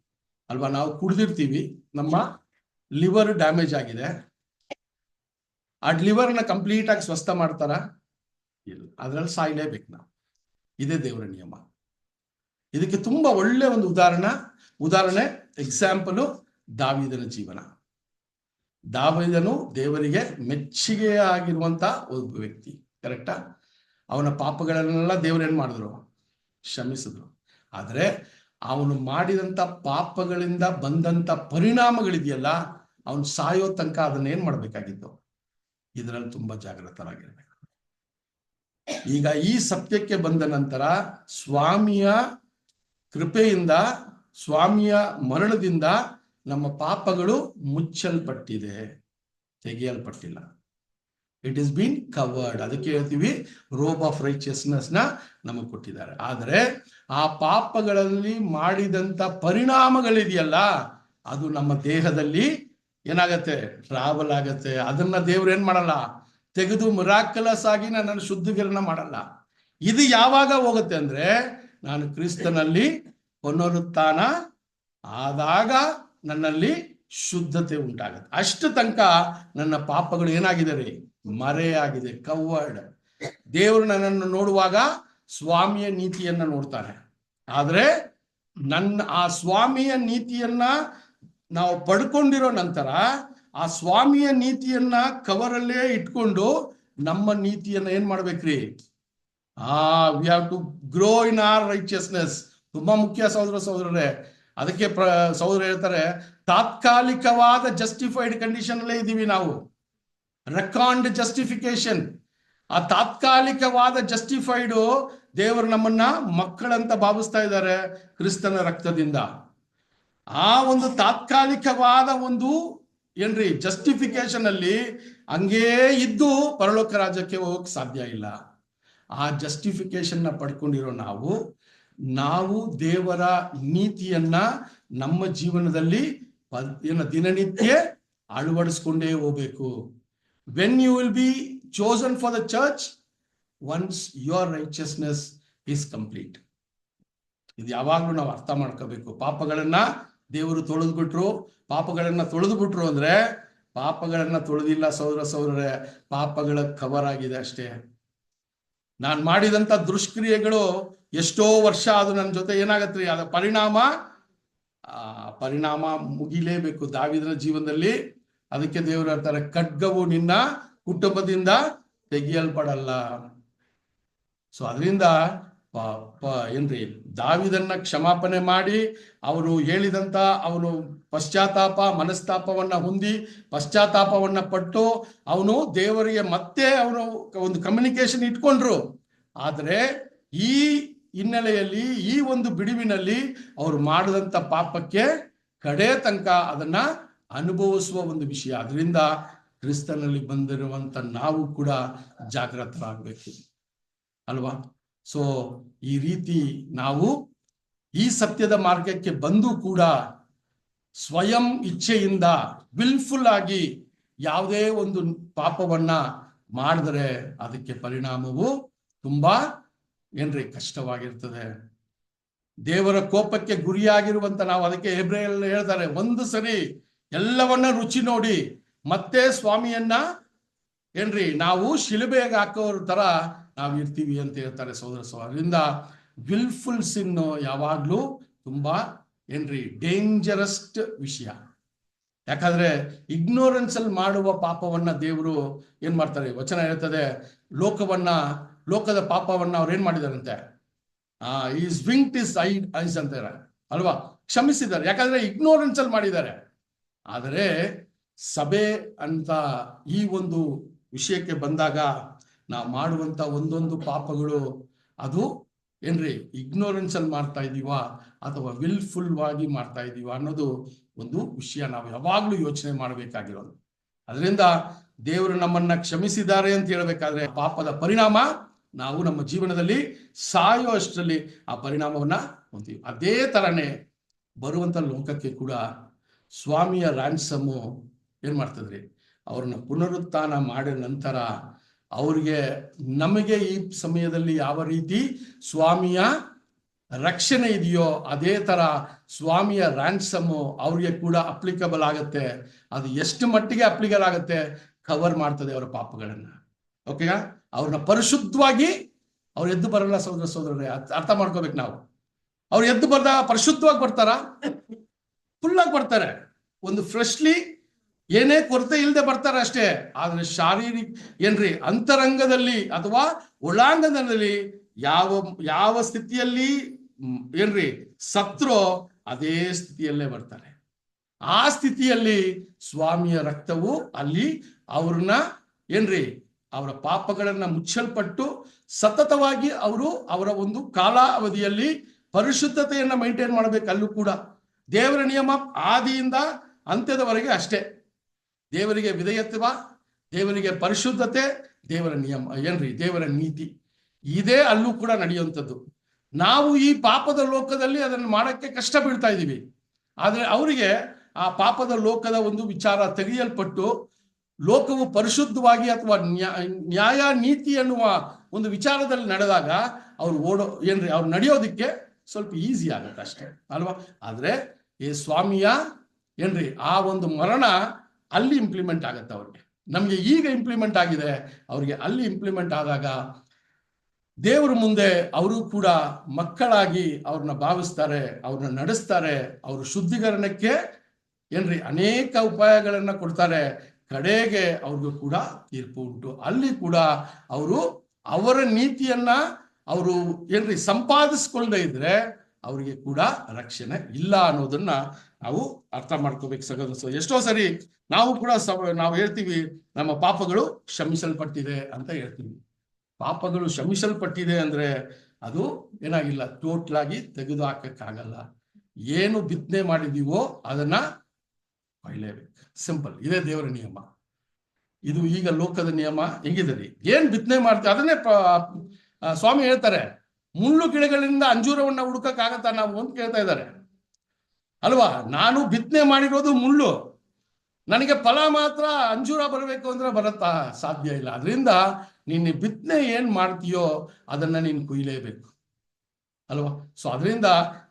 ಅಲ್ವಾ? ನಾವು ಕುಡಿದಿರ್ತೀವಿ, ನಮ್ಮ ಲಿವರ್ ಡ್ಯಾಮೇಜ್ ಆಗಿದೆ. ಆ ಲಿವರ್ನ ಕಂಪ್ಲೀಟ್ ಆಗಿ ಸ್ವಸ್ಥ ಮಾಡ್ತಾರ? ಇಲ್ಲ. ಅದ್ರಲ್ಲಿ ಸಾಯ್ಲೇಬೇಕು ನಾವು. ಇದೇ ದೇವರ ನಿಯಮ. ಇದಕ್ಕೆ ತುಂಬಾ ಒಳ್ಳೆ ಒಂದು ಉದಾಹರಣೆ ಎಕ್ಸಾಂಪಲು ದಾವೀದನ ಜೀವನ. ದಾವೀದನು ದೇವರಿಗೆ ಮೆಚ್ಚುಗೆ ಆಗಿರುವಂತ ಒಬ್ಬ ವ್ಯಕ್ತಿ. ಕರೆಕ್ಟಾ? ಅವನ ಪಾಪಗಳನ್ನೆಲ್ಲ ದೇವರು ಏನ್ ಮಾಡಿದ್ರು? ಕ್ಷಮಿಸಿದ್ರು. ಆದ್ರೆ ಅವನು ಮಾಡಿದಂತ ಪಾಪಗಳಿಂದ ಬಂದಂತ ಪರಿಣಾಮಗಳಿದೆಯಲ್ಲ, ಅವನು ಸಾಯೋ ತನಕ ಅದನ್ನೇನ್ ಮಾಡ್ಬೇಕಾಗಿತ್ತು? ಇದರಲ್ಲಿ ತುಂಬಾ ಜಾಗೃತರಾಗಿರ್ಬೇಕು. ಈಗ ಈ ಸತ್ಯಕ್ಕೆ ಬಂದ ನಂತರ ಸ್ವಾಮಿಯ ಕೃಪೆಯಿಂದ, ಸ್ವಾಮಿಯ ಮರಣದಿಂದ ನಮ್ಮ ಪಾಪಗಳು ಮುಚ್ಚಲ್ಪಟ್ಟಿದೆ, ತೆಗೆಯಲ್ಪಟ್ಟಿಲ್ಲ. It is been covered. ಅದಕ್ಕೆ ಹೇಳ್ತೀವಿ ರೋಬ್ ಆಫ್ ರೈಚಿಯಸ್ನೆಸ್ ನ ನಮಗೆ ಕೊಟ್ಟಿದ್ದಾರೆ. ಆದರೆ ಆ ಪಾಪಗಳಲ್ಲಿ ಮಾಡಿದಂತ ಪರಿಣಾಮಗಳಿದೆಯಲ್ಲ, ಅದು ನಮ್ಮ ದೇಹದಲ್ಲಿ ಏನಾಗತ್ತೆ? ಟ್ರಾವೆಲ್ ಆಗತ್ತೆ. ಅದನ್ನ ದೇವ್ರು ಏನ್ ಮಾಡಲ್ಲ? ತೆಗೆದು ಮಿರಾಕಲಸ್ ಆಗಿ ನನ್ನನ್ನು ಶುದ್ಧೀಕರಣ ಮಾಡಲ್ಲ. ಇದು ಯಾವಾಗ ಹೋಗುತ್ತೆ ಅಂದ್ರೆ, ನಾನು ಕ್ರಿಸ್ತನಲ್ಲಿ ಪುನರುತ್ಥಾನ ಆದಾಗ ನನ್ನಲ್ಲಿ ಶುದ್ಧತೆ ಉಂಟಾಗತ್ತೆ. ಅಷ್ಟು ತನಕ ನನ್ನ ಪಾಪಗಳು ಏನಾಗಿದೆ ರೀ? ಮರೆಯಾಗಿದೆ, ಕವರ್ಡ್. ದೇವರು ನನ್ನನ್ನು ನೋಡುವಾಗ ಸ್ವಾಮಿಯ ನೀತಿಯನ್ನ ನೋಡ್ತಾನೆ. ಆದ್ರೆ ಆ ಸ್ವಾಮಿಯ ನೀತಿಯನ್ನ ನಾವು ಪಡ್ಕೊಂಡಿರೋ ನಂತರ ಆ ಸ್ವಾಮಿಯ ನೀತಿಯನ್ನ ಕವರಲ್ಲೇ ಇಟ್ಕೊಂಡು ನಮ್ಮ ನೀತಿಯನ್ನ ಏನ್ ಮಾಡ್ಬೇಕ್ರಿ? We have to grow in our righteousness. ತುಂಬಾ ಮುಖ್ಯ ಸಹೋದರರೇ. ಅದಕ್ಕೆ ಸಹೋದರ ಹೇಳ್ತಾರೆ, ತಾತ್ಕಾಲಿಕವಾದ ಜಸ್ಟಿಫೈಡ್ ಕಂಡೀಷನ್ ಅಲ್ಲೇ ಇದ್ದೀವಿ ನಾವು. Record justification. ಆ ತಾತ್ಕಾಲಿಕವಾದ ಜಸ್ಟಿಫೈಡು ದೇವರು ನಮ್ಮನ್ನ ಮಕ್ಕಳಂತ ಭಾವಿಸ್ತಾ ಇದ್ದಾರೆ ಕ್ರಿಸ್ತನ ರಕ್ತದಿಂದ. ಆ ಒಂದು ತಾತ್ಕಾಲಿಕವಾದ ಒಂದು ಏನ್ರಿ ಜಸ್ಟಿಫಿಕೇಶನ್ ಅಲ್ಲಿ ಹಂಗೇ ಇದ್ದು ಪರಲೋಕ ರಾಜ್ಯಕ್ಕೆ ಹೋಗಕ್ ಸಾಧ್ಯ ಇಲ್ಲ. ಆ ಜಸ್ಟಿಫಿಕೇಶನ್ ನ ಪಡ್ಕೊಂಡಿರೋ ನಾವು ದೇವರ ನೀತಿಯನ್ನ ನಮ್ಮ ಜೀವನದಲ್ಲಿ ದಿನನಿತ್ಯ ಅಳವಡಿಸ್ಕೊಂಡೇ ಹೋಗ್ಬೇಕು. When you will be chosen for the church, once your righteousness is complete. ಇದು ಯಾವಾಗಲೂ ನಾವು ಅರ್ಥ ಮಾಡ್ಕೋಬೇಕು. ಪಾಪಗಳನ್ನ ದೇವರು ಪಾಪಗಳನ್ನ ತೊಳೆದು ಬಿಟ್ರು ಅಂದ್ರೆ, ಪಾಪಗಳನ್ನ ತೊಳೆದಿಲ್ಲ ಸಹೋದರರೇ, ಪಾಪಗಳ ಕವರ್ ಆಗಿದೆ ಅಷ್ಟೇ. ನಾನು ಮಾಡಿದಂತ ದುಷ್ಕ್ರಿಯೆಗಳು ಎಷ್ಟೋ ವರ್ಷ ಅದು ನನ್ನ ಜೊತೆ ಏನಾಗತ್ರಿ? ಅದ ಪರಿಣಾಮ ಮುಗಿಲೇಬೇಕು ದಾವೀದನ ಜೀವನದಲ್ಲಿ. ಅದಕ್ಕೆ ದೇವರು ಹೇಳ್ತಾರೆ, ಖಡ್ಗವು ನಿನ್ನ ಕುಟುಂಬದಿಂದ ತೆಗೆಯಲ್ಪಡಲ್ಲ. ಸೊ ಅದರಿಂದ ಏನ್ರಿ, ದಾವೀದನ್ನ ಕ್ಷಮಾಪಣೆ ಮಾಡಿ ಅವರು ಹೇಳಿದಂತ ಅವನು ಮನಸ್ತಾಪವನ್ನ ಹೊಂದಿ ಪಶ್ಚಾತ್ತಾಪವನ್ನ ಪಟ್ಟು ಅವನು ದೇವರಿಗೆ ಮತ್ತೆ ಅವನು ಒಂದು ಕಮ್ಯುನಿಕೇಶನ್ ಇಟ್ಕೊಂಡ್ರು. ಆದ್ರೆ ಈ ಹಿನ್ನೆಲೆಯಲ್ಲಿ, ಈ ಒಂದು ಬಿಡುವಿನಲ್ಲಿ ಅವರು ಮಾಡಿದಂತ ಪಾಪಕ್ಕೆ ಕಡೆ ತನಕ ಅದನ್ನ ಅನುಭವಿಸುವ ಒಂದು ವಿಷಯ. ಅದರಿಂದ ಕ್ರಿಸ್ತನಲ್ಲಿ ಬಂದಿರುವಂತ ನಾವು ಕೂಡ ಜಾಗೃತರಾಗಬೇಕು ಅಲ್ವಾ? ಸೊ ಈ ರೀತಿ ನಾವು ಈ ಸತ್ಯದ ಮಾರ್ಗಕ್ಕೆ ಬಂದು ಕೂಡ ಸ್ವಯಂ ಇಚ್ಛೆಯಿಂದ ವಿಲ್ಫುಲ್ ಆಗಿ ಯಾವುದೇ ಒಂದು ಪಾಪವನ್ನ ಮಾಡಿದ್ರೆ ಅದಕ್ಕೆ ಪರಿಣಾಮವು ತುಂಬಾ ಕಷ್ಟವಾಗಿರ್ತದೆ. ದೇವರ ಕೋಪಕ್ಕೆ ಗುರಿಯಾಗಿರುವಂತ ನಾವು, ಅದಕ್ಕೆ ಹೆಬ್ರಿಯರಲ್ಲಿ ಹೇಳ್ತಾರೆ, ಒಂದು ಸರಿ ಎಲ್ಲವನ್ನ ರುಚಿ ನೋಡಿ ಮತ್ತೆ ಸ್ವಾಮಿಯನ್ನ ನಾವು ಶಿಲುಬೆಗೆ ಹಾಕೋರ ತರ ನಾವು ಇರ್ತೀವಿ ಅಂತ ಹೇಳ್ತಾರೆ ಸಹೋದರ. ಅದರಿಂದ ವಿಲ್ಫುಲ್ ಸಿನ್ ಯಾವಾಗ್ಲೂ ತುಂಬಾ ಡೇಂಜರಸ್ ವಿಷಯ. ಯಾಕಂದ್ರೆ ಇಗ್ನೋರೆನ್ಸ್ ಅಲ್ಲಿ ಮಾಡುವ ಪಾಪವನ್ನ ದೇವರು ಏನ್ ಮಾಡ್ತಾರೆ? ವಚನ ಹೇಳ್ತದೆ, ಲೋಕದ ಪಾಪವನ್ನ ಅವ್ರು ಏನ್ ಮಾಡಿದಾರಂತೆ? ಈಸ್ ವಿಂಕ್ಡ್ ಇಸ್ ಐಸ್ ಅಂತಾರೆ ಅಲ್ವಾ? ಕ್ಷಮಿಸಿದ್ದಾರೆ. ಯಾಕಂದ್ರೆ ಇಗ್ನೋರೆನ್ಸ್ ಅಲ್ಲಿ ಮಾಡಿದ್ದಾರೆ. ಆದರೆ ಸಭೆ ಅಂತ ಈ ಒಂದು ವಿಷಯಕ್ಕೆ ಬಂದಾಗ ನಾವು ಮಾಡುವಂತ ಒಂದೊಂದು ಪಾಪಗಳು ಅದು ಏನ್ರಿ ಇಗ್ನೋರೆನ್ಸ್ ಅಲ್ಲಿ ಮಾಡ್ತಾ ಇದೀವ ಅಥವಾ ವಿಲ್ಫುಲ್ ವಾಗಿ ಮಾಡ್ತಾ ಇದೀವ ಅನ್ನೋದು ಒಂದು ವಿಷಯ ನಾವು ಯಾವಾಗ್ಲೂ ಯೋಚನೆ ಮಾಡಬೇಕಾಗಿರೋದು. ಅದರಿಂದ ದೇವರು ನಮ್ಮನ್ನ ಕ್ಷಮಿಸಿದ್ದಾರೆ ಅಂತ ಹೇಳ್ಬೇಕಾದ್ರೆ ಪಾಪದ ಪರಿಣಾಮ ನಾವು ನಮ್ಮ ಜೀವನದಲ್ಲಿ ಸಾಯೋ ಅಷ್ಟರಲ್ಲಿ ಆ ಪರಿಣಾಮವನ್ನ ಹೊಂತೀವಿ. ಅದೇ ತರನೇ ಬರುವಂತ ಲೋಕಕ್ಕೆ ಕೂಡ ಸ್ವಾಮಿಯ ರ್ಯಾನ್ಸಮ್ಮು ಏನ್ ಮಾಡ್ತದ್ರಿ, ಅವ್ರನ್ನ ಪುನರುತ್ಥಾನ ಮಾಡಿದ ನಂತರ ಅವ್ರಿಗೆ ನಮಗೆ ಈ ಸಮಯದಲ್ಲಿ ಯಾವ ರೀತಿ ಸ್ವಾಮಿಯ ರಕ್ಷಣೆ ಇದೆಯೋ ಅದೇ ತರ ಸ್ವಾಮಿಯ ರ್ಯಾನ್ಸಮ್ಮು ಅವ್ರಿಗೆ ಕೂಡ ಅಪ್ಲಿಕಬಲ್ ಆಗತ್ತೆ. ಅದು ಎಷ್ಟು ಮಟ್ಟಿಗೆ ಅಪ್ಲಿಕಬಲ್ ಆಗತ್ತೆ, ಕವರ್ ಮಾಡ್ತದೆ ಅವರ ಪಾಪಗಳನ್ನ. ಓಕೆ, ಅವ್ರನ್ನ ಪರಿಶುದ್ಧವಾಗಿ ಅವ್ರು ಎದ್ದು ಬರಲ್ಲ ಸಹೋದರರೇ, ಅರ್ಥ ಮಾಡ್ಕೋಬೇಕು ನಾವು. ಅವ್ರು ಎದ್ದು ಬರ್ದಾಗ ಪರಿಶುದ್ಧವಾಗಿ ಬರ್ತಾರ, ಫುಲ್ ಆಗಿ ಬರ್ತಾರೆ, ಒಂದು ಫ್ರೆಶ್ಲಿ ಏನೇ ಕೊರತೆ ಇಲ್ಲದೆ ಬರ್ತಾರೆ ಅಷ್ಟೇ. ಆದ್ರೆ ಶಾರೀರಿಕ ಏನ್ರಿ ಅಂತರಂಗದಲ್ಲಿ ಅಥವಾ ಒಳಾಂಗಣದಲ್ಲಿ ಯಾವ ಸ್ಥಿತಿಯಲ್ಲಿ ಏನ್ರಿ ಸತ್ರೋ ಅದೇ ಸ್ಥಿತಿಯಲ್ಲೇ ಬರ್ತಾರೆ. ಆ ಸ್ಥಿತಿಯಲ್ಲಿ ಸ್ವಾಮಿಯ ರಕ್ತವು ಅಲ್ಲಿ ಅವ್ರನ್ನ ಏನ್ರಿ ಅವರ ಪಾಪಗಳನ್ನ ಮುಚ್ಚಲ್ಪಟ್ಟು ಸತತವಾಗಿ ಅವರು ಅವರ ಒಂದು ಕಾಲಾವಧಿಯಲ್ಲಿ ಪರಿಶುದ್ಧತೆಯನ್ನ ಮೇಂಟೈನ್ ಮಾಡಬೇಕು. ಅಲ್ಲೂ ಕೂಡ ದೇವರ ನಿಯಮ ಆದಿಯಿಂದ ಅಂತ್ಯದವರೆಗೆ ಅಷ್ಟೇ. ದೇವರಿಗೆ ವಿಧೇಯತ್ವ, ದೇವರಿಗೆ ಪರಿಶುದ್ಧತೆ, ದೇವರ ನಿಯಮ ಏನ್ರಿ ದೇವರ ನೀತಿ ಇದೇ ಅಲ್ಲೂ ಕೂಡ ನಡೆಯುವಂಥದ್ದು. ನಾವು ಈ ಪಾಪದ ಲೋಕದಲ್ಲಿ ಅದನ್ನು ಮಾಡಕ್ಕೆ ಕಷ್ಟ ಬೀಳ್ತಾ ಇದ್ದೀವಿ. ಆದ್ರೆ ಅವರಿಗೆ ಆ ಪಾಪದ ಲೋಕದ ಒಂದು ವಿಚಾರ ತೆಗೆಯಲ್ಪಟ್ಟು ಲೋಕವು ಪರಿಶುದ್ಧವಾಗಿ ಅಥವಾ ನ್ಯಾಯ ನೀತಿ ಅನ್ನುವ ಒಂದು ವಿಚಾರದಲ್ಲಿ ನಡೆದಾಗ ಅವ್ರು ಅವ್ರು ನಡೆಯೋದಿಕ್ಕೆ ಸ್ವಲ್ಪ ಈಸಿ ಆಗತ್ತೆ ಅಷ್ಟೇ ಅಲ್ವಾ. ಆದ್ರೆ ಈ ಸ್ವಾಮಿಯ ಏನ್ರಿ ಆ ಒಂದು ಮರಣ ಅಲ್ಲಿ ಇಂಪ್ಲಿಮೆಂಟ್ ಆಗತ್ತೆ ಅವ್ರಿಗೆ. ನಮ್ಗೆ ಈಗ ಇಂಪ್ಲಿಮೆಂಟ್ ಆಗಿದೆ, ಅವ್ರಿಗೆ ಅಲ್ಲಿ ಇಂಪ್ಲಿಮೆಂಟ್ ಆದಾಗ ದೇವರ ಮುಂದೆ ಅವರು ಕೂಡ ಮಕ್ಕಳಾಗಿ ಅವ್ರನ್ನ ಭಾವಿಸ್ತಾರೆ, ಅವ್ರನ್ನ ನಡೆಸ್ತಾರೆ. ಅವರು ಶುದ್ಧೀಕರಣಕ್ಕೆ ಏನ್ರಿ ಅನೇಕ ಉಪಾಯಗಳನ್ನ ಕೊಡ್ತಾರೆ. ಕಡೆಗೆ ಅವ್ರಿಗೂ ಕೂಡ ತೀರ್ಪು ಉಂಟು. ಅಲ್ಲಿ ಕೂಡ ಅವರು ಅವರ ನೀತಿಯನ್ನ ಅವರು ಏನ್ರಿ ಸಂಪಾದಿಸ್ಕೊಳ್ದೇ ಇದ್ರೆ ಅವರಿಗೆ ಕೂಡ ರಕ್ಷಣೆ ಇಲ್ಲ ಅನ್ನೋದನ್ನ ನಾವು ಅರ್ಥ ಮಾಡ್ಕೋಬೇಕು ಸಹೋದರ. ಎಷ್ಟೋ ಸರಿ ನಾವು ಕೂಡ ನಾವು ಹೇಳ್ತೀವಿ ನಮ್ಮ ಪಾಪಗಳು ಕ್ಷಮಿಸಲ್ಪಟ್ಟಿದೆ ಅಂತ ಹೇಳ್ತೀವಿ. ಪಾಪಗಳು ಕ್ಷಮಿಸಲ್ಪಟ್ಟಿದೆ ಅಂದ್ರೆ ಅದು ಏನಾಗಿಲ್ಲ, ಟೋಟಲ್ ಆಗಿ ತೆಗೆದು ಹಾಕಕ್ಕಾಗಲ್ಲ. ಏನು ಬಿತ್ತನೆ ಮಾಡಿದೀವೋ ಅದನ್ನ ಕೊಯ್ಲೇಬೇಕು. ಸಿಂಪಲ್, ಇದೇ ದೇವರ ನಿಯಮ. ಇದು ಈಗ ಲೋಕದ ನಿಯಮ ಹೆಂಗಿದೆ ರೀ, ಏನ್ ಬಿತ್ತನೆ ಮಾಡ್ತೀವಿ ಅದನ್ನೇ ಸ್ವಾಮಿ ಹೇಳ್ತಾರೆ. ಮುಳ್ಳು ಗಿಡಗಳಿಂದ ಅಂಜೂರವನ್ನ ಹುಡುಕಕ್ಕಾಗತ್ತಾ ನಾವು ಅಂತ ಕೇಳ್ತಾ ಇದ್ದಾರೆ ಅಲ್ವಾ. ನಾನು ಬಿತ್ತನೆ ಮಾಡಿರೋದು ಮುಳ್ಳು, ನನಗೆ ಫಲ ಮಾತ್ರ ಅಂಜೂರ ಬರಬೇಕು ಅಂದ್ರೆ ಬರತ್ತಾ? ಸಾಧ್ಯ ಇಲ್ಲ. ಅದರಿಂದ ನೀನು ಬಿತ್ತನೆ ಏನ್ ಮಾಡ್ತೀಯೋ ಅದನ್ನ ನೀನು ಕುಯ್ಲೇಬೇಕು ಅಲ್ವಾ. ಸೊ ಅದರಿಂದ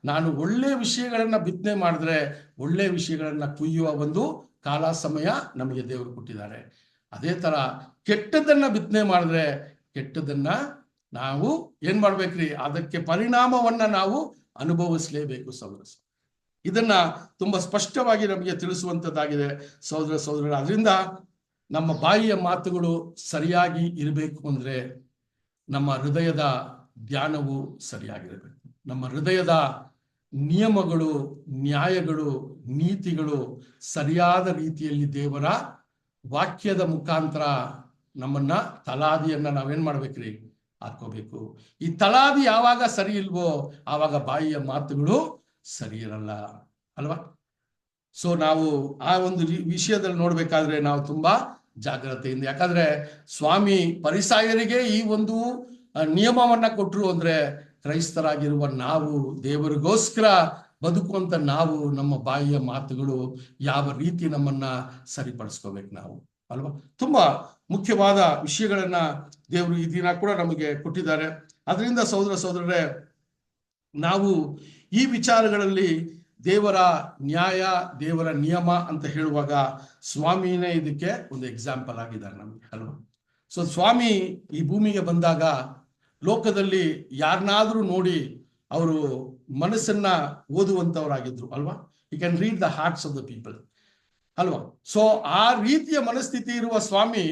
ನಾನು ಒಳ್ಳೆ ವಿಷಯಗಳನ್ನ ಬಿತ್ತನೆ ಮಾಡಿದ್ರೆ ಒಳ್ಳೆ ವಿಷಯಗಳನ್ನ ಕುಯ್ಯುವ ಒಂದು ಕಾಲ ಸಮಯ ನಮಗೆ ದೇವರು ಕೊಟ್ಟಿದ್ದಾರೆ. ಅದೇ ತರ ಕೆಟ್ಟದನ್ನ ಬಿತ್ತನೆ ಮಾಡಿದ್ರೆ ಕೆಟ್ಟದನ್ನ ನಾವು ಏನ್ ಮಾಡ್ಬೇಕ್ರಿ, ಅದಕ್ಕೆ ಪರಿಣಾಮವನ್ನ ನಾವು ಅನುಭವಿಸಲೇಬೇಕು ಸಹೋದರ. ಇದನ್ನ ತುಂಬಾ ಸ್ಪಷ್ಟವಾಗಿ ನಮಗೆ ತಿಳಿಸುವಂತದ್ದಾಗಿದೆ ಸಹೋದರ. ಅದರಿಂದ ನಮ್ಮ ಬಾಯಿಯ ಮಾತುಗಳು ಸರಿಯಾಗಿ ಇರಬೇಕು ಅಂದ್ರೆ ನಮ್ಮ ಹೃದಯದ ಧ್ಯಾನವು ಸರಿಯಾಗಿರಬೇಕು. ನಮ್ಮ ಹೃದಯದ ನಿಯಮಗಳು, ನ್ಯಾಯಗಳು, ನೀತಿಗಳು ಸರಿಯಾದ ರೀತಿಯಲ್ಲಿ ದೇವರ ವಾಕ್ಯದ ಮುಖಾಂತರ ನಮ್ಮನ್ನ ತಲಾದಿಯನ್ನ ನಾವೇನ್ ಮಾಡ್ಬೇಕ್ರಿ, ಹಾಕೋಬೇಕು. ಈ ತಲಾದಿ ಯಾವಾಗ ಸರಿ ಇಲ್ವೋ ಆವಾಗ ಬಾಯಿಯ ಮಾತುಗಳು ಸರಿ ಇರಲ್ಲ ಅಲ್ವಾ. ಸೊ ನಾವು ಆ ಒಂದು ವಿಷಯದಲ್ಲಿ ನೋಡ್ಬೇಕಾದ್ರೆ ನಾವು ತುಂಬಾ ಜಾಗ್ರತೆಯಿಂದ, ಯಾಕಂದ್ರೆ ಸ್ವಾಮಿ ಪರಿಸಾಯರಿಗೆ ಈ ಒಂದು ನಿಯಮವನ್ನ ಕೊಟ್ರು ಅಂದ್ರೆ ಕ್ರೈಸ್ತರಾಗಿರುವ ನಾವು, ದೇವರಿಗೋಸ್ಕರ ಬದುಕುವಂತ ನಾವು, ನಮ್ಮ ಬಾಯಿಯ ಮಾತುಗಳು ಯಾವ ರೀತಿ ನಮ್ಮನ್ನ ಸರಿಪಡಿಸ್ಕೋಬೇಕು ನಾವು ಅಲ್ವಾ. ತುಂಬಾ ಮುಖ್ಯವಾದ ವಿಷಯಗಳನ್ನ ದೇವರು ಈ ದಿನ ಕೂಡ ನಮಗೆ ಕೊಟ್ಟಿದ್ದಾರೆ. ಅದರಿಂದ ಸಹೋದರರೇ, ನಾವು ಈ ವಿಚಾರಗಳಲ್ಲಿ ದೇವರ ನ್ಯಾಯ, ದೇವರ ನಿಯಮ ಅಂತ ಹೇಳುವಾಗ ಸ್ವಾಮಿನೇ ಇದಕ್ಕೆ ಒಂದು ಎಕ್ಸಾಂಪಲ್ ಆಗಿದ್ದಾರೆ ನಮಗೆ ಅಲ್ವಾ. ಸೊ ಸ್ವಾಮಿ ಈ ಭೂಮಿಗೆ ಬಂದಾಗ ಲೋಕದಲ್ಲಿ ಯಾರನ್ನಾದ್ರೂ ನೋಡಿ ಅವರು ಮನಸ್ಸನ್ನ ಓದುವಂತವರಾಗಿದ್ರು ಅಲ್ವಾ. You can read the hearts of the people ಅಲ್ವಾ. ಸೊ ಆ ರೀತಿಯ ಮನಸ್ಥಿತಿ ಇರುವ ಸ್ವಾಮಿ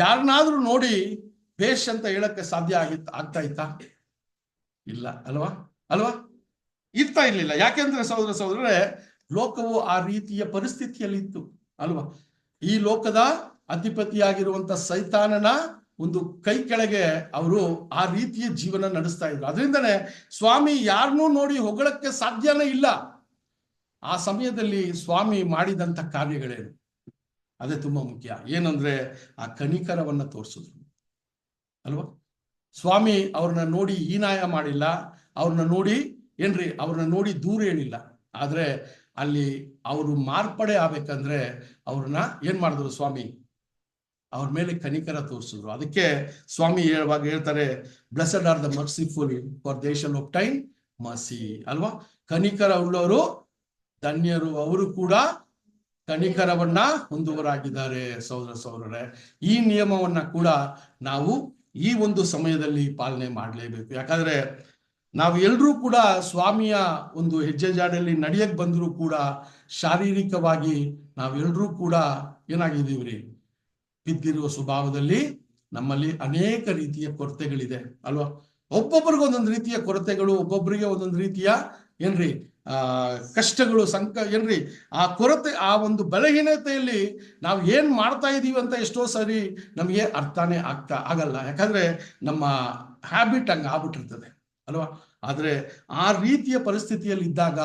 ಯಾರನ್ನಾದ್ರೂ ನೋಡಿ ಬೇಷ್ ಅಂತ ಹೇಳಕ್ಕೆ ಸಾಧ್ಯ ಆಗ್ತಾ ಇತ್ತಾ? ಇಲ್ಲ ಅಲ್ವಾ. ಇರ್ತಾ ಇರ್ಲಿಲ್ಲ. ಯಾಕೆಂದ್ರೆ ಸಹೋದರರೇ, ಲೋಕವು ಆ ರೀತಿಯ ಪರಿಸ್ಥಿತಿಯಲ್ಲಿ ಇತ್ತು ಅಲ್ವಾ. ಈ ಲೋಕದ ಅಧಿಪತಿಯಾಗಿರುವಂತ ಸೈತಾನನ ಒಂದು ಕೈ ಕೆಳಗೆ ಅವರು ಆ ರೀತಿಯ ಜೀವನ ನಡೆಸ್ತಾ ಇದ್ರು. ಅದರಿಂದನೇ ಸ್ವಾಮಿ ಯಾರನ್ನೂ ನೋಡಿ ಹೊಗಳಕ್ಕೆ ಸಾಧ್ಯನೇ ಇಲ್ಲ. ಆ ಸಮಯದಲ್ಲಿ ಸ್ವಾಮಿ ಮಾಡಿದಂತ ಕಾರ್ಯಗಳೇನು, ಅದೇ ತುಂಬಾ ಮುಖ್ಯ. ಏನಂದ್ರೆ ಆ ಕನಿಕರವನ್ನ ತೋರಿಸಿದ್ರು ಅಲ್ವಾ. ಸ್ವಾಮಿ ಅವ್ರನ್ನ ನೋಡಿ ಹೀನಾಯ ಮಾಡಿಲ್ಲ, ಅವ್ರನ್ನ ನೋಡಿ ಅವ್ರನ್ನ ನೋಡಿ ದೂರ ಏನಿಲ್ಲ. ಆದ್ರೆ ಅಲ್ಲಿ ಅವರು ಮಾರ್ಪಡೆ ಆಗ್ಬೇಕಂದ್ರೆ ಅವ್ರನ್ನ ಏನ್ ಮಾಡಿದ್ರು, ಸ್ವಾಮಿ ಅವ್ರ ಮೇಲೆ ಕನಿಕರ ತೋರಿಸಿದ್ರು. ಅದಕ್ಕೆ ಸ್ವಾಮಿ ಹೇಳುವಾಗ ಹೇಳ್ತಾರೆ, blessed are the merciful for they shall obtain mercy ಅಲ್ವಾ. ಕನಿಕರ ಉಳ್ಳವರು ಧನ್ಯರು, ಅವರು ಕೂಡ ಕನಿಕರವನ್ನ ಹೊಂದುವರಾಗಿದ್ದಾರೆ. ಸಹೋದರರೇ, ಈ ನಿಯಮವನ್ನ ಕೂಡ ನಾವು ಈ ಒಂದು ಸಮಯದಲ್ಲಿ ಪಾಲನೆ ಮಾಡಲೇಬೇಕು. ಯಾಕಂದ್ರೆ ನಾವು ಎಲ್ರೂ ಕೂಡ ಸ್ವಾಮಿಯ ಒಂದು ಹೆಜ್ಜೆ ಜಾಡಲ್ಲಿ ನಡೆಯಕ್ ಬಂದರೂ ಕೂಡ ಶಾರೀರಿಕವಾಗಿ ನಾವೆಲ್ಲರೂ ಕೂಡ ಏನಾಗಿದ್ದೀವ್ರಿ, ಬಿದ್ದಿರುವ ಸ್ವಭಾವದಲ್ಲಿ ನಮ್ಮಲ್ಲಿ ಅನೇಕ ರೀತಿಯ ಕೊರತೆಗಳಿದೆ ಅಲ್ವಾ. ಒಬ್ಬೊಬ್ಬರಿಗೆ ಒಂದೊಂದು ರೀತಿಯ ಕೊರತೆಗಳು, ಒಬ್ಬೊಬ್ಬರಿಗೆ ಒಂದೊಂದು ರೀತಿಯ ಕಷ್ಟಗಳು, ಆ ಕೊರತೆ, ಆ ಒಂದು ಬಲಹೀನತೆಯಲ್ಲಿ ನಾವು ಏನ್ ಮಾಡ್ತಾ ಇದೀವಿ ಅಂತ ಎಷ್ಟೋ ಸರಿ ನಮಗೆ ಅರ್ಥನೇ ಆಗಲ್ಲ. ಯಾಕಂದ್ರೆ ನಮ್ಮ ಹ್ಯಾಬಿಟ್ ಹಂಗ ಆಗ್ಬಿಟ್ಟಿರ್ತದೆ ಅಲ್ವಾ. ಆದ್ರೆ ಆ ರೀತಿಯ ಪರಿಸ್ಥಿತಿಯಲ್ಲಿ ಇದ್ದಾಗ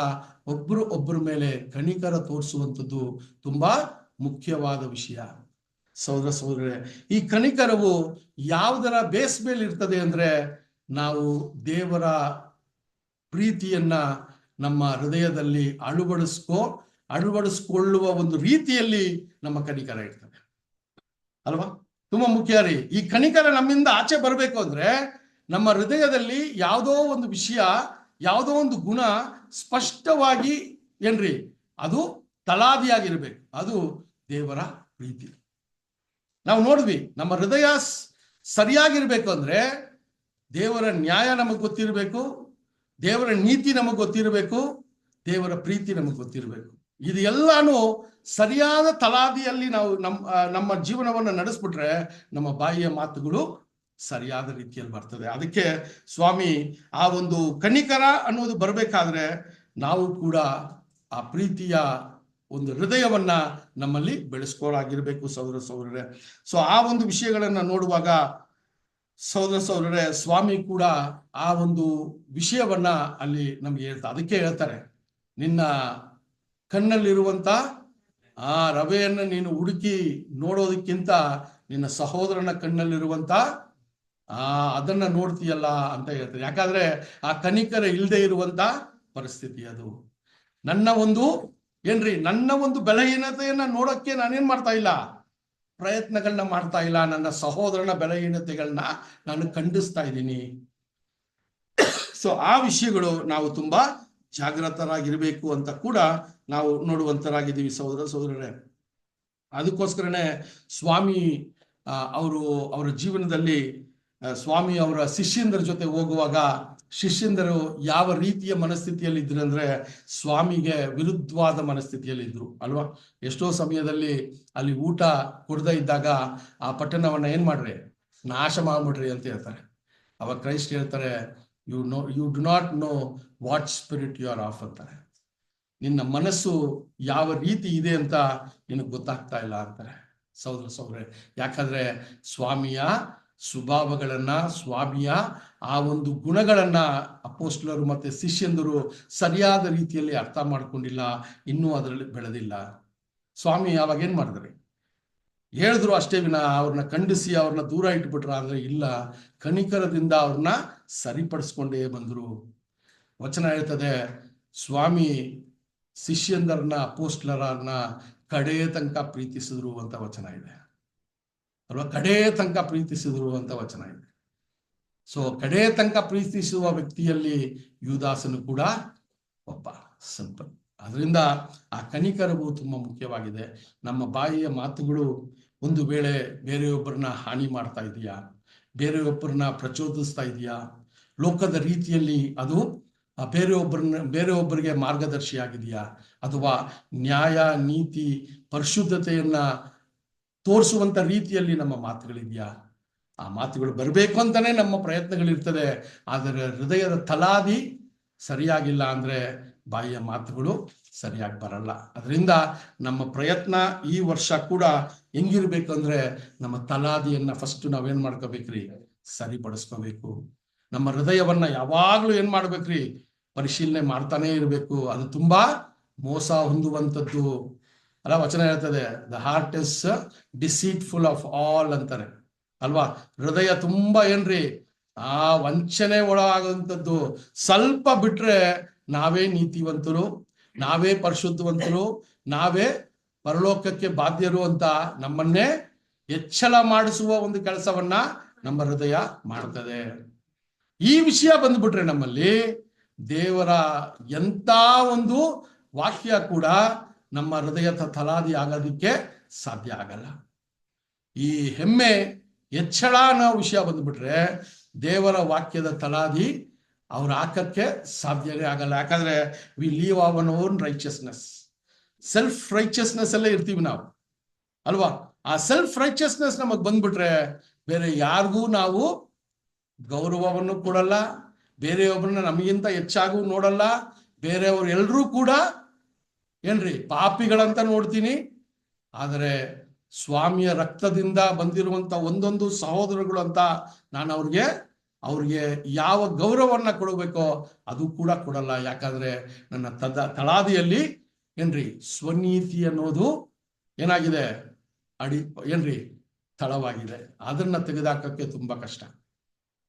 ಒಬ್ಬರ ಮೇಲೆ ಕನಿಕರ ತೋರಿಸುವಂಥದ್ದು ತುಂಬಾ ಮುಖ್ಯವಾದ ವಿಷಯ. ಸಹೋದರರೇ, ಈ ಕನಿಕರವು ಯಾವುದರ ಬೇಸ್ ಮೇಲೆ ಇರ್ತದೆ ಅಂದ್ರೆ, ನಾವು ದೇವರ ಪ್ರೀತಿಯನ್ನ ನಮ್ಮ ಹೃದಯದಲ್ಲಿ ಅಳವಡಿಸ್ಕೊಳ್ಳುವ ಒಂದು ರೀತಿಯಲ್ಲಿ ನಮ್ಮ ಕನಿಕರ ಇರ್ತದೆ ಅಲ್ವಾ. ತುಂಬಾ ಮುಖ್ಯ ರೀ. ಈ ಕನಿಕರ ನಮ್ಮಿಂದ ಆಚೆ ಬರಬೇಕು ಅಂದ್ರೆ ನಮ್ಮ ಹೃದಯದಲ್ಲಿ ಯಾವುದೋ ಒಂದು ವಿಷಯ, ಯಾವುದೋ ಒಂದು ಗುಣ ಸ್ಪಷ್ಟವಾಗಿ ಅದು ತಲಾದಿಯಾಗಿರ್ಬೇಕು. ಅದು ದೇವರ ಪ್ರೀತಿ. ನಾವು ನೋಡಿದ್ವಿ, ನಮ್ಮ ಹೃದಯ ಸರಿಯಾಗಿರ್ಬೇಕು ಅಂದ್ರೆ ದೇವರ ನ್ಯಾಯ ನಮಗ್ ಗೊತ್ತಿರಬೇಕು, ದೇವರ ನೀತಿ ನಮಗ್ ಗೊತ್ತಿರಬೇಕು, ದೇವರ ಪ್ರೀತಿ ನಮಗ್ ಗೊತ್ತಿರಬೇಕು. ಇದು ಎಲ್ಲಾನು ಸರಿಯಾದ ತಲಾದಿಯಲ್ಲಿ ನಾವು ನಮ್ಮ ಜೀವನವನ್ನು ನಡೆಸ್ಬಿಟ್ರೆ ನಮ್ಮ ಬಾಯಿಯ ಮಾತುಗಳು ಸರಿಯಾದ ರೀತಿಯಲ್ಲಿ ಬರ್ತದೆ. ಅದಕ್ಕೆ ಸ್ವಾಮಿ ಆ ಒಂದು ಕನಿಕರ ಅನ್ನೋದು ಬರಬೇಕಾದ್ರೆ ನಾವು ಕೂಡ ಆ ಪ್ರೀತಿಯ ಒಂದು ಹೃದಯವನ್ನ ನಮ್ಮಲ್ಲಿ ಬೆಳೆಸ್ಕೊಳ್ಳಾಗಿರ್ಬೇಕು ಸಹೋದರರೇ. ಸೊ ಆ ಒಂದು ವಿಷಯಗಳನ್ನ ನೋಡುವಾಗ ಸಹೋದರರೇ, ಸ್ವಾಮಿ ಕೂಡ ಆ ಒಂದು ವಿಷಯವನ್ನ ಅಲ್ಲಿ ನಮ್ಗೆ ಹೇಳ್ತಾರೆ. ಅದಕ್ಕೆ ಹೇಳ್ತಾರೆ, ನಿನ್ನ ಕಣ್ಣಲ್ಲಿರುವಂತ ಆ ರವೆಯನ್ನ ನೀನು ಹುಡುಕಿ ನೋಡೋದಕ್ಕಿಂತ ನಿನ್ನ ಸಹೋದರನ ಕಣ್ಣಲ್ಲಿರುವಂತ ಅದನ್ನ ನೋಡ್ತೀಯಲ್ಲ ಅಂತ ಹೇಳ್ತಾರೆ. ಯಾಕಂದ್ರೆ ಆ ಕನಿಕರ ಇಲ್ಲದೆ ಇರುವಂತ ಪರಿಸ್ಥಿತಿ ಅದು. ನನ್ನ ಒಂದು ಬಲಹೀನತೆಯನ್ನ ನೋಡಕ್ಕೆ ನಾನೇನ್ ಮಾಡ್ತಾ ಇಲ್ಲ, ಪ್ರಯತ್ನಗಳನ್ನ ಮಾಡ್ತಾ ಇಲ್ಲ. ನನ್ನ ಸಹೋದರನ ಬಲಹೀನತೆಗಳನ್ನ ನಾನು ಖಂಡಿಸ್ತಾ ಇದ್ದೀನಿ. ಸೊ ಆ ವಿಷಯಗಳು ನಾವು ತುಂಬಾ ಜಾಗೃತರಾಗಿರ್ಬೇಕು ಅಂತ ಕೂಡ ನಾವು ನೋಡುವಂತರಾಗಿದ್ದೀವಿ ಸಹೋದರರೇ. ಅದಕ್ಕೋಸ್ಕರನೇ ಸ್ವಾಮಿ ಅವರ ಜೀವನದಲ್ಲಿ ಸ್ವಾಮಿ ಅವರ ಶಿಷ್ಯಂದರ ಜೊತೆ ಹೋಗುವಾಗ ಶಿಷ್ಯಂದರು ಯಾವ ರೀತಿಯ ಮನಸ್ಥಿತಿಯಲ್ಲಿ ಇದ್ರು ಅಂದ್ರೆ ಸ್ವಾಮಿಗೆ ವಿರುದ್ಧವಾದ ಮನಸ್ಥಿತಿಯಲ್ಲಿ ಇದ್ರು ಅಲ್ವಾ. ಎಷ್ಟೋ ಸಮಯದಲ್ಲಿ ಅಲ್ಲಿ ಊಟ ಕೊಡದೇ ಇದ್ದಾಗ ಆ ಪಟ್ಟಣವನ್ನ ಏನ್ ಮಾಡ್ರಿ, ನಾಶ ಮಾಡ್ಬಿಡ್ರಿ ಅಂತ ಹೇಳ್ತಾರೆ. ಅವಾಗ ಕ್ರೈಸ್ಟ್ ಹೇಳ್ತಾರೆ, you do not know what spirit you are of ಅಂತಾರೆ. ನಿನ್ನ ಮನಸ್ಸು ಯಾವ ರೀತಿ ಇದೆ ಅಂತ ನಿನಗೆ ಗೊತ್ತಾಗ್ತಾ ಇಲ್ಲ ಅಂತಾರೆ ಸಹೋದರರೇ. ಯಾಕಂದ್ರೆ ಸ್ವಾಮಿಯ ಸ್ವಭಾವಗಳನ್ನ, ಸ್ವಾಮಿಯ ಆ ಒಂದು ಗುಣಗಳನ್ನ ಅಪೋಸ್ಟಲರು ಮತ್ತೆ ಶಿಷ್ಯಂದರು ಸರಿಯಾದ ರೀತಿಯಲ್ಲಿ ಅರ್ಥ ಮಾಡ್ಕೊಂಡಿಲ್ಲ, ಇನ್ನೂ ಅದರಲ್ಲಿ ಬೆಳೆದಿಲ್ಲ. ಸ್ವಾಮಿ ಯಾವಾಗ ಏನ್ ಮಾಡಿದ್ರಿ, ಹೇಳಿದ್ರು ಅಷ್ಟೇ ವಿನ ಅವ್ರನ್ನ ಖಂಡಿಸಿ ಅವ್ರನ್ನ ದೂರ ಇಟ್ಬಿಟ್ರ ಅಂದ್ರೆ ಇಲ್ಲ, ಕನಿಕರದಿಂದ ಅವ್ರನ್ನ ಸರಿಪಡಿಸ್ಕೊಂಡೇ ಬಂದ್ರು. ವಚನ ಹೇಳ್ತದೆ, ಸ್ವಾಮಿ ಶಿಷ್ಯಂದರನ್ನ ಅಪೋಸ್ಟಲರನ್ನ ಕಡೆಯ ತನಕ ಪ್ರೀತಿಸಿದ್ರು ಅಂತ ವಚನ ಇದೆ ಅಲ್ವಾ. ಕಡೆಯ ತನಕ ಪ್ರೀತಿಸಿದ್ರು ಅಂತ ವಚನ ಇದೆ. ಸೊ ಕಡೆಯ ತನಕ ಪ್ರೀತಿಸುವ ವ್ಯಕ್ತಿಯಲ್ಲಿ ಯುದಾಸನು ಕೂಡ ಒಬ್ಬ ಸಂಪನ್. ಅದರಿಂದ ಆ ಕನಿಕರವು ತುಂಬಾ ಮುಖ್ಯವಾಗಿದೆ. ನಮ್ಮ ಬಾಯಿಯ ಮಾತುಗಳು ಒಂದು ವೇಳೆ ಬೇರೆಯೊಬ್ಬರನ್ನ ಹಾನಿ ಮಾಡ್ತಾ ಇದೆಯಾ, ಬೇರೆಯೊಬ್ಬರನ್ನ ಪ್ರಚೋದಿಸ್ತಾ ಇದೆಯಾ, ಲೋಕದ ರೀತಿಯಲ್ಲಿ ಅದು ಬೇರೆಯೊಬ್ಬರಿಗೆ ಮಾರ್ಗದರ್ಶಿ ಆಗಿದೆಯಾ, ಅಥವಾ ನ್ಯಾಯ ನೀತಿ ಪರಿಶುದ್ಧತೆಯನ್ನ ತೋರಿಸುವಂತ ರೀತಿಯಲ್ಲಿ ನಮ್ಮ ಮಾತುಗಳಿದೆಯಾ? ಆ ಮಾತುಗಳು ಬರಬೇಕು ಅಂತಾನೆ ನಮ್ಮ ಪ್ರಯತ್ನಗಳಿರ್ತದೆ. ಆದರೆ ಹೃದಯದ ತಲಾದಿ ಸರಿಯಾಗಿಲ್ಲ ಅಂದ್ರೆ ಬಾಯಿಯ ಮಾತುಗಳು ಸರಿಯಾಗಿ ಬರಲ್ಲ. ಅದರಿಂದ ನಮ್ಮ ಪ್ರಯತ್ನ ಈ ವರ್ಷ ಕೂಡ ಹೆಂಗಿರ್ಬೇಕಂದ್ರೆ ನಮ್ಮ ತಲಾದಿಯನ್ನ ಫಸ್ಟ್ ನಾವೇನ್ ಮಾಡ್ಕೋಬೇಕ್ರಿ, ಸರಿಪಡಿಸ್ಕೋಬೇಕು. ನಮ್ಮ ಹೃದಯವನ್ನ ಯಾವಾಗ್ಲೂ ಏನ್ ಮಾಡ್ಬೇಕ್ರಿ, ಪರಿಶೀಲನೆ ಮಾಡ್ತಾನೆ ಇರ್ಬೇಕು. ಅದು ತುಂಬಾ ಮೋಸ ಹೊಂದುವಂಥದ್ದು ಅಲ್ಲ. ವಚನ ಹೇಳ್ತದೆ, the heart is deceitful of all ಅಂತಾರೆ ಅಲ್ವಾ. ಹೃದಯ ತುಂಬಾ ಏನ್ರಿ ವಂಚನೆ ಒಳಗಾಗುವಂಥದ್ದು. ಸ್ವಲ್ಪ ಬಿಟ್ರೆ ನಾವೇ ನೀತಿವಂತರು, ನಾವೇ ಪರಿಶುದ್ಧವಂತರು, ನಾವೇ ಪರಲೋಕಕ್ಕೆ ಬಾಧ್ಯರು ಅಂತ ನಮ್ಮನ್ನೇ ಎಚ್ಚರ ಮಾಡಿಸುವ ಒಂದು ಕೆಲಸವನ್ನ ನಮ್ಮ ಹೃದಯ ಮಾಡ್ತದೆ. ಈ ವಿಷಯ ಬಂದ್ಬಿಟ್ರೆ ನಮ್ಮಲ್ಲಿ ದೇವರ ಎಂತ ಒಂದು ವಾಕ್ಯ ಕೂಡ ನಮ್ಮ ಹೃದಯದ ತಲಾದಿ ಆಗೋದಿಕ್ಕೆ ಸಾಧ್ಯ ಆಗಲ್ಲ. ಈ ಹೆಮ್ಮೆ ಎಚ್ಚರ ಅನ್ನೋ ವಿಷಯ ಬಂದ್ಬಿಟ್ರೆ ದೇವರ ವಾಕ್ಯದ ತಲಾದಿ ಅವ್ರು ಹಾಕಕ್ಕೆ ಸಾಧ್ಯವೇ ಆಗಲ್ಲ. ಯಾಕಂದ್ರೆ we leave our own righteousness, self righteousness ಅಲ್ಲೇ ಇರ್ತೀವಿ ನಾವು ಅಲ್ವಾ. ಆ ಸೆಲ್ಫ್ ರೈಚಿಯಸ್ನೆಸ್ ನಮಗ್ ಬಂದ್ಬಿಟ್ರೆ ಬೇರೆ ಯಾರಿಗೂ ನಾವು ಗೌರವವನ್ನು ಕೊಡಲ್ಲ, ಬೇರೆಯೊಬ್ಬರನ್ನ ನಮಗಿಂತ ಹೆಚ್ಚಾಗೂ ನೋಡಲ್ಲ, ಬೇರೆಯವ್ರು ಎಲ್ರೂ ಕೂಡ ಏನ್ರಿ ಪಾಪಿಗಳಂತ ನೋಡ್ತೀನಿ. ಆದರೆ ಸ್ವಾಮಿಯ ರಕ್ತದಿಂದ ಬಂದಿರುವಂತ ಒಂದೊಂದು ಸಹೋದರಗಳು ಅಂತ ನಾನು ಅವ್ರಿಗೆ ಯಾವ ಗೌರವವನ್ನ ಕೊಡಬೇಕೋ ಅದು ಕೂಡ ಕೊಡಲ್ಲ. ಯಾಕಂದ್ರೆ ನನ್ನ ತಳಾದಿಯಲ್ಲಿ ಏನ್ರಿ ಸ್ವನೀತಿ ಅನ್ನೋದು ಏನಾಗಿದೆ, ಏನ್ರಿ ತಳವಾಗಿದೆ. ಅದನ್ನ ತೆಗೆದಾಕಕ್ಕೆ ತುಂಬಾ ಕಷ್ಟ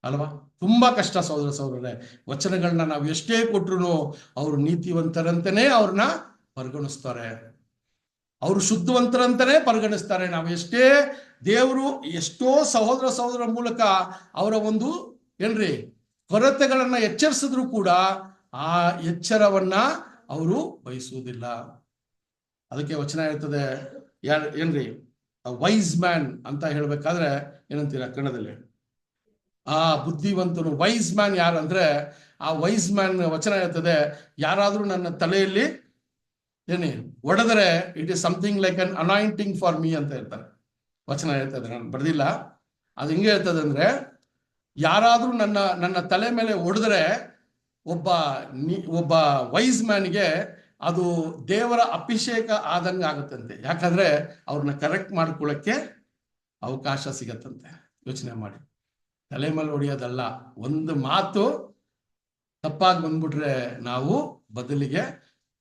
ಅಲ್ವಾ, ತುಂಬಾ ಕಷ್ಟ ಸಹೋದರರೇ. ವಚನಗಳನ್ನ ನಾವು ಎಷ್ಟೇ ಕೊಟ್ರು ಅವ್ರು ನೀತಿವಂತರಂತನೇ ಅವ್ರನ್ನ ಪರಿಗಣಿಸ್ತಾರೆ, ಅವರು ಶುದ್ಧವಂತರಂತಾನೆ ಪರಿಗಣಿಸ್ತಾರೆ. ನಾವು ಎಷ್ಟೇ ದೇವರು ಎಷ್ಟೋ ಸಹೋದರ ಮೂಲಕ ಅವರ ಒಂದು ಏನ್ರಿ ಕೊರತೆಗಳನ್ನ ಎಚ್ಚರಿಸಿದ್ರು ಕೂಡ ಆ ಎಚ್ಚರವನ್ನ ಅವರು ಬಯಸುವುದಿಲ್ಲ. ಅದಕ್ಕೆ ವಚನ ಹೇಳ್ತದೆ, ಏನ್ರಿ ವೈಸ್ ಮ್ಯಾನ್ ಅಂತ ಹೇಳ್ಬೇಕಾದ್ರೆ ಏನಂತೀರ ಕನ್ನಡದಲ್ಲಿ, ಆ ಬುದ್ಧಿವಂತನು ವೈಸ್ ಮ್ಯಾನ್ ಯಾರಂದ್ರೆ, ಆ ವೈಸ್ ಮ್ಯಾನ್ ವಚನ ಹೇಳ್ತದೆ, ಯಾರಾದ್ರೂ ನನ್ನ ತಲೆಯಲ್ಲಿ ಹೊಡೆದರೆ it is something like an anointing for me ಅಂತ ಹೇಳ್ತಾರೆ. ವಚನ ಹೇಳ್ತದೆ, ನಾನು ಬರ್ದಿಲ್ಲ. ಅದು ಹಿಂಗೆ ಹೇಳ್ತದೆ ಅಂದ್ರೆ, ಯಾರಾದ್ರೂ ನನ್ನ ತಲೆ ಮೇಲೆ ಹೊಡೆದ್ರೆ ಒಬ್ಬ ವೈಸ್ ಮ್ಯಾನ್ಗೆ ಅದು ದೇವರ ಅಭಿಷೇಕ ಆದಂಗೆ ಆಗುತ್ತಂತೆ. ಯಾಕಂದ್ರೆ ಅವ್ರನ್ನ ಕರೆಕ್ಟ್ ಮಾಡ್ಕೊಳ್ಳಕ್ಕೆ ಅವಕಾಶ ಸಿಗತ್ತಂತೆ. ಯೋಚನೆ ಮಾಡಿ, ತಲೆ ಮೇಲೆ ಹೊಡೆಯೋದಲ್ಲ, ಒಂದು ಮಾತು ತಪ್ಪಾಗಿ ಬಂದ್ಬಿಟ್ರೆ ನಾವು ಬದಲಿಗೆ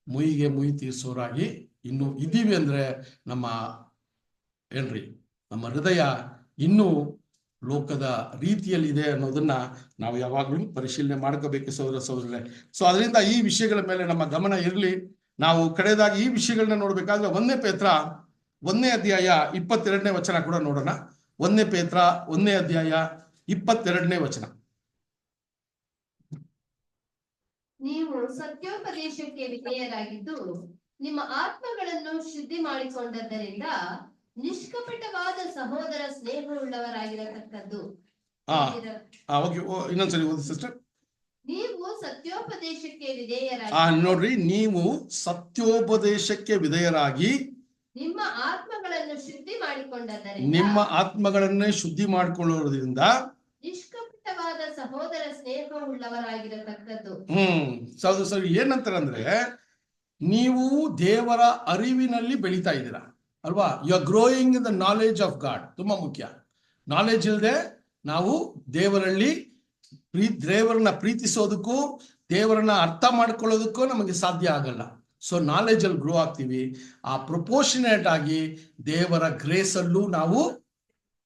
ಮುಯಿಗೆ ಮುಯಿ ತೀರ್ಸೋರಾಗಿ ಇನ್ನು ಇದ್ದೀವಿ ಅಂದ್ರೆ ನಮ್ಮ ಹೃದಯ ಇನ್ನೂ ಲೋಕದ ರೀತಿಯಲ್ಲಿದೆ ಅನ್ನೋದನ್ನ ನಾವು ಯಾವಾಗ್ಲೂ ಪರಿಶೀಲನೆ ಮಾಡ್ಕೋಬೇಕು ಸಹೋದರರೇ. ಸೊ ಅದರಿಂದ ಈ ವಿಷಯಗಳ ಮೇಲೆ ನಮ್ಮ ಗಮನ ಇರಲಿ. ನಾವು ಕಡೆಯದಾಗಿ ಈ ವಿಷಯಗಳನ್ನ ನೋಡ್ಬೇಕಾದ್ರೆ 1 ಪೇತ್ರ 1ನೇ ಅಧ್ಯಾಯ 22ನೇ ವಚನ ಕೂಡ ನೋಡೋಣ. 1 ಪೇತ್ರ 1ನೇ ಅಧ್ಯಾಯ 22ನೇ ವಚನ. ನೀವು ಸತ್ಯೋಪದೇಶಕ್ಕೆ ವಿಧೇಯರಾಗಿದ್ದು ನಿಮ್ಮ ಆತ್ಮಗಳನ್ನು ಶುದ್ಧಿ ಮಾಡಿಕೊಂಡದ್ದರಿಂದ ನಿಷ್ಕಪಟವಾದ ಸಹೋದರ ಸ್ನೇಹವುಳ್ಳವರಾಗಿರತಕ್ಕದ್ದು. ಇನ್ನೊಂದ್ಸರಿ ಓದಿ ಸಿಸ್ಟರ್. ನೀವು ಸತ್ಯೋಪದೇಶಕ್ಕೆ ವಿಧೇಯರಾಗಿ, ನೋಡ್ರಿ, ನೀವು ಸತ್ಯೋಪದೇಶಕ್ಕೆ ವಿಧೇಯರಾಗಿ ನಿಮ್ಮ ಆತ್ಮಗಳನ್ನು ಶುದ್ಧಿ ಮಾಡಿಕೊಂಡದ್ದರಿಂದ, ನಿಮ್ಮ ಆತ್ಮಗಳನ್ನೇ ಶುದ್ಧಿ ಮಾಡಿಕೊಳ್ಳೋದ್ರಿಂದ ನಿಷ್ಕಪಟವಾದ ಸಹೋದರ ಸ್ನೇಹವುಳ್ಳವರಾಗಿರತಕ್ಕದ್ದು. ಸರಿ, ಏನಂತಾರಂದ್ರೆ, ನೀವು ದೇವರ ಅರಿವಿನಲ್ಲಿ ಬೆಳೀತಾ ಇದ್ದೀರಾ ಅಲ್ವಾ. You are growing in the knowledge of God. ತುಂಬಾ ಮುಖ್ಯ. ನಾಲೆಜ್ ಇಲ್ಲದೆ ನಾವು ದೇವರನ್ನ ಪ್ರೀತಿಸೋದಕ್ಕೂ ದೇವರನ್ನ ಅರ್ಥ ಮಾಡ್ಕೊಳ್ಳೋದಕ್ಕೂ ನಮಗೆ ಸಾಧ್ಯ ಆಗಲ್ಲ. ಸೊ ನಾಲೆಜ್ ಅಲ್ಲಿ ಗ್ರೋ ಆಗ್ತೀವಿ. ಆ ಪ್ರಪೋರ್ಷನೇಟ್ ಆಗಿ ದೇವರ ಗ್ರೇಸ್ ಅಲ್ಲೂ ನಾವು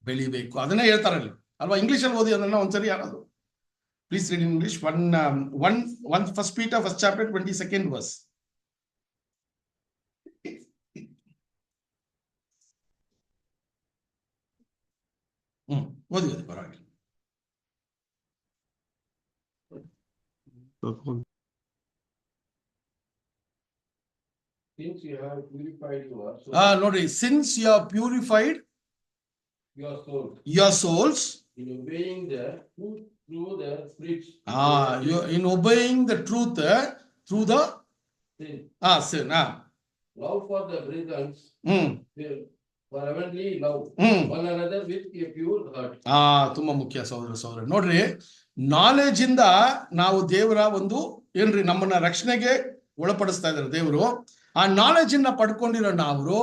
ಬೆಳಿಬೇಕು. ಅದನ್ನೇ ಹೇಳ್ತಾರಲ್ಲಿ ಅಲ್ವಾ. ಇಂಗ್ಲಿಷ್ ಅಲ್ಲಿ ಓದಿ ಅದನ್ನ ಒಂದ್ಸರಿ ಯಾರಾದ್ರು please read in English. 1 Peter 1st chapter 22nd verse. ಓದಿ ಪರವಾಗಿಲ್ಲ. ನೋಡ್ರಿ, since you have purified your souls in obeying the truth through the Spirit. In obeying the truth through the sin. Love for the brethren, fervently love one another with a pure heart. ತುಂಬಾ ಮುಖ್ಯ ಸಹೋದರ. ನೋಡ್ರಿ, knowledge ಇಂದ ನಾವು ದೇವರ ಒಂದು ನಮ್ಮನ್ನ ರಕ್ಷಣೆಗೆ ಒಳಪಡಿಸ್ತಾ ಇದ್ದಾರೆ ದೇವರು. ಆ ನಾಲೆಜ್ ಅನ್ನ ಪಡ್ಕೊಂಡಿರೋ ನಾವು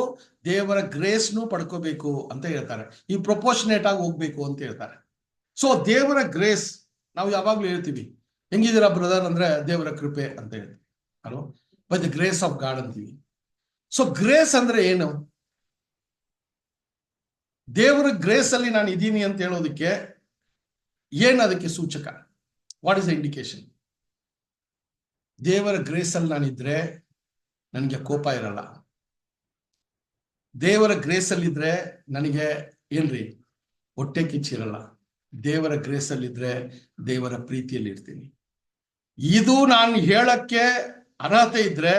ದೇವರ ಗ್ರೇಸ್ನು ಪಡ್ಕೋಬೇಕು ಅಂತ ಹೇಳ್ತಾರೆ. ಈ ಪ್ರೊಪೋರ್ಷನೇಟ್ ಆಗಿ ಹೋಗ್ಬೇಕು ಅಂತ ಹೇಳ್ತಾರೆ. ಸೊ ದೇವರ ಗ್ರೇಸ್ ನಾವು ಯಾವಾಗ್ಲೂ ಹೇಳ್ತೀವಿ, ಹೆಂಗಿದ್ದೀರಾ ಬ್ರದರ್ ಅಂದ್ರೆ ದೇವರ ಕೃಪೆ ಅಂತ ಹೇಳ್ತೀವಿ ಅಲ್ವಾ, by the grace of god ಅಂತೀವಿ. ಸೊ ಗ್ರೇಸ್ ಅಂದ್ರೆ ಏನು? ದೇವರ ಗ್ರೇಸ್ ಅಲ್ಲಿ ನಾನು ಇದ್ದೀನಿ ಅಂತ ಹೇಳೋದಕ್ಕೆ ಏನ್ ಅದಕ್ಕೆ ಸೂಚಕ? What is the indication? ದೇವರ ಗ್ರೇಸ್ ಅಲ್ಲಿ ನಾನಿದ್ರೆ ನನಗೆ ಕೋಪ ಇರಲ್ಲ. ದೇವರ ಗ್ರೇಸ್ ಅಲ್ಲಿ ಇದ್ರೆ ನನಗೆ ಏನ್ರಿ ಹೊಟ್ಟೆ ಕಿಚ್ಚಿರಲ್ಲ. ದೇವರ ಗ್ರೇಸ್ ಅಲ್ಲಿ ಇದ್ರೆ ದೇವರ ಪ್ರೀತಿಯಲ್ಲಿ ಇರ್ತೀನಿ. ಇದು ನಾನು ಹೇಳಕ್ಕೆ ಅರ್ಹತೆ ಇದ್ರೆ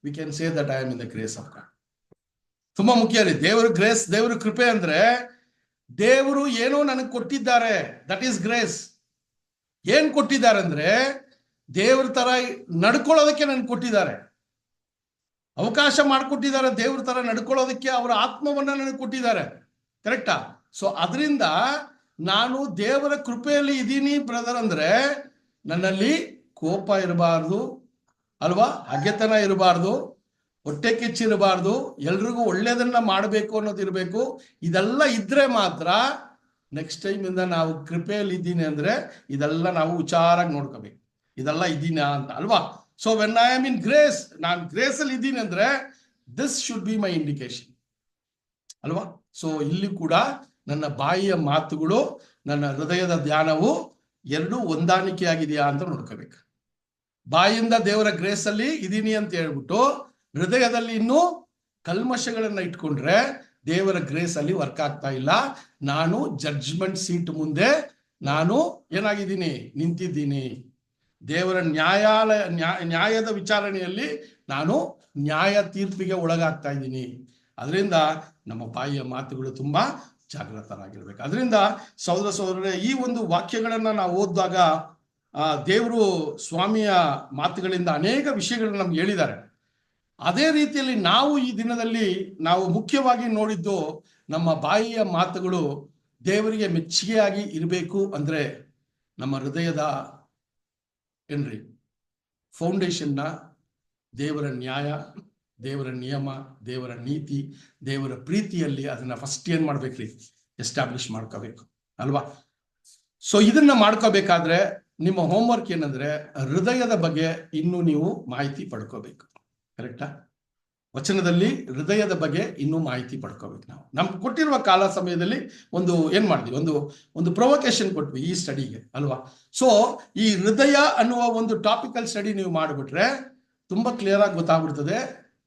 we can say that I am in the grace of God. ತುಂಬಾ ಮುಖ್ಯ ರೀ ದೇವರ ಗ್ರೇಸ್, ದೇವರ ಕೃಪೆ ಅಂದ್ರೆ ದೇವರು ಏನೋ ನನಗೆ ಕೊಟ್ಟಿದ್ದಾರೆ, ದಟ್ ಈಸ್ ಗ್ರೇಸ್. ಏನ್ ಕೊಟ್ಟಿದ್ದಾರೆ ಅಂದ್ರೆ ದೇವ್ರ ತರ ನಡ್ಕೊಳ್ಳೋದಕ್ಕೆ ನನ್ಗೆ ಕೊಟ್ಟಿದ್ದಾರೆ, ಅವಕಾಶ ಮಾಡಿಕೊಟ್ಟಿದ್ದಾರೆ. ದೇವ್ರ ತರ ನಡ್ಕೊಳ್ಳೋದಕ್ಕೆ ಅವರ ಆತ್ಮವನ್ನ ನನಗೆ ಕೊಟ್ಟಿದ್ದಾರೆ. ಕರೆಕ್ಟಾ? ಸೊ ಅದರಿಂದ ನಾನು ದೇವರ ಕೃಪೆಯಲ್ಲಿ ಇದ್ದೀನಿ ಬ್ರದರ್ ಅಂದ್ರೆ ನನ್ನಲ್ಲಿ ಕೋಪ ಇರಬಾರ್ದು ಅಲ್ವಾ, ಹಗೆತನ ಇರಬಾರ್ದು, ಹೊಟ್ಟೆ ಕಿಚ್ಚಿರಬಾರ್ದು, ಎಲ್ರಿಗೂ ಒಳ್ಳೇದನ್ನ ಮಾಡಬೇಕು ಅನ್ನೋದು ಇರಬೇಕು. ಇದೆಲ್ಲ ಇದ್ರೆ ಮಾತ್ರ ನೆಕ್ಸ್ಟ್ ಟೈಮ್ ಇಂದ ನಾವು ಕೃಪೆಯಲ್ಲಿ ಇದ್ದೀನಿ ಅಂದ್ರೆ ಇದೆಲ್ಲ ನಾವು ವಿಚಾರಾಗಿ ನೋಡ್ಕೋಬೇಕು, ಇದೆಲ್ಲ ಇದ್ದೀನ ಅಂತ ಅಲ್ವಾ. So when I am in grace, ನಾನು ಗ್ರೇಸ್ ಅಲ್ಲಿ ಇದ್ದೀನಿ ಅಂದ್ರೆ this should be my indication ಅಲ್ವಾ. ಸೊ ಇಲ್ಲಿ ಕೂಡ ನನ್ನ ಬಾಯಿಯ ಮಾತುಗಳು, ನನ್ನ ಹೃದಯದ ಧ್ಯಾನವು ಎರಡೂ ಹೊಂದಾಣಿಕೆ ಆಗಿದೆಯಾ ಅಂತ ನೋಡ್ಕೋಬೇಕು. ಬಾಯಿಂದ ದೇವರ ಗ್ರೇಸ್ ಅಲ್ಲಿ ಇದೀನಿ ಅಂತ ಹೇಳ್ಬಿಟ್ಟು ಹೃದಯದಲ್ಲಿ ಇನ್ನೂ ಕಲ್ಮಶಗಳನ್ನ ಇಟ್ಕೊಂಡ್ರೆ ದೇವರ ಗ್ರೇಸ್ ಅಲ್ಲಿ ವರ್ಕ್ ಆಗ್ತಾ ಇಲ್ಲ. ನಾನು ಜಡ್ಜ್ಮೆಂಟ್ ಸೀಟ್ ಮುಂದೆ ನಾನು ಏನಾಗಿದ್ದೀನಿ, ನಿಂತಿದ್ದೀನಿ. ದೇವರ ನ್ಯಾಯದ ವಿಚಾರಣೆಯಲ್ಲಿ ನಾನು ನ್ಯಾಯ ತೀರ್ಪಿಗೆ ಒಳಗಾಗ್ತಾ ಇದ್ದೀನಿ. ಅದರಿಂದ ನಮ್ಮ ಬಾಯಿಯ ಮಾತುಗಳು ತುಂಬಾ ಜಾಗೃತರಾಗಿರ್ಬೇಕು. ಅದರಿಂದ ಸಹೋದರ ಸಹೋದರರೇ, ಈ ಒಂದು ವಾಕ್ಯಗಳನ್ನ ನಾವು ಓದಿದಾಗ ದೇವರು ಸ್ವಾಮಿಯ ಮಾತುಗಳಿಂದ ಅನೇಕ ವಿಷಯಗಳನ್ನ ನಮ್ಗೆ ಹೇಳಿದ್ದಾರೆ. ಅದೇ ರೀತಿಯಲ್ಲಿ ನಾವು ಈ ದಿನದಲ್ಲಿ ನಾವು ಮುಖ್ಯವಾಗಿ ನೋಡಿದ್ದು, ನಮ್ಮ ಬಾಯಿಯ ಮಾತುಗಳು ದೇವರಿಗೆ ಮೆಚ್ಚುಗೆಯಾಗಿ ಇರಬೇಕು ಅಂದ್ರೆ ನಮ್ಮ ಹೃದಯದ ಏನ್ರಿ ಫೌಂಡೇಶನ್ನ ದೇವರ ನ್ಯಾಯ, ದೇವರ ನಿಯಮ, ದೇವರ ನೀತಿ, ದೇವರ ಪ್ರೀತಿಯಲ್ಲಿ ಅದನ್ನ ಫಸ್ಟ್ ಏನ್ ಮಾಡ್ಬೇಕ್ರಿ, ಎಸ್ಟಾಬ್ಲಿಷ್ ಮಾಡ್ಕೋಬೇಕು ಅಲ್ವಾ. ಸೊ ಇದನ್ನ ಮಾಡ್ಕೋಬೇಕಾದ್ರೆ ನಿಮ್ಮ ಹೋಮ್ವರ್ಕ್ ಏನಂದ್ರೆ ಹೃದಯದ ಬಗ್ಗೆ ಇನ್ನೂ ನೀವು ಮಾಹಿತಿ ಪಡ್ಕೋಬೇಕು. ಕರೆಕ್ಟಾ? ವಚನದಲ್ಲಿ ಹೃದಯದ ಬಗ್ಗೆ ಇನ್ನೂ ಮಾಹಿತಿ ಪಡ್ಕೋಬೇಕು. ನಾವು ನಮ್ಗೆ ಕೊಟ್ಟಿರುವ ಕಾಲ ಸಮಯದಲ್ಲಿ ಒಂದು ಏನ್ ಮಾಡಿದ್ವಿ, ಒಂದು ಪ್ರೊವೊಕೇಶನ್ ಕೊಟ್ವಿ ಈ ಸ್ಟಡಿಗೆ ಅಲ್ವಾ. ಸೊ ಈ ಹೃದಯ ಅನ್ನುವ ಒಂದು ಟಾಪಿಕಲ್ ಸ್ಟಡಿ ನೀವು ಮಾಡಿಬಿಟ್ರೆ ತುಂಬಾ ಕ್ಲಿಯರ್ ಆಗಿ ಗೊತ್ತಾಗ್ಬಿಡ್ತದೆ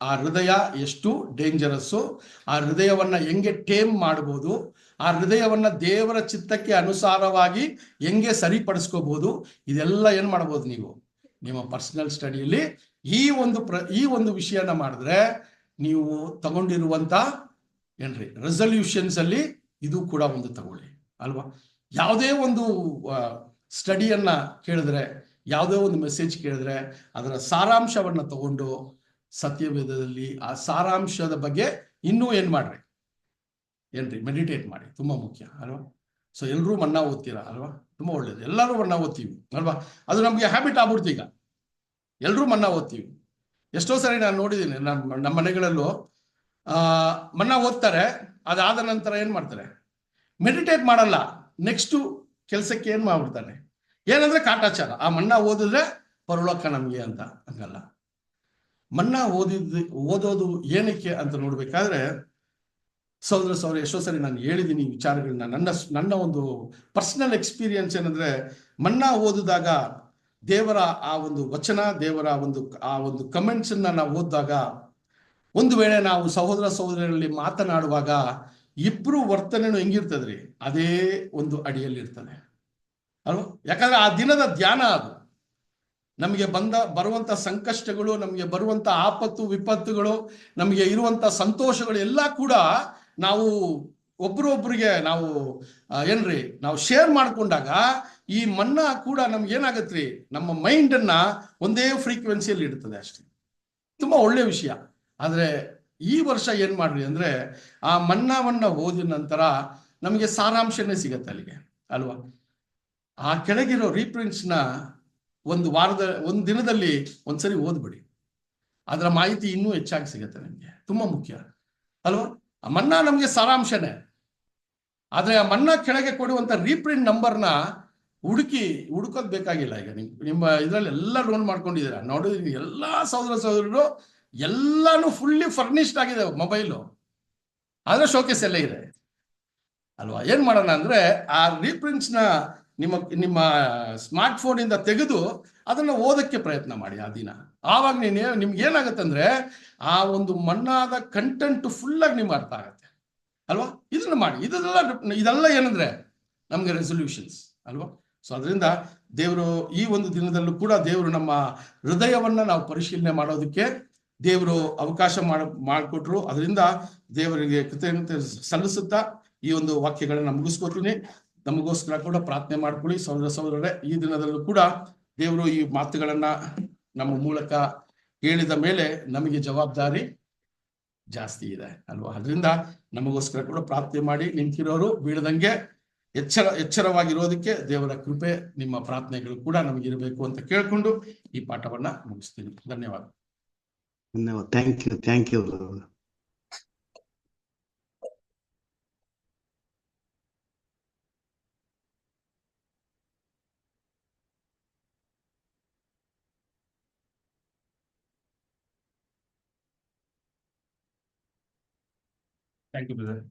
ಆ ಹೃದಯ ಎಷ್ಟು ಡೇಂಜರಸ್ಸು, ಆ ಹೃದಯವನ್ನ ಹೆಂಗೆ ಟೇಮ್ ಮಾಡ್ಬೋದು, ಆ ಹೃದಯವನ್ನ ದೇವರ ಚಿತ್ತಕ್ಕೆ ಅನುಸಾರವಾಗಿ ಹೆಂಗೆ ಸರಿಪಡಿಸ್ಕೋಬಹುದು. ಇದೆಲ್ಲ ಏನ್ ಮಾಡ್ಬೋದು ನೀವು ನಿಮ್ಮ ಪರ್ಸನಲ್ ಸ್ಟಡಿಯಲ್ಲಿ ಈ ಒಂದು ವಿಷಯನ ಮಾಡಿದ್ರೆ ನೀವು ತಗೊಂಡಿರುವಂತ ಏನ್ರಿ ರೆಸಲ್ಯೂಷನ್ಸ್ ಅಲ್ಲಿ ಇದು ಕೂಡ ಒಂದು ತಗೊಳ್ಳಿ ಅಲ್ವಾ. ಯಾವುದೇ ಒಂದು ಸ್ಟಡಿಯನ್ನ ಕೇಳಿದ್ರೆ, ಯಾವುದೇ ಒಂದು ಮೆಸೇಜ್ ಕೇಳಿದ್ರೆ ಅದರ ಸಾರಾಂಶವನ್ನ ತಗೊಂಡು ಸತ್ಯವೇದದಲ್ಲಿ ಆ ಸಾರಾಂಶದ ಬಗ್ಗೆ ಇನ್ನೂ ಏನ್ ಮಾಡ್ರಿ, ಏನ್ರಿ ಮೆಡಿಟೇಟ್ ಮಾಡಿ. ತುಂಬಾ ಮುಖ್ಯ ಅಲ್ವಾ. ಸೊ ಎಲ್ಲರೂ ಮನ್ನಾ ಓದ್ತೀರಾ ಅಲ್ವಾ, ತುಂಬಾ ಒಳ್ಳೇದು. ಎಲ್ಲರೂ ಮನ್ನಾ ಓದ್ತೀವಿ ಅಲ್ವಾ, ಅದು ನಮ್ಗೆ ಹ್ಯಾಬಿಟ್ ಆಗ್ಬಿಡ್ತು. ಈಗ ಎಲ್ಲರೂ ಮನ್ನಾ ಓದ್ತೀವಿ. ಎಷ್ಟೋ ಸರಿ ನಾನು ನೋಡಿದ್ದೀನಿ ನಮ್ಮ ಮನೆಗಳಲ್ಲೂ ಮನ್ನಾ ಓದ್ತಾರೆ, ಅದಾದ ನಂತರ ಏನ್ ಮಾಡ್ತಾರೆ, ಮೆಡಿಟೇಟ್ ಮಾಡಲ್ಲ. ನೆಕ್ಸ್ಟ್ ಕೆಲ್ಸಕ್ಕೆ ಏನ್ ಮಾಡ್ಬಿಡ್ತಾನೆ, ಏನಂದ್ರೆ ಕಾಟಾಚಾರ. ಆ ಮನ್ನಾ ಓದಿದ್ರೆ ಪರಲೋಕ ನಮ್ಗೆ ಅಂತ. ಹಂಗಲ್ಲ. ಮನ್ನಾ ಓದೋದು ಏನಕ್ಕೆ ಅಂತ ನೋಡ್ಬೇಕಾದ್ರೆ ಸಹೋದರ ಎಷ್ಟೋ ಸರಿ ನಾನು ಹೇಳಿದ್ದೀನಿ ಈ ವಿಚಾರಗಳನ್ನ. ನನ್ನ ಒಂದು ಪರ್ಸನಲ್ ಎಕ್ಸ್ಪೀರಿಯನ್ಸ್ ಏನಂದ್ರೆ, ಮನ್ನಾ ಓದಿದಾಗ ದೇವರ ಆ ಒಂದು ವಚನ, ದೇವರ ಆ ಒಂದು ಕಮೆಂಟ್ಸ್ ಅನ್ನ ನಾವು ಓದಿದಾಗ, ಒಂದು ವೇಳೆ ನಾವು ಸಹೋದರರಲ್ಲಿ ಮಾತನಾಡುವಾಗ ಇಬ್ರು ವರ್ತನೆನೂ ಹೆಂಗಿರ್ತದ್ರಿ, ಅದೇ ಒಂದು ಅಡಿಯಲ್ಲಿ ಇರ್ತದೆ ಅಲ್ವಾ. ಯಾಕಂದ್ರೆ ಆ ದಿನದ ಧ್ಯಾನ ಅದು. ನಮಗೆ ಬರುವಂತ ಸಂಕಷ್ಟಗಳು, ನಮಗೆ ಬರುವಂತ ಆಪತ್ತು ವಿಪತ್ತುಗಳು, ನಮಗೆ ಇರುವಂತ ಸಂತೋಷಗಳು ಎಲ್ಲ ಕೂಡ ನಾವು ಒಬ್ರೊಬ್ರಿಗೆ ನಾವು ನಾವು ಶೇರ್ ಮಾಡ್ಕೊಂಡಾಗ ಈ ಮನ್ನಾ ಕೂಡ ನಮ್ಗೆ ಏನಾಗತ್ರಿ, ನಮ್ಮ ಮೈಂಡ್ ಅನ್ನ ಒಂದೇ ಫ್ರೀಕ್ವೆನ್ಸಿಯಲ್ಲಿ ಇಡ್ತದೆ ಅಷ್ಟೇ. ತುಂಬಾ ಒಳ್ಳೆ ವಿಷಯ. ಆದ್ರೆ ಈ ವರ್ಷ ಏನ್ ಮಾಡ್ರಿ ಅಂದ್ರೆ, ಆ ಮನ್ನಾವನ್ನ ಓದಿದ ನಂತರ ನಮಗೆ ಸಾರಾಂಶನೇ ಸಿಗತ್ತೆ ಅಲ್ಲಿಗೆ ಅಲ್ವಾ. ಆ ಕೆಳಗಿರೋ ರೀಪ್ರಿಂಟ್ಸ್ ನ ಒಂದು ದಿನದಲ್ಲಿ ಒಂದ್ಸರಿ ಓದ್ಬಿಡಿ. ಅದರ ಮಾಹಿತಿ ಇನ್ನೂ ಹೆಚ್ಚಾಗಿ ಸಿಗುತ್ತೆ ನಿಮಗೆ. ತುಂಬಾ ಮುಖ್ಯ ಅಲ್ವಾ? ಆ ಮನ್ನಾ ನಮಗೆ ಸಾರಾಂಶನೇ. ಆದ್ರೆ ಆ ಮನ್ನಾ ಕೆಳಗೆ ಕೊಡುವಂತ ರೀಪ್ರಿಂಟ್ ನಂಬರ್ನ ಹುಡುಕೋದ್ ಬೇಕಾಗಿಲ್ಲ. ಈಗ ನಿಮ್ಮ ಇದ್ರಲ್ಲಿ ಎಲ್ಲ ಲೋನ್ ಮಾಡ್ಕೊಂಡಿದ್ದೀರಾ ನೋಡಿದ್ರಿ, ಎಲ್ಲಾ ಸಹೋದರರು ಎಲ್ಲಾನು ಫುಲ್ಲಿ ಫರ್ನಿಶ್ಡ್ ಆಗಿದೆ ಮೊಬೈಲು, ಆದ್ರೆ ಶೋಕೇಸ್ ಎಲ್ಲ ಇದೆ ಅಲ್ವಾ? ಏನ್ ಮಾಡೋಣ ಅಂದ್ರೆ ಆ ರೀಪ್ರಿಂಟ್ಸ್ ನ ನಿಮ್ಮ ಸ್ಮಾರ್ಟ್ ಫೋನ್ ಇಂದ ತೆಗೆದು ಅದನ್ನ ಓದಕ್ಕೆ ಪ್ರಯತ್ನ ಮಾಡಿ ಆ ದಿನ. ಆವಾಗ ನಿಮ್ಗೆ ಏನಾಗುತ್ತೆ ಅಂದ್ರೆ ಆ ಒಂದು ಮನ್ನಾದ ಕಂಟೆಂಟ್ ಫುಲ್ ಆಗಿ ನಿಮ್ಗೆ ಅರ್ಥ ಆಗತ್ತೆ ಅಲ್ವಾ? ಇದನ್ನ ಮಾಡಿ. ಇದೆಲ್ಲ ಏನಂದ್ರೆ ನಮ್ಗೆ ರೆಸೊಲ್ಯೂಷನ್ಸ್ ಅಲ್ವಾ? ಸೊ ಅದರಿಂದ ದೇವರು ಈ ಒಂದು ದಿನದಲ್ಲೂ ಕೂಡ ದೇವರು ನಮ್ಮ ಹೃದಯವನ್ನ ನಾವು ಪರಿಶೀಲನೆ ಮಾಡೋದಕ್ಕೆ ದೇವರು ಅವಕಾಶ ಮಾಡಿಕೊಟ್ರು. ಅದರಿಂದ ದೇವರಿಗೆ ಕೃತಜ್ಞತೆ ಸಲ್ಲಿಸುತ್ತಾ ಈ ಒಂದು ವಾಕ್ಯಗಳನ್ನ ಮುಗಿಸ್ಕೊತೀನಿ. ನಮಗೋಸ್ಕರ ಕೂಡ ಪ್ರಾರ್ಥನೆ ಮಾಡ್ಕೊಳ್ಳಿ ಸಹೋದರರೇ. ಈ ದಿನದಲ್ಲೂ ಕೂಡ ದೇವರು ಈ ಮಾತುಗಳನ್ನ ನಮ್ಮ ಮೂಲಕ ಹೇಳಿದ ಮೇಲೆ ನಮಗೆ ಜವಾಬ್ದಾರಿ ಜಾಸ್ತಿ ಇದೆ ಅಲ್ವಾ? ಅದರಿಂದ ನಮಗೋಸ್ಕರ ಕೂಡ ಪ್ರಾರ್ಥನೆ ಮಾಡಿ. ನಿಂತಿರೋರು ಬೀಳದಂಗೆ ಎಚ್ಚರವಾಗಿರೋದಕ್ಕೆ ದೇವರ ಕೃಪೆ, ನಿಮ್ಮ ಪ್ರಾರ್ಥನೆಗಳು ಕೂಡ ನಮಗಿರಬೇಕು ಅಂತ ಕೇಳ್ಕೊಂಡು ಈ ಪಾಠವನ್ನ ಮುಗಿಸ್ತೀನಿ. ಧನ್ಯವಾದ. Thank you. Thank you brother.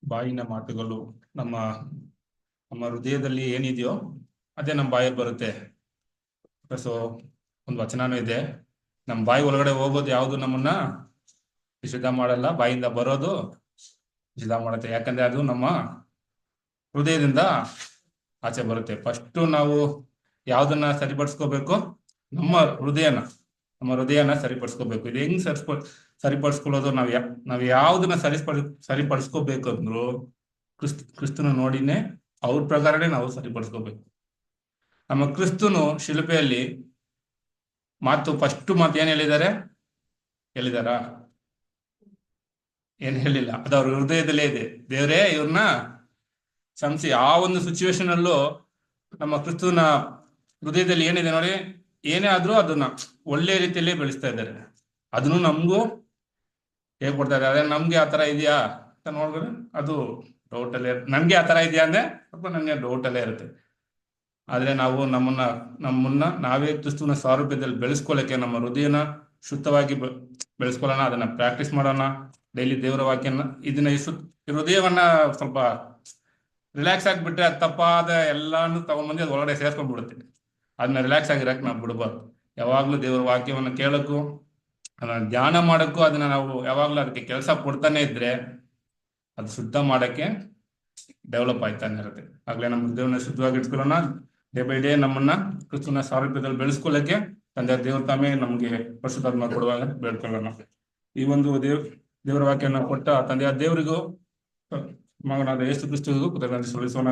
ಬಾಯಿನ ಮಾತುಗಳು ನಮ್ಮ ಹೃದಯದಲ್ಲಿ ಏನಿದೆಯೋ ಅದೇ ನಮ್ಮ ಬಾಯಲ್ಲಿ ಬರುತ್ತೆ. ಸೊ ಒಂದು ವಚನನೂ ಇದೆ, ನಮ್ಮ ಬಾಯಿ ಒಳಗಡೆ ಹೋಗೋದು ಯಾವುದು ನಮ್ಮನ್ನ ನಿಷಿದ್ಧ ಮಾಡಲ್ಲ, ಬಾಯಿಂದ ಬರೋದು ನಿಷಿದ್ಧ ಮಾಡುತ್ತೆ. ಯಾಕಂದ್ರೆ ಅದು ನಮ್ಮ ಹೃದಯದಿಂದ ಆಚೆ ಬರುತ್ತೆ. ಫಸ್ಟ್ ನಾವು ಯಾವ್ದನ್ನ ಸರಿಪಡಿಸ್ಕೋಬೇಕು? ನಮ್ಮ ಹೃದಯನ ಸರಿಪಡಿಸ್ಕೋಬೇಕು. ಇದು ಹೆಂಗ್ ಸರಿಪಡಿಸ್ಕೊಳ್ಳೋದು? ನಾವ್ ಯಾವ್ದನ್ನ ಸರಿಪಡಿಸ್ಕೋಬೇಕಂದ್ರು ಕ್ರಿಸ್ತನ ನೋಡಿನೇ ಅವ್ರ ಪ್ರಕಾರನೇ ನಾವು ಸರಿಪಡಿಸ್ಕೋಬೇಕು. ನಮ್ಮ ಕ್ರಿಸ್ತನು ಶಿಲ್ಪೆಯಲ್ಲಿ ಫಸ್ಟ್ ಮಾತು ಏನ್ ಹೇಳಿದಾರ? ಏನ್ ಹೇಳಿಲ್ಲ. ಅದು ಅವ್ರ ಹೃದಯದಲ್ಲೇ ಇದೆ. ದೇವರೇ ಇವ್ರನ್ನ ಕ್ಷಮಿಸಿ. ಆ ಒಂದು ಸಿಚುವೇಶನ್ ಅಲ್ಲೂ ನಮ್ಮ ಕ್ರಿಸ್ತನ ಹೃದಯದಲ್ಲಿ ಏನಿದೆ ನೋಡಿ, ಏನೇ ಆದ್ರೂ ಅದನ್ನ ಒಳ್ಳೆ ರೀತಿಯಲ್ಲಿ ಬೆಳೆಸ್ತಾ ಇದ್ದಾರೆ. ಅದನ್ನು ನಮಗೂ ಹೇಳ್ಕೊಡ್ತಾ ಇದ್ದಾರೆ. ಅದೇ ನಮ್ಗೆ ಆತರ ಇದೆಯಾ ಅಂತ ನೋಡಿದ್ರೆ ಅದು ಡೌಟ್ ಅಲ್ಲೇ, ನನ್ಗೆ ಆತರ ಇದೆಯಾ ಅಂದ್ರೆ ಸ್ವಲ್ಪ ನನ್ಗೆ ಡೌಟ್ ಅಲ್ಲೇ ಇರುತ್ತೆ. ಆದ್ರೆ ನಾವು ನಮ್ಮನ್ನ ನಾವೇ ಕ್ರಿಸ್ತನ ಸಾರೂಪ್ಯದಲ್ಲಿ ಬೆಳೆಸ್ಕೊಳ್ಳಕ್ಕೆ ನಮ್ಮ ಹೃದಯನ ಶುದ್ಧವಾಗಿ ಬೆಳೆಸ್ಕೊಳ್ಳೋಣ. ಅದನ್ನ ಪ್ರಾಕ್ಟೀಸ್ ಮಾಡೋಣ ಡೈಲಿ. ದೇವರ ವಾಕ್ಯನ ಇದನ್ನ ಹೃದಯವನ್ನ ಸ್ವಲ್ಪ ರಿಲ್ಯಾಕ್ಸ್ ಆಗಿಬಿಟ್ರೆ ಅದು ತಪ್ಪಾದ ಎಲ್ಲಾನು ತಗೊಂಡ್ಬಂದು ಅದು ಒಳಗಡೆ ಸೇರ್ಕೊಂಡ್ಬಿಡುತ್ತೆ. ಅದನ್ನ ರಿಲ್ಯಾಕ್ಸ್ ಆಗಿರಕ್ಕೆ ನಾವು ಬಿಡಬಾರ್ದು. ಯಾವಾಗ್ಲೂ ದೇವರ ವಾಕ್ಯವನ್ನ ಕೇಳಕ್ಕೂ ಅದನ್ನ ಧ್ಯಾನ ಮಾಡಕ್ಕೂ ಅದನ್ನ ನಾವು ಯಾವಾಗ್ಲೂ ಅದಕ್ಕೆ ಕೆಲಸ ಕೊಡ್ತಾನೆ ಇದ್ರೆ ಅದು ಶುದ್ಧ ಮಾಡಕ್ಕೆ ಡೆವಲಪ್ ಆಯ್ತಾನೆ ಇರುತ್ತೆ. ಆಗ್ಲೇ ನಮ್ಮ ಹೃದಯವನ್ನ ಶುದ್ಧವಾಗಿ ಇಟ್ಕೊಳ್ಳೋಣ. ಡೇ ಬೈ ಡೇ ನಮ್ಮನ್ನ ಕ್ರಿಸ್ತನ ಸಾರೂಪ್ಯದಲ್ಲಿ ಬೆಳೆಸ್ಕೊಳ್ಳಕ್ಕೆ ತಂದೆ ದೇವ್ರ ತಾಮೇ ನಮ್ಗೆ ಪರಿಶುದ್ಧಾತ್ಮ ಕೊಡುವಾಗ ಬೇಡ್ಕೊಳ್ಳೋಣ. ಈ ಒಂದು ದೇವರ ವಾಕ್ಯನ ಕೊಟ್ಟ ತಂದೆಯ ದೇವರಿಗೂ ಮಗನಾದ ಯೇಸು ಕ್ರಿಸ್ತನಿಗೂ ಕೃತಜ್ಞತೆ ಸಲ್ಲಿಸೋಣ.